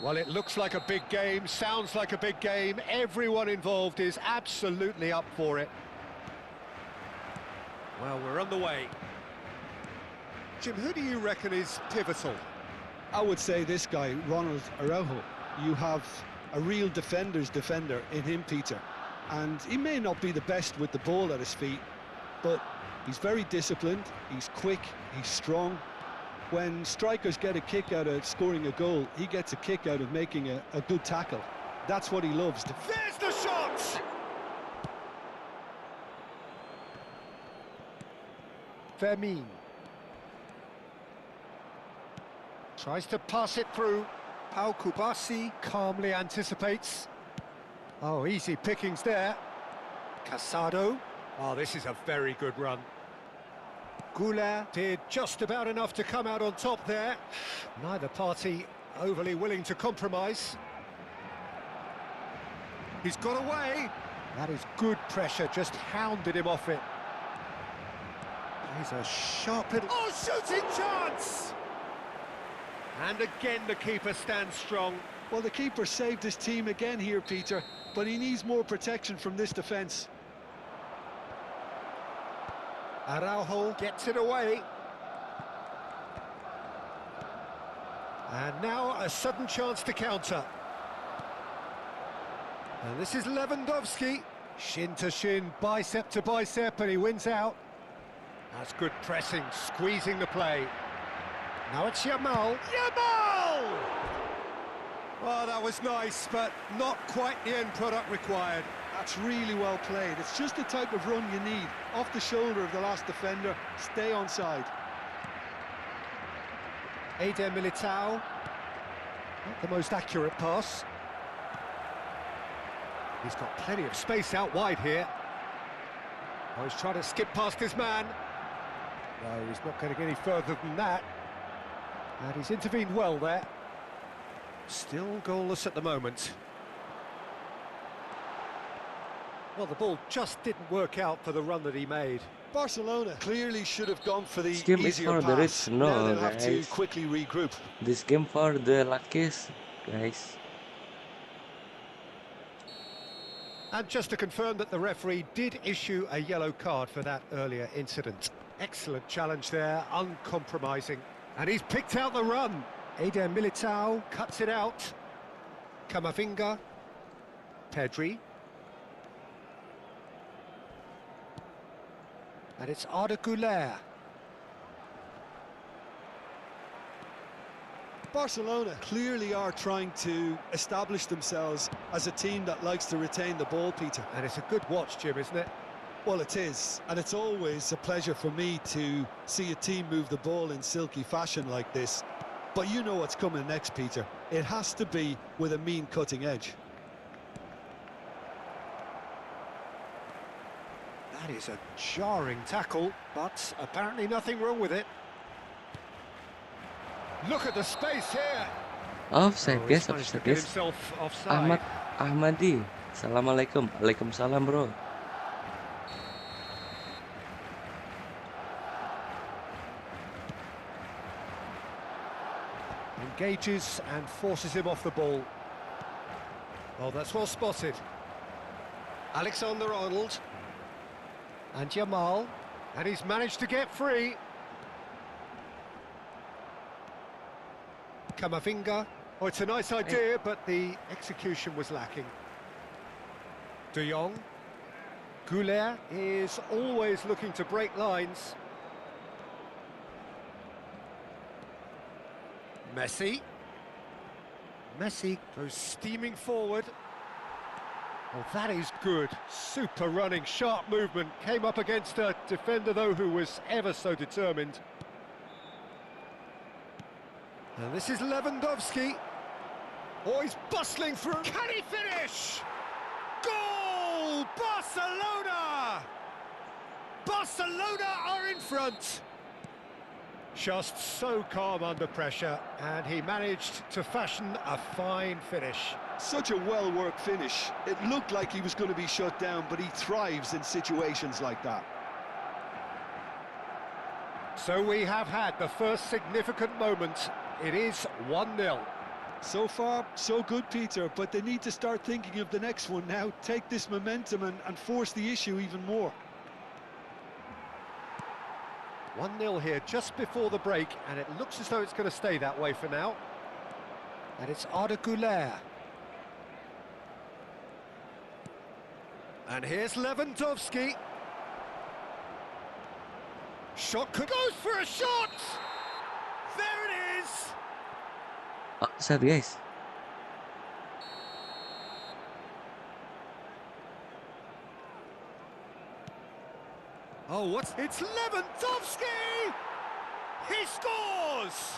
Well, it looks like a big game, sounds like a big game. Everyone involved is absolutely up for it. Well, we're on the way. Jim, who do you reckon is pivotal? I would say this guy, Ronald Araujo. You have a real defender's defender in him, Peter. And he may not be the best with the ball at his feet, but he's very disciplined, he's quick, he's strong. When strikers get a kick out of scoring a goal, he gets a kick out of making a good tackle. That's what he loves. There's the shot! Vermin. Tries to pass it through. Pau Kubasi calmly anticipates. Oh, easy pickings there. Casado. Oh, this is a very good run. Goulart did just about enough to come out on top there. Neither party overly willing to compromise. He's got away. That is good pressure, just hounded him off it. He's a sharp little... Oh, shooting chance! And again the keeper stands strong. Well, the keeper saved his team again here, Peter, but he needs more protection from this defence. Araujo gets it away. And now a sudden chance to counter. And this is Lewandowski. Shin to shin, bicep to bicep, and he wins out. That's good pressing, squeezing the play. Now it's Yamal. Yamal! Oh, that was nice, but not quite the end product required. That's really well played. It's just the type of run you need. Off the shoulder of the last defender, stay onside. Eder Militao. Not the most accurate pass. He's got plenty of space out wide here. Oh, he's trying to skip past his man. No, he's not getting any further than that. And he's intervened well there. Still goalless at the moment. Well, the ball just didn't work out for the run that he made. Barcelona clearly should have gone for the This game is easier for the rich, pass. no, Now they'll have to guys. quickly regroup. This game for the luckiest, guys. And just to confirm that the referee did issue a yellow card for that earlier incident. Excellent challenge there, uncompromising. And he's picked out the run. Eder Militao cuts it out. Camavinga. Pedri. And it's Arda Güler. Barcelona clearly are trying to establish themselves as a team that likes to retain the ball, Peter. And it's a good watch, Jim, isn't it? Well, it is, and it's always a pleasure for me to see a team move the ball in silky fashion like this. But you know what's coming next, Peter. It has to be with a mean cutting edge. That is a jarring tackle, but apparently nothing wrong with it. Look at the space here. Offside, Oh, guys, he's managed to offside, get guys. himself offside. Ahmad Ahmadi. Assalamualaikum. Waalaikumsalam, bro. Engages and forces him off the ball. Oh, that's well spotted. Alexander-Arnold. And Yamal. And he's managed to get free. Camavinga. Oh, it's a nice idea, but the execution was lacking. De Jong. Goulart is always looking to break lines. Messi. Messi goes steaming forward. Oh, that is good. Super running, sharp movement. Came up against a defender, though, who was ever so determined. And this is Lewandowski. Oh, he's bustling through. Can he finish? Goal! Barcelona! Barcelona are in front. Just so calm under pressure, and he managed to fashion a fine finish. Such a well-worked finish. It looked like he was going to be shut down, but he thrives in situations like that. So we have had the first significant moment. It is 1-0. So far, so good, Peter, but they need to start thinking of the next one now. Take this momentum and force the issue even more. 1-0 here just before the break, and it looks as though it's going to stay that way for now. And it's Arda Güler. And here's Lewandowski. Goes for a shot! There it is! Offside, guys. Oh, what's... It's Lewandowski! He scores!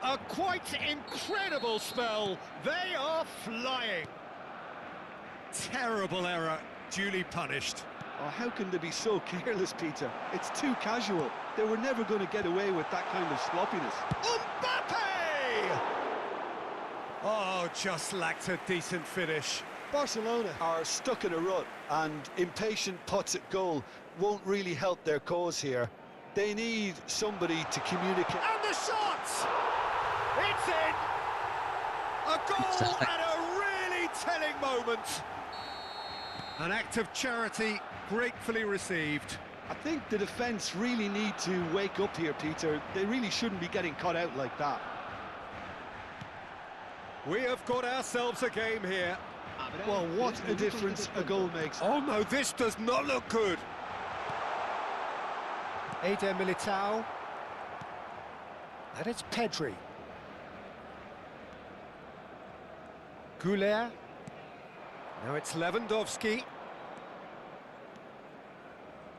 A quite incredible spell. They are flying. Terrible error, duly punished. Oh, how can they be so careless, Peter? It's too casual. They were never going to get away with that kind of sloppiness. Mbappe! Oh, just lacked a decent finish. Barcelona are stuck in a rut, and impatient putts at goal won't really help their cause here. They need somebody to communicate. And the shot! It's in! A goal at a really telling moment. An act of charity gratefully received. I think the defence really need to wake up here, Peter. They really shouldn't be getting cut out like that. We have got ourselves a game here. Well, what a difference a goal makes. Oh no, this does not look good. Eder Militao. And it's Pedri. Goulet. Now it's Lewandowski.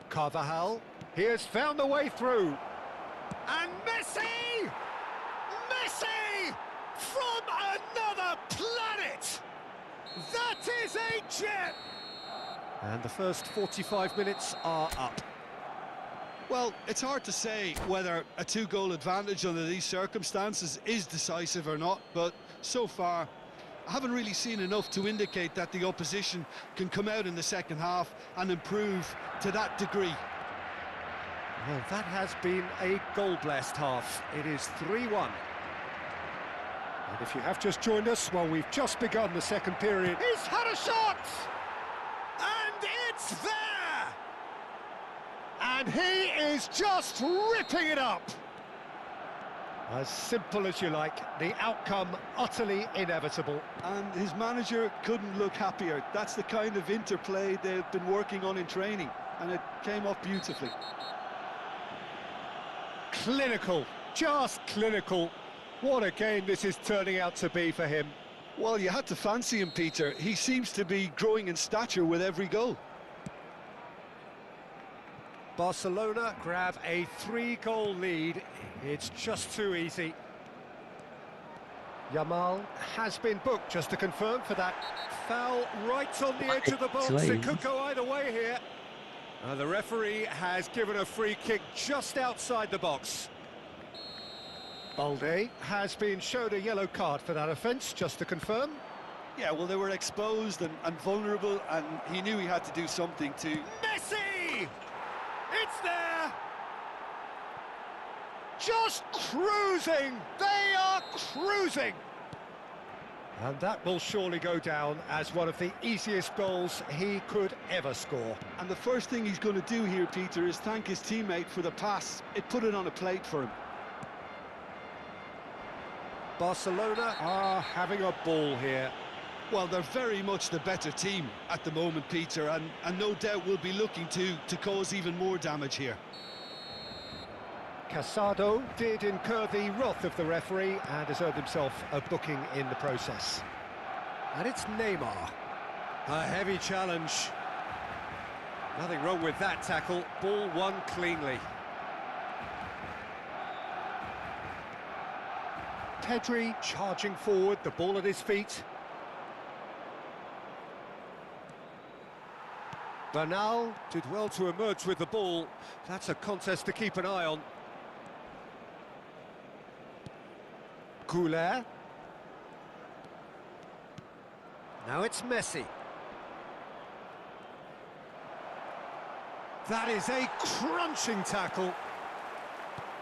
Carvajal. He has found the way through. And Messi! Messi! From another planet! That is a gem! And the first 45 minutes are up. Well, it's hard to say whether a two-goal advantage under these circumstances is decisive or not, but so far I haven't really seen enough to indicate that the opposition can come out in the second half and improve to that degree. Well, that has been a goal-blessed half. It is 3-1. And if you have just joined us, well, we've just begun the second period. He's had a shot! And it's there! And he is just ripping it up! As simple as you like, the outcome utterly inevitable. And his manager couldn't look happier. That's the kind of interplay they've been working on in training, and it came off beautifully. Clinical, just clinical. What a game this is turning out to be for him. Well, you had to fancy him, Peter. He seems to be growing in stature with every goal. Barcelona grab a 3-goal lead. It's just too easy. Yamal has been booked, just to confirm, for that foul right on the edge of the box. It could go either way here. The referee has given a free kick just outside the box. Balde has been showed a yellow card for that offence, just to confirm. Yeah, well, they were exposed and vulnerable, and he knew he had to do something to... Messi! It's there! Just cruising! They are cruising! And that will surely go down as one of the easiest goals he could ever score. And the first thing he's going to do here, Peter, is thank his teammate for the pass. It put it on a plate for him. Barcelona are having a ball here. Well, they're very much the better team at the moment, Peter, and no doubt will be looking to cause even more damage here. Casado did incur the wrath of the referee and has earned himself a booking in the process. And it's Neymar. A heavy challenge. Nothing wrong with that tackle. Ball won cleanly. Pedri charging forward, the ball at his feet. Bernal did well to emerge with the ball. That's a contest to keep an eye on. Goulet. Now it's Messi. That is a crunching tackle.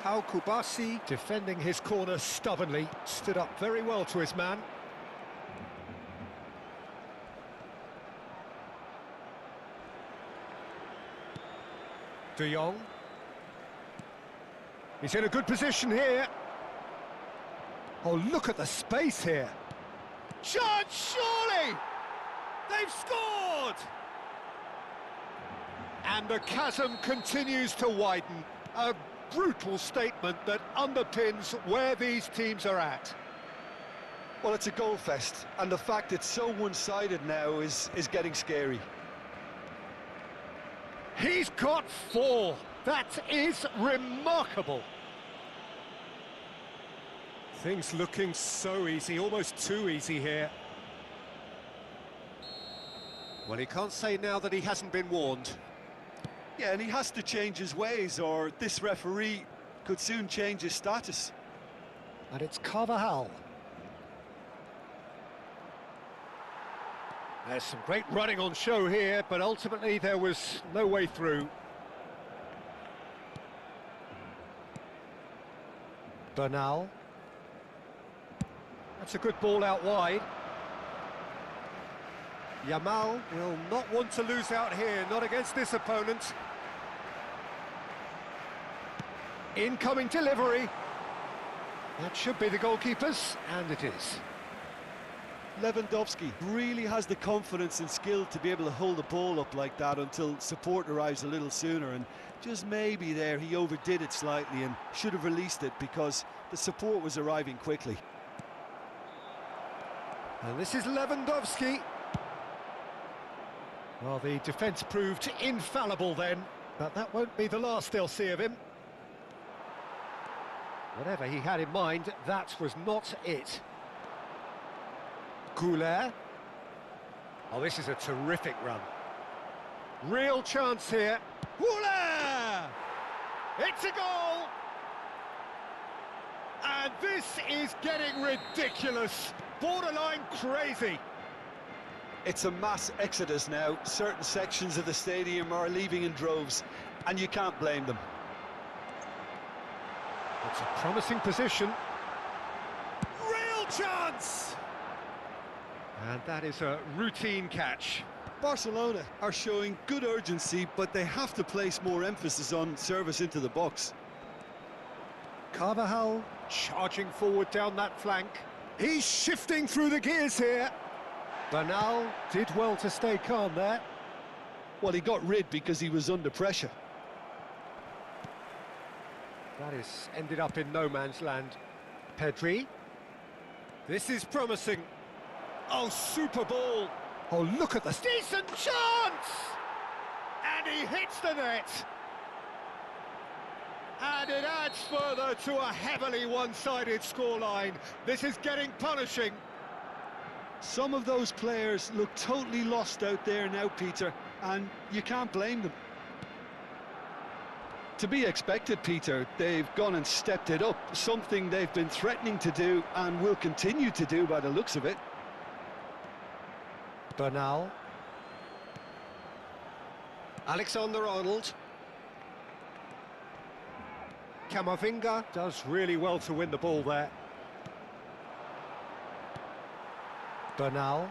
Pau Kubasi, defending his corner stubbornly, stood up very well to his man. De Jong. He's in a good position here. Oh, look at the space here. Judge, surely! They've scored! And the chasm continues to widen. A brutal statement that underpins where these teams are at. Well, it's a goal fest, and the fact it's so one-sided now is getting scary. He's got 4. That is remarkable. Things looking so easy, almost too easy here. Well, he can't say now that he hasn't been warned. Yeah, and he has to change his ways, or this referee could soon change his status. And it's Carvajal. There's some great running on show here, but ultimately there was no way through. Bernal. That's a good ball out wide. Yamal will not want to lose out here, not against this opponent. Incoming delivery. That should be the goalkeeper's, and it is. Lewandowski really has the confidence and skill to be able to hold the ball up like that until support arrives a little sooner, and just maybe there he overdid it slightly and should have released it because the support was arriving quickly. And this is Lewandowski. Well, the defence proved infallible then, but that won't be the last they'll see of him. Whatever he had in mind, that was not it. Goulet. Oh, this is a terrific run. Real chance here. Goulet! It's a goal! And this is getting ridiculous. Borderline crazy. It's a mass exodus now. Certain sections of the stadium are leaving in droves, and you can't blame them. It's a promising position. Real chance! And that is a routine catch. Barcelona are showing good urgency, but they have to place more emphasis on service into the box. Carvajal charging forward down that flank. He's shifting through the gears here. Bernal did well to stay calm there. Well, he got rid because he was under pressure. That is ended up in no man's land. Pedri. This is promising. Oh, super ball. Oh, look at this. Decent chance! And he hits the net. And it adds further to a heavily one-sided scoreline. This is getting punishing. Some of those players look totally lost out there now, Peter, and you can't blame them. To be expected, Peter. They've gone and stepped it up, something they've been threatening to do and will continue to do by the looks of it. Bernal. Alexander-Arnold. Camavinga does really well to win the ball there. Bernal.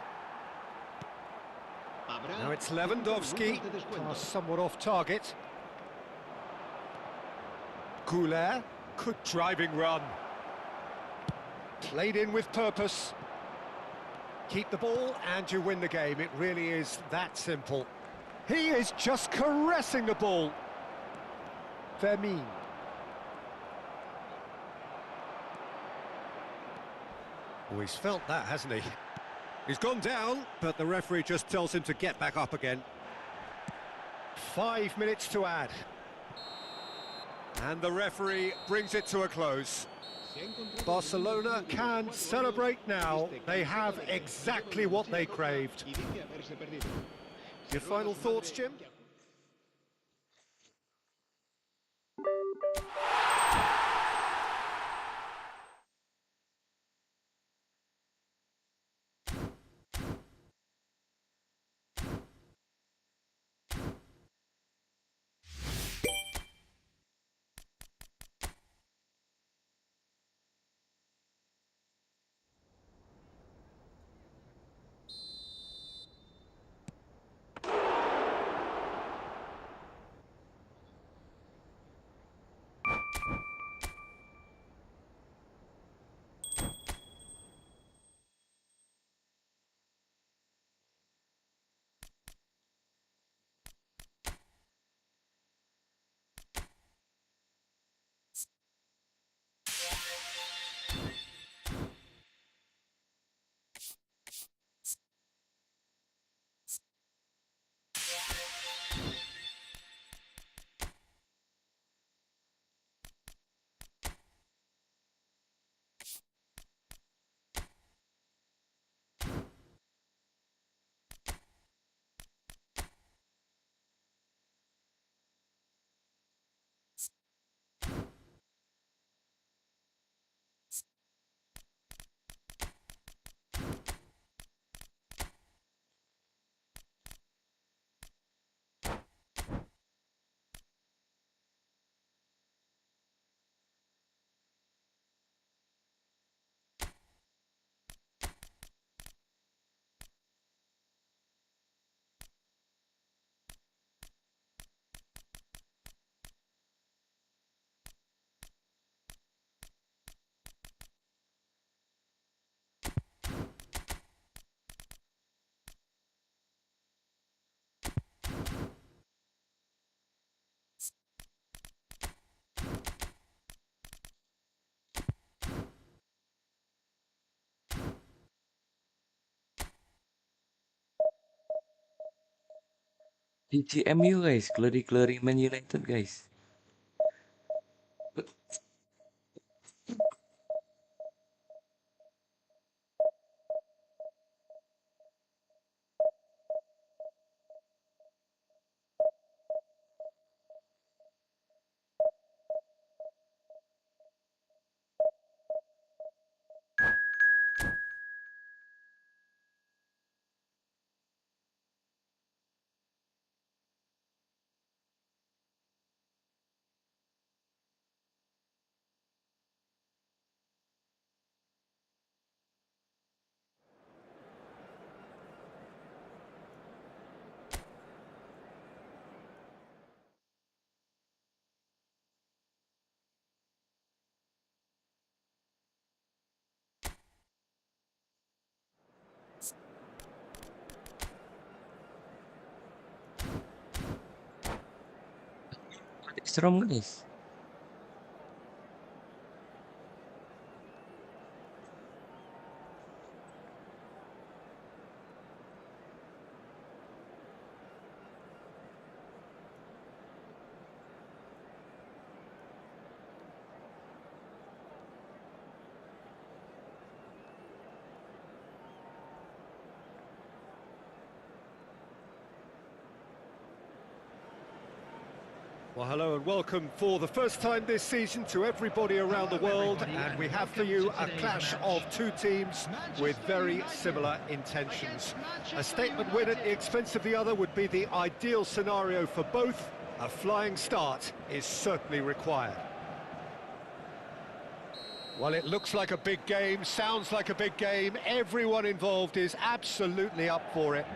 Now it's Lewandowski. Pass somewhat off target. Goulet. Good driving run. Played in with purpose. Keep the ball and you win the game. It really is that simple. He is just caressing the ball. Vermin. Oh, he's felt that, hasn't he? He's gone down, but the referee just tells him to get back up again. 5 minutes to add. And the referee brings it to a close. Barcelona can celebrate now. They have exactly what they craved. Your final thoughts, Jim? GGMU guys, Glory Man United guys. Strong guys. Well, hello and welcome for the first time this season to everybody around the world, and we have for you a clash of two teams with very similar intentions. A statement win at the expense of the other would be the ideal scenario for both. A flying start is certainly required. Well, it looks like a big game, sounds like a big game. Everyone involved is absolutely up for it.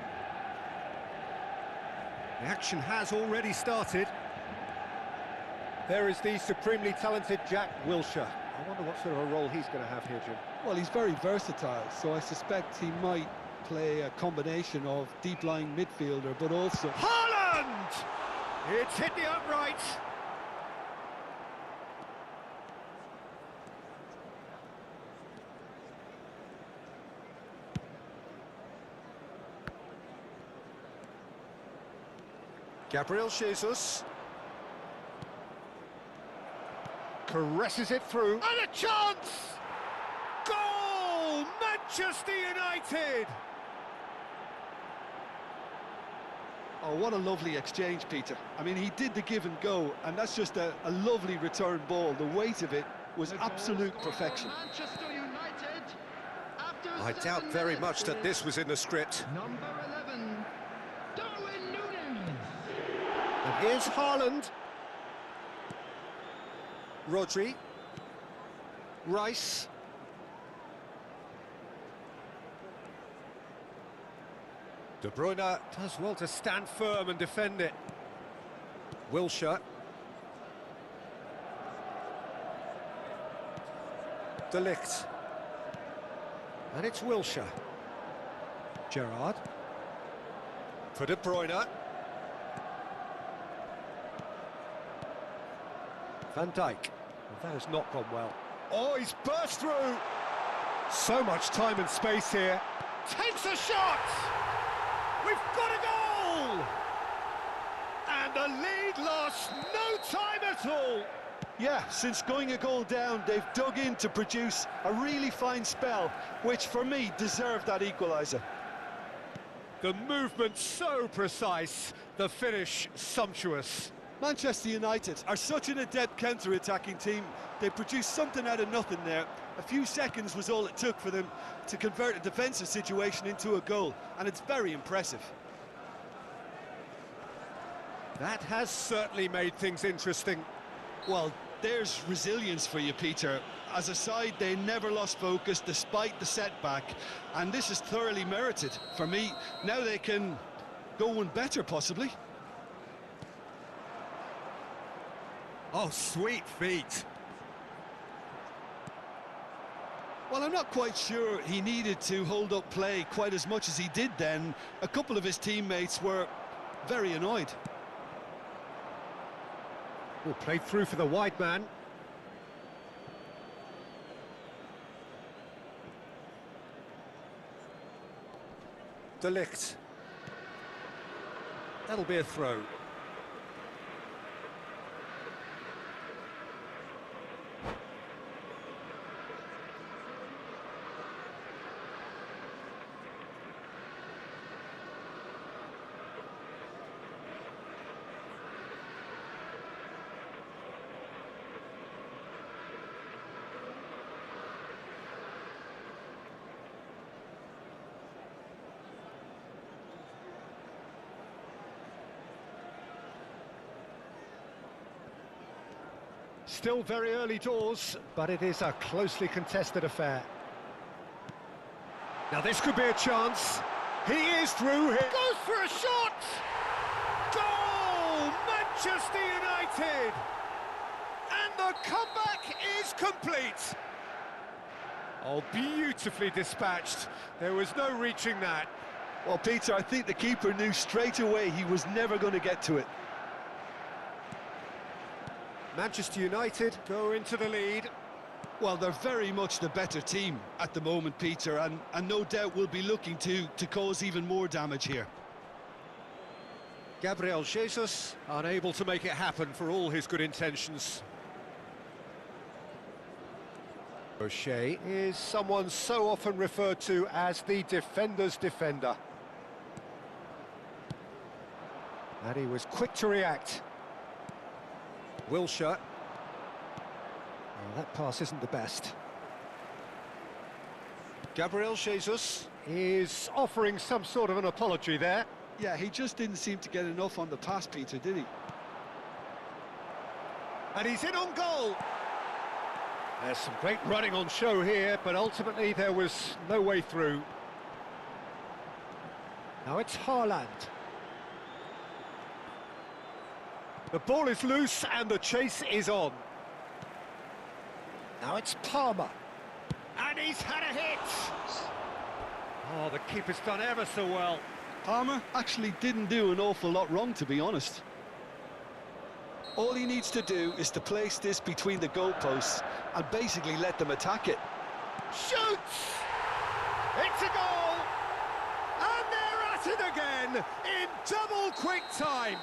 The action has already started. There is the supremely talented Jack Wilshere. I wonder what sort of a role he's going to have here, Jim. Well, he's very versatile, so I suspect he might play a combination of deep-lying midfielder, but also... Haaland! It's hit the upright. Gabriel Jesus. Caresses it through, and a chance! Goal! Manchester United! Oh, what a lovely exchange, Peter. I mean, he did the give and go, and that's just a lovely return ball. The weight of it was absolute perfection. Manchester United. After I doubt very much that this was in the script. Number 11, Darwin Núñez. And here's Haaland. Rodri. Rice. De Bruyne does well to stand firm and defend it. Wilshere. De Ligt. And it's Wilshere. Gerrard. For De Bruyne. Van Dijk. Well, that has not gone well. Oh, he's burst through! So much time and space here. Takes a shot! We've got a goal! And the lead lost no time at all! Yeah, since going a goal down, they've dug in to produce a really fine spell, which for me deserved that equaliser. The movement so precise, the finish sumptuous. Manchester United are such an adept counter-attacking team. They produced something out of nothing there. A few seconds was all it took for them to convert a defensive situation into a goal, and it's very impressive. That has certainly made things interesting. Well, there's resilience for you, Peter. As a side, they never lost focus despite the setback, and this is thoroughly merited. For me, now they can go one better, possibly. Oh, sweet feet. Well, I'm not quite sure he needed to hold up play quite as much as he did then. A couple of his teammates were very annoyed. Oh, played through for the wide man. De Ligt. That'll be a throw. Still very early doors, but it is a closely contested affair. Now this could be a chance. He is through here. Goes for a shot! Goal! Manchester United! And the comeback is complete. Oh, beautifully dispatched. There was no reaching that. Well, Peter, I think the keeper knew straight away he was never going to get to it. Manchester United go into the lead. Well, they're very much the better team at the moment, Peter, and no doubt will be looking to cause even more damage here. Gabriel Jesus unable to make it happen for all his good intentions. O'Shea is someone so often referred to as the defender's defender. And he was quick to react. Wilshere. Oh, that pass isn't the best. Gabriel Jesus is offering some sort of an apology there. Yeah, he just didn't seem to get enough on the pass, Peter, did he? And he's in on goal. There's some great running on show here, but ultimately there was no way through. Now it's Haaland. The ball is loose and the chase is on. Now it's Palmer. And he's had a hit! Oh, the keeper's done ever so well. Palmer actually didn't do an awful lot wrong, to be honest. All he needs to do is to place this between the goalposts and basically let them attack it. Shoots! It's a goal! And they're at it again in double quick time.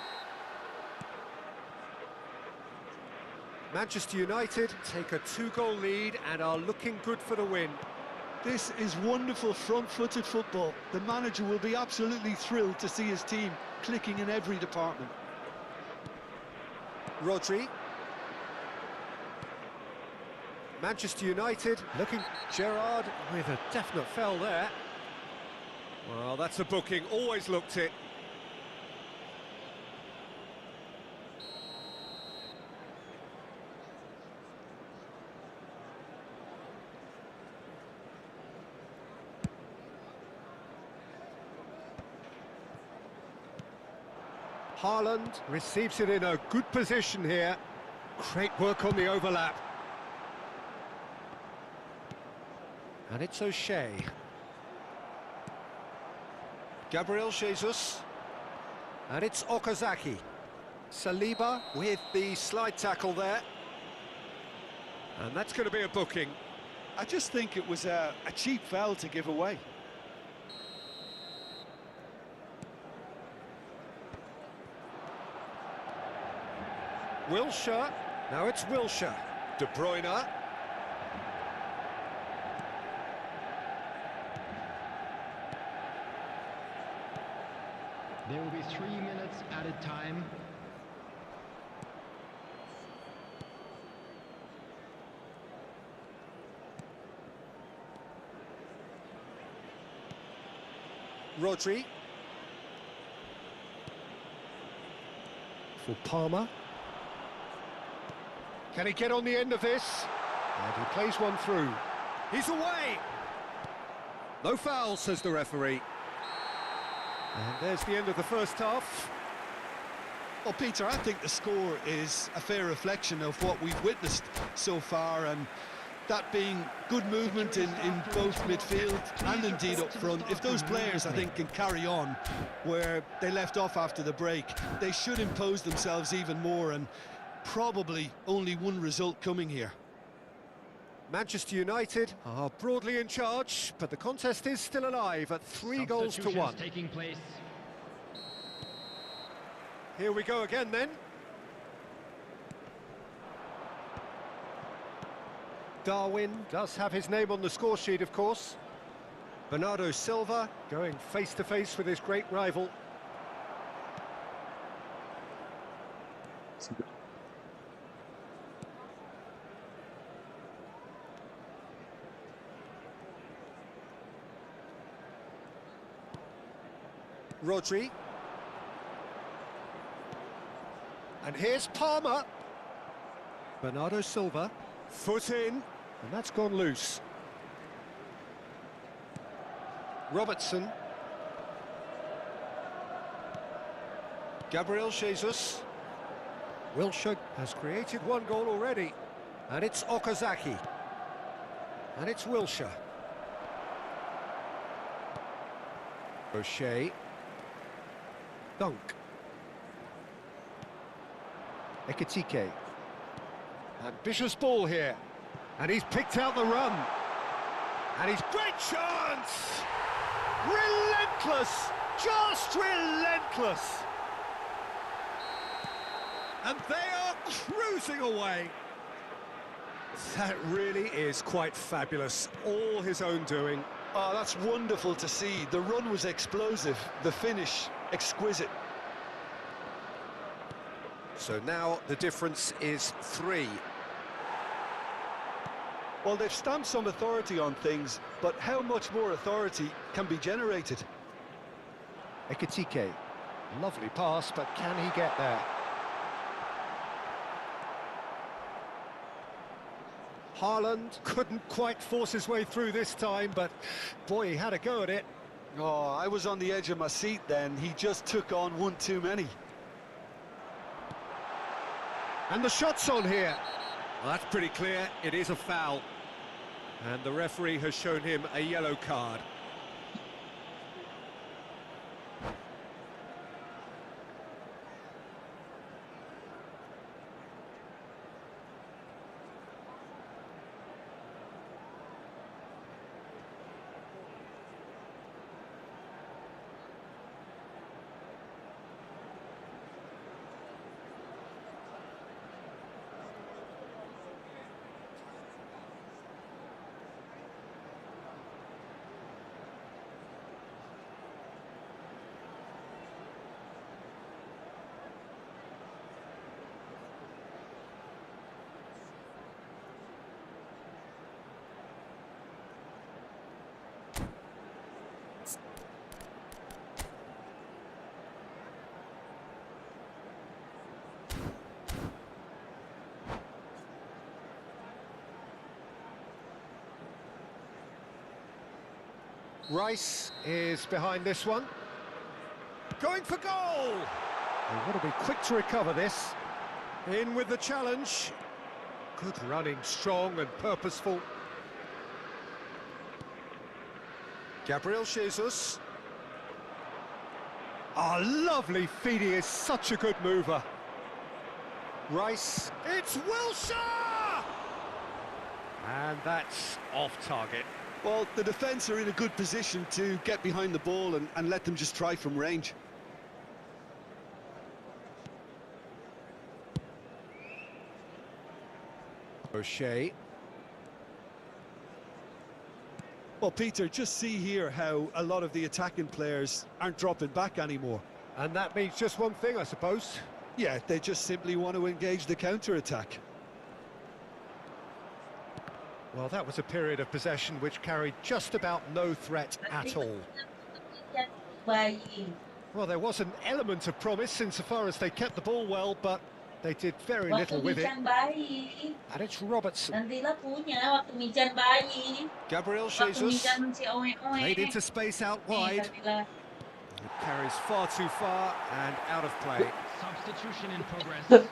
Manchester United take a 2-goal lead and are looking good for the win. This is wonderful front-footed football. The manager will be absolutely thrilled to see his team clicking in every department. Rodri. Manchester United looking... Gerrard with a definite foul there. Well, that's a booking, always looked it. Haaland receives it in a good position here. Great work on the overlap. And it's O'Shea. Gabriel Jesus. And it's Okazaki. Saliba with the slide tackle there. And that's going to be a booking. I just think it was a cheap foul to give away. Wilshere. Now it's Wilshere. De Bruyne. There will be 3 minutes added time. Rodri. For Palmer. Can he get on the end of this? And he plays one through. He's away! No foul, says the referee. And there's the end of the first half. Well, Peter, I think the score is a fair reflection of what we've witnessed so far, and that being good movement in both midfield and indeed up front. If those players, I think, can carry on where they left off after the break, they should impose themselves even more, and probably only one result coming here. Manchester United are broadly in charge, but the contest is still alive at 3 goals to 1. Taking place. Here we go again then. Darwin does have his name on the score sheet, of course. Bernardo Silva going face to face with his great rival. Rodri. And here's Palmer. Bernardo Silva. Foot in. And that's gone loose. Robertson. Gabriel Jesus. Wilshere has created one goal already. And it's Okazaki. And it's Wilshere. O'Shea. Dunk. Ekitike. Ambitious ball here. And he's picked out the run. And he's great chance! Relentless! Just relentless! And they are cruising away. That really is quite fabulous. All his own doing. Oh, that's wonderful to see. The run was explosive, the finish exquisite. So now the difference is 3. Well, they've stamped some authority on things, but how much more authority can be generated? Ekitike. Lovely pass, but can he get there? Haaland couldn't quite force his way through this time, but boy, he had a go at it. Oh, I was on the edge of my seat then. He just took on one too many. And the shot's on here. Well, that's pretty clear. It is a foul. And the referee has shown him a yellow card. Rice is behind this one. Going for goal! They've got to be quick to recover this. In with the challenge. Good running, strong and purposeful. Gabriel Jesus. Ah, lovely feed, he is such a good mover. Rice, it's Wilshere! And that's off target. Well, the defence are in a good position to get behind the ball and let them just try from range. O'Shea. Well, Peter, just see here how a lot of the attacking players aren't dropping back anymore. And that means just one thing, I suppose. Yeah, they just simply want to engage the counter-attack. Well, that was a period of possession which carried just about no threat at all. Well, there was an element of promise insofar as they kept the ball well, but they did very little with it. And it's Robertson. Gabriel Jesus. Played into space out wide. It carries far too far and out of play. Substitution in progress.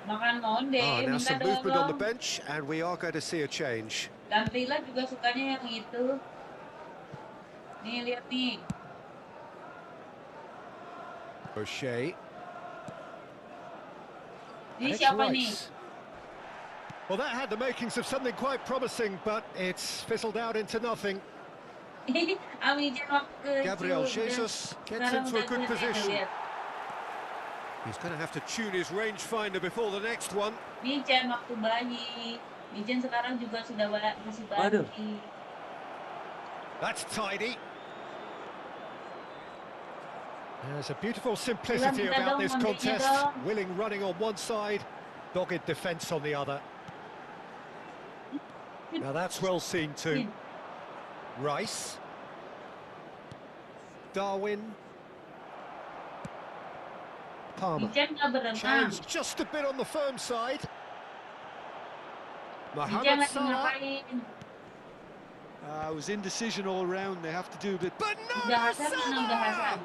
Now some movement on the bench, and we are going to see a change. O'Shea. Rice. Well, that had the makings of something quite promising, but it's fizzled out into nothing. Gabriel Jesus gets into a good position. He's going to have to tune his rangefinder before the next one. Vincent waktu bayi. Vincent sekarang juga sudah masih Waduh. bayi. That's tidy. There's a beautiful simplicity about this contest. Willing running on one side, dogged defence on the other. Now that's well seen too. Rice. Darwin. Palmer. Challenge just a bit on the firm side. Mohamed Salah. It was indecision all round. They have to do a bit. But no, Salah!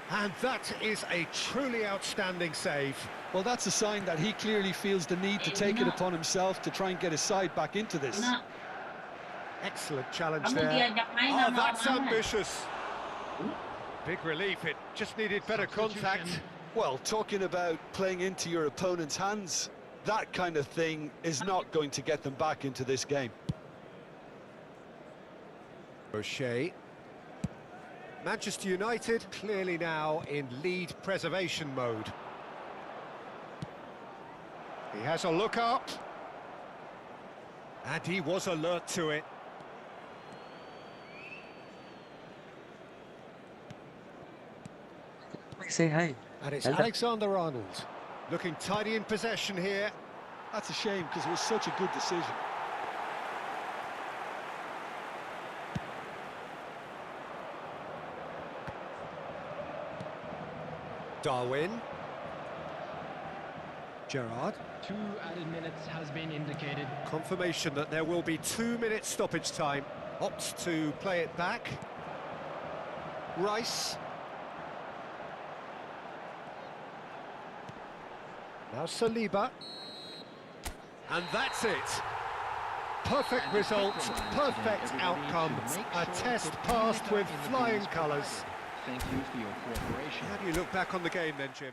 And that is a truly outstanding save. Well, that's a sign that he clearly feels the need to take it upon himself to try and get his side back into this. Excellent challenge there. Oh, that's ambitious. Big relief, it just needed better contact. Well, talking about playing into your opponent's hands, that kind of thing is not going to get them back into this game. O'Shea. Manchester United clearly now in lead preservation mode. He has a look up. And he was alert to it. Say hi. And it's Alexander-Arnold. Looking tidy in possession here. That's a shame because it was such a good decision. Darwin. Gerrard. 2 added minutes has been indicated. Confirmation that there will be 2 minutes stoppage time. Opts to play it back. Rice. Now Saliba. And that's it. Perfect result, perfect outcome. A test passed with flying colours. Thank you for your cooperation. How do you look back on the game then, Jim?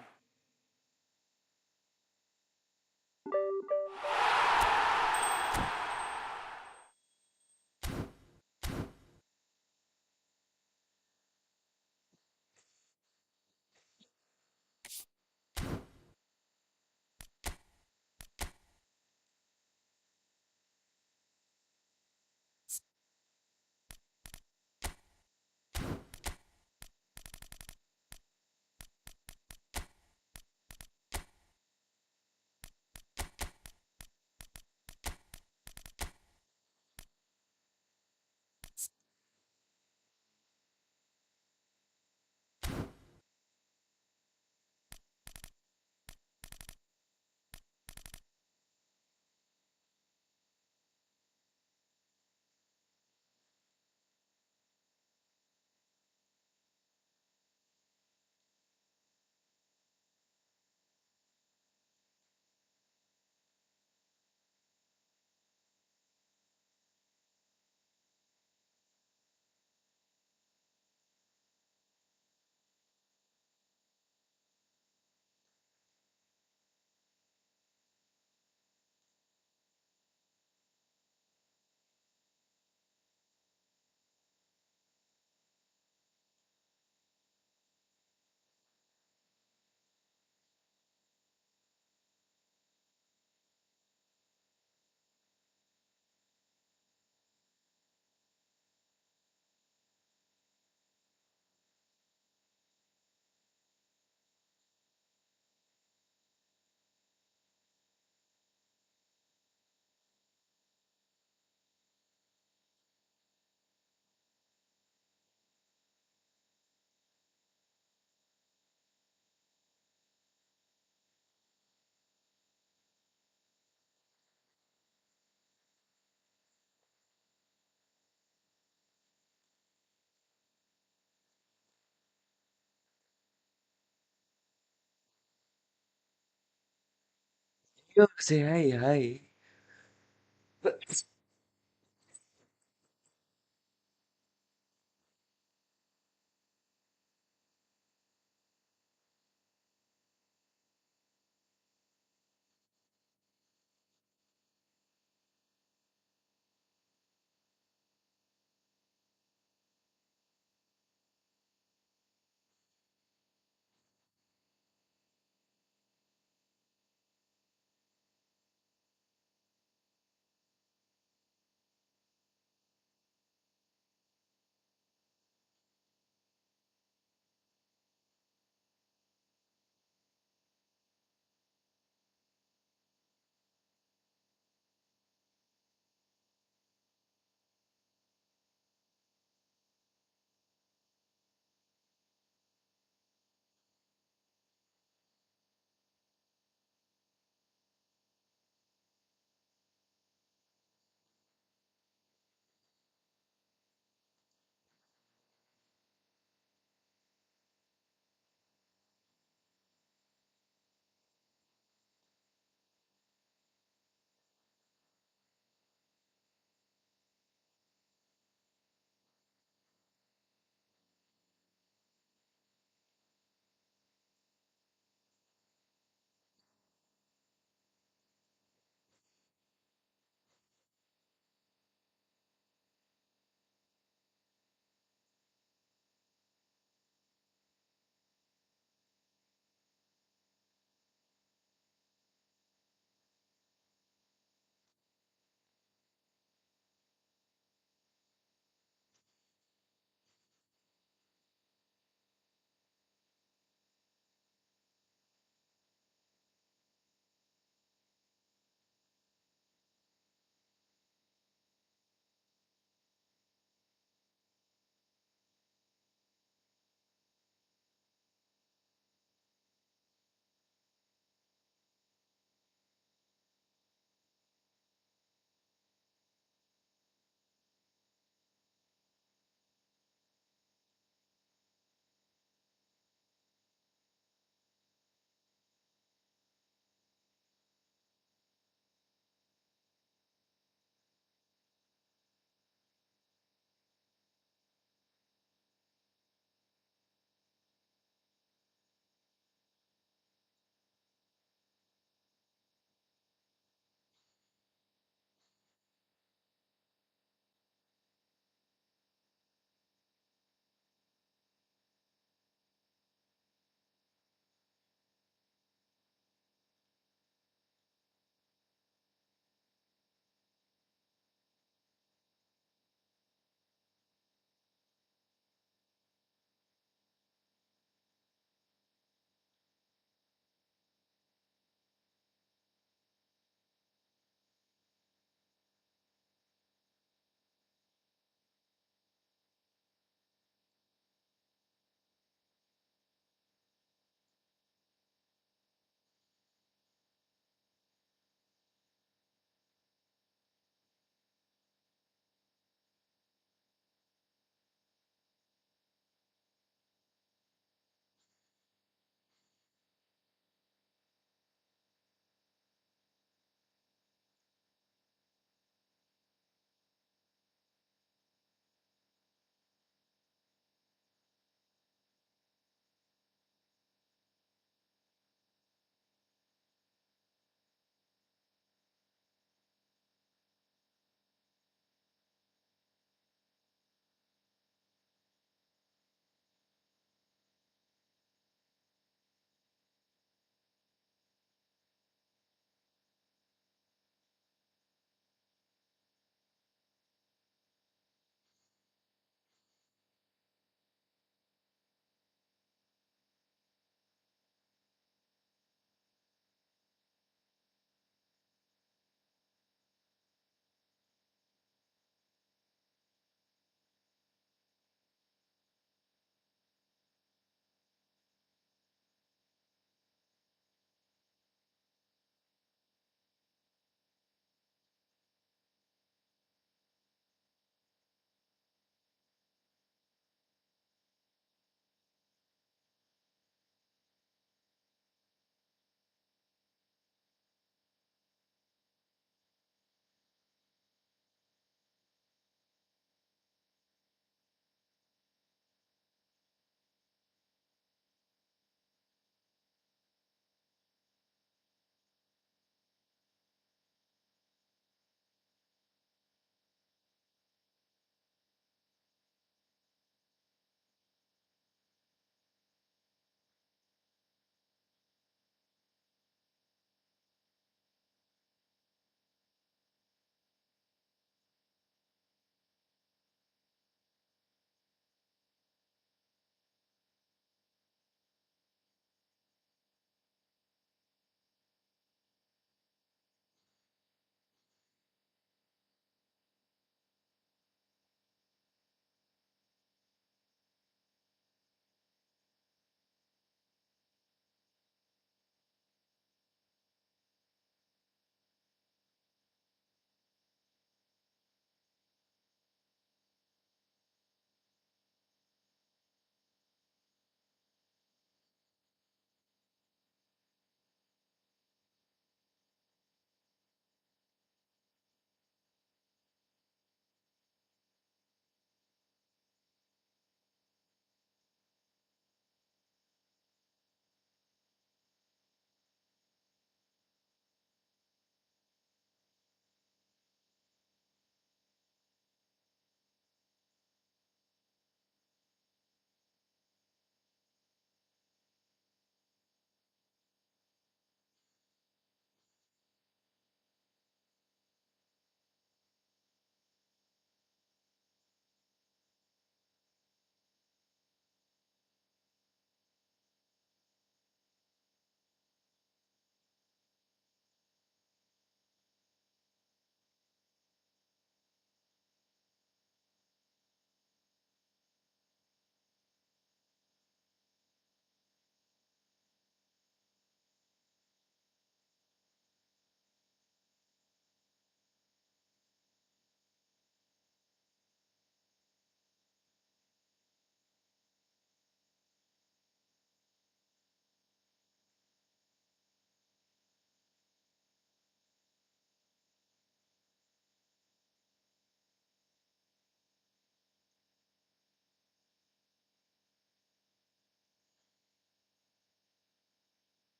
Yo, say hi, hi.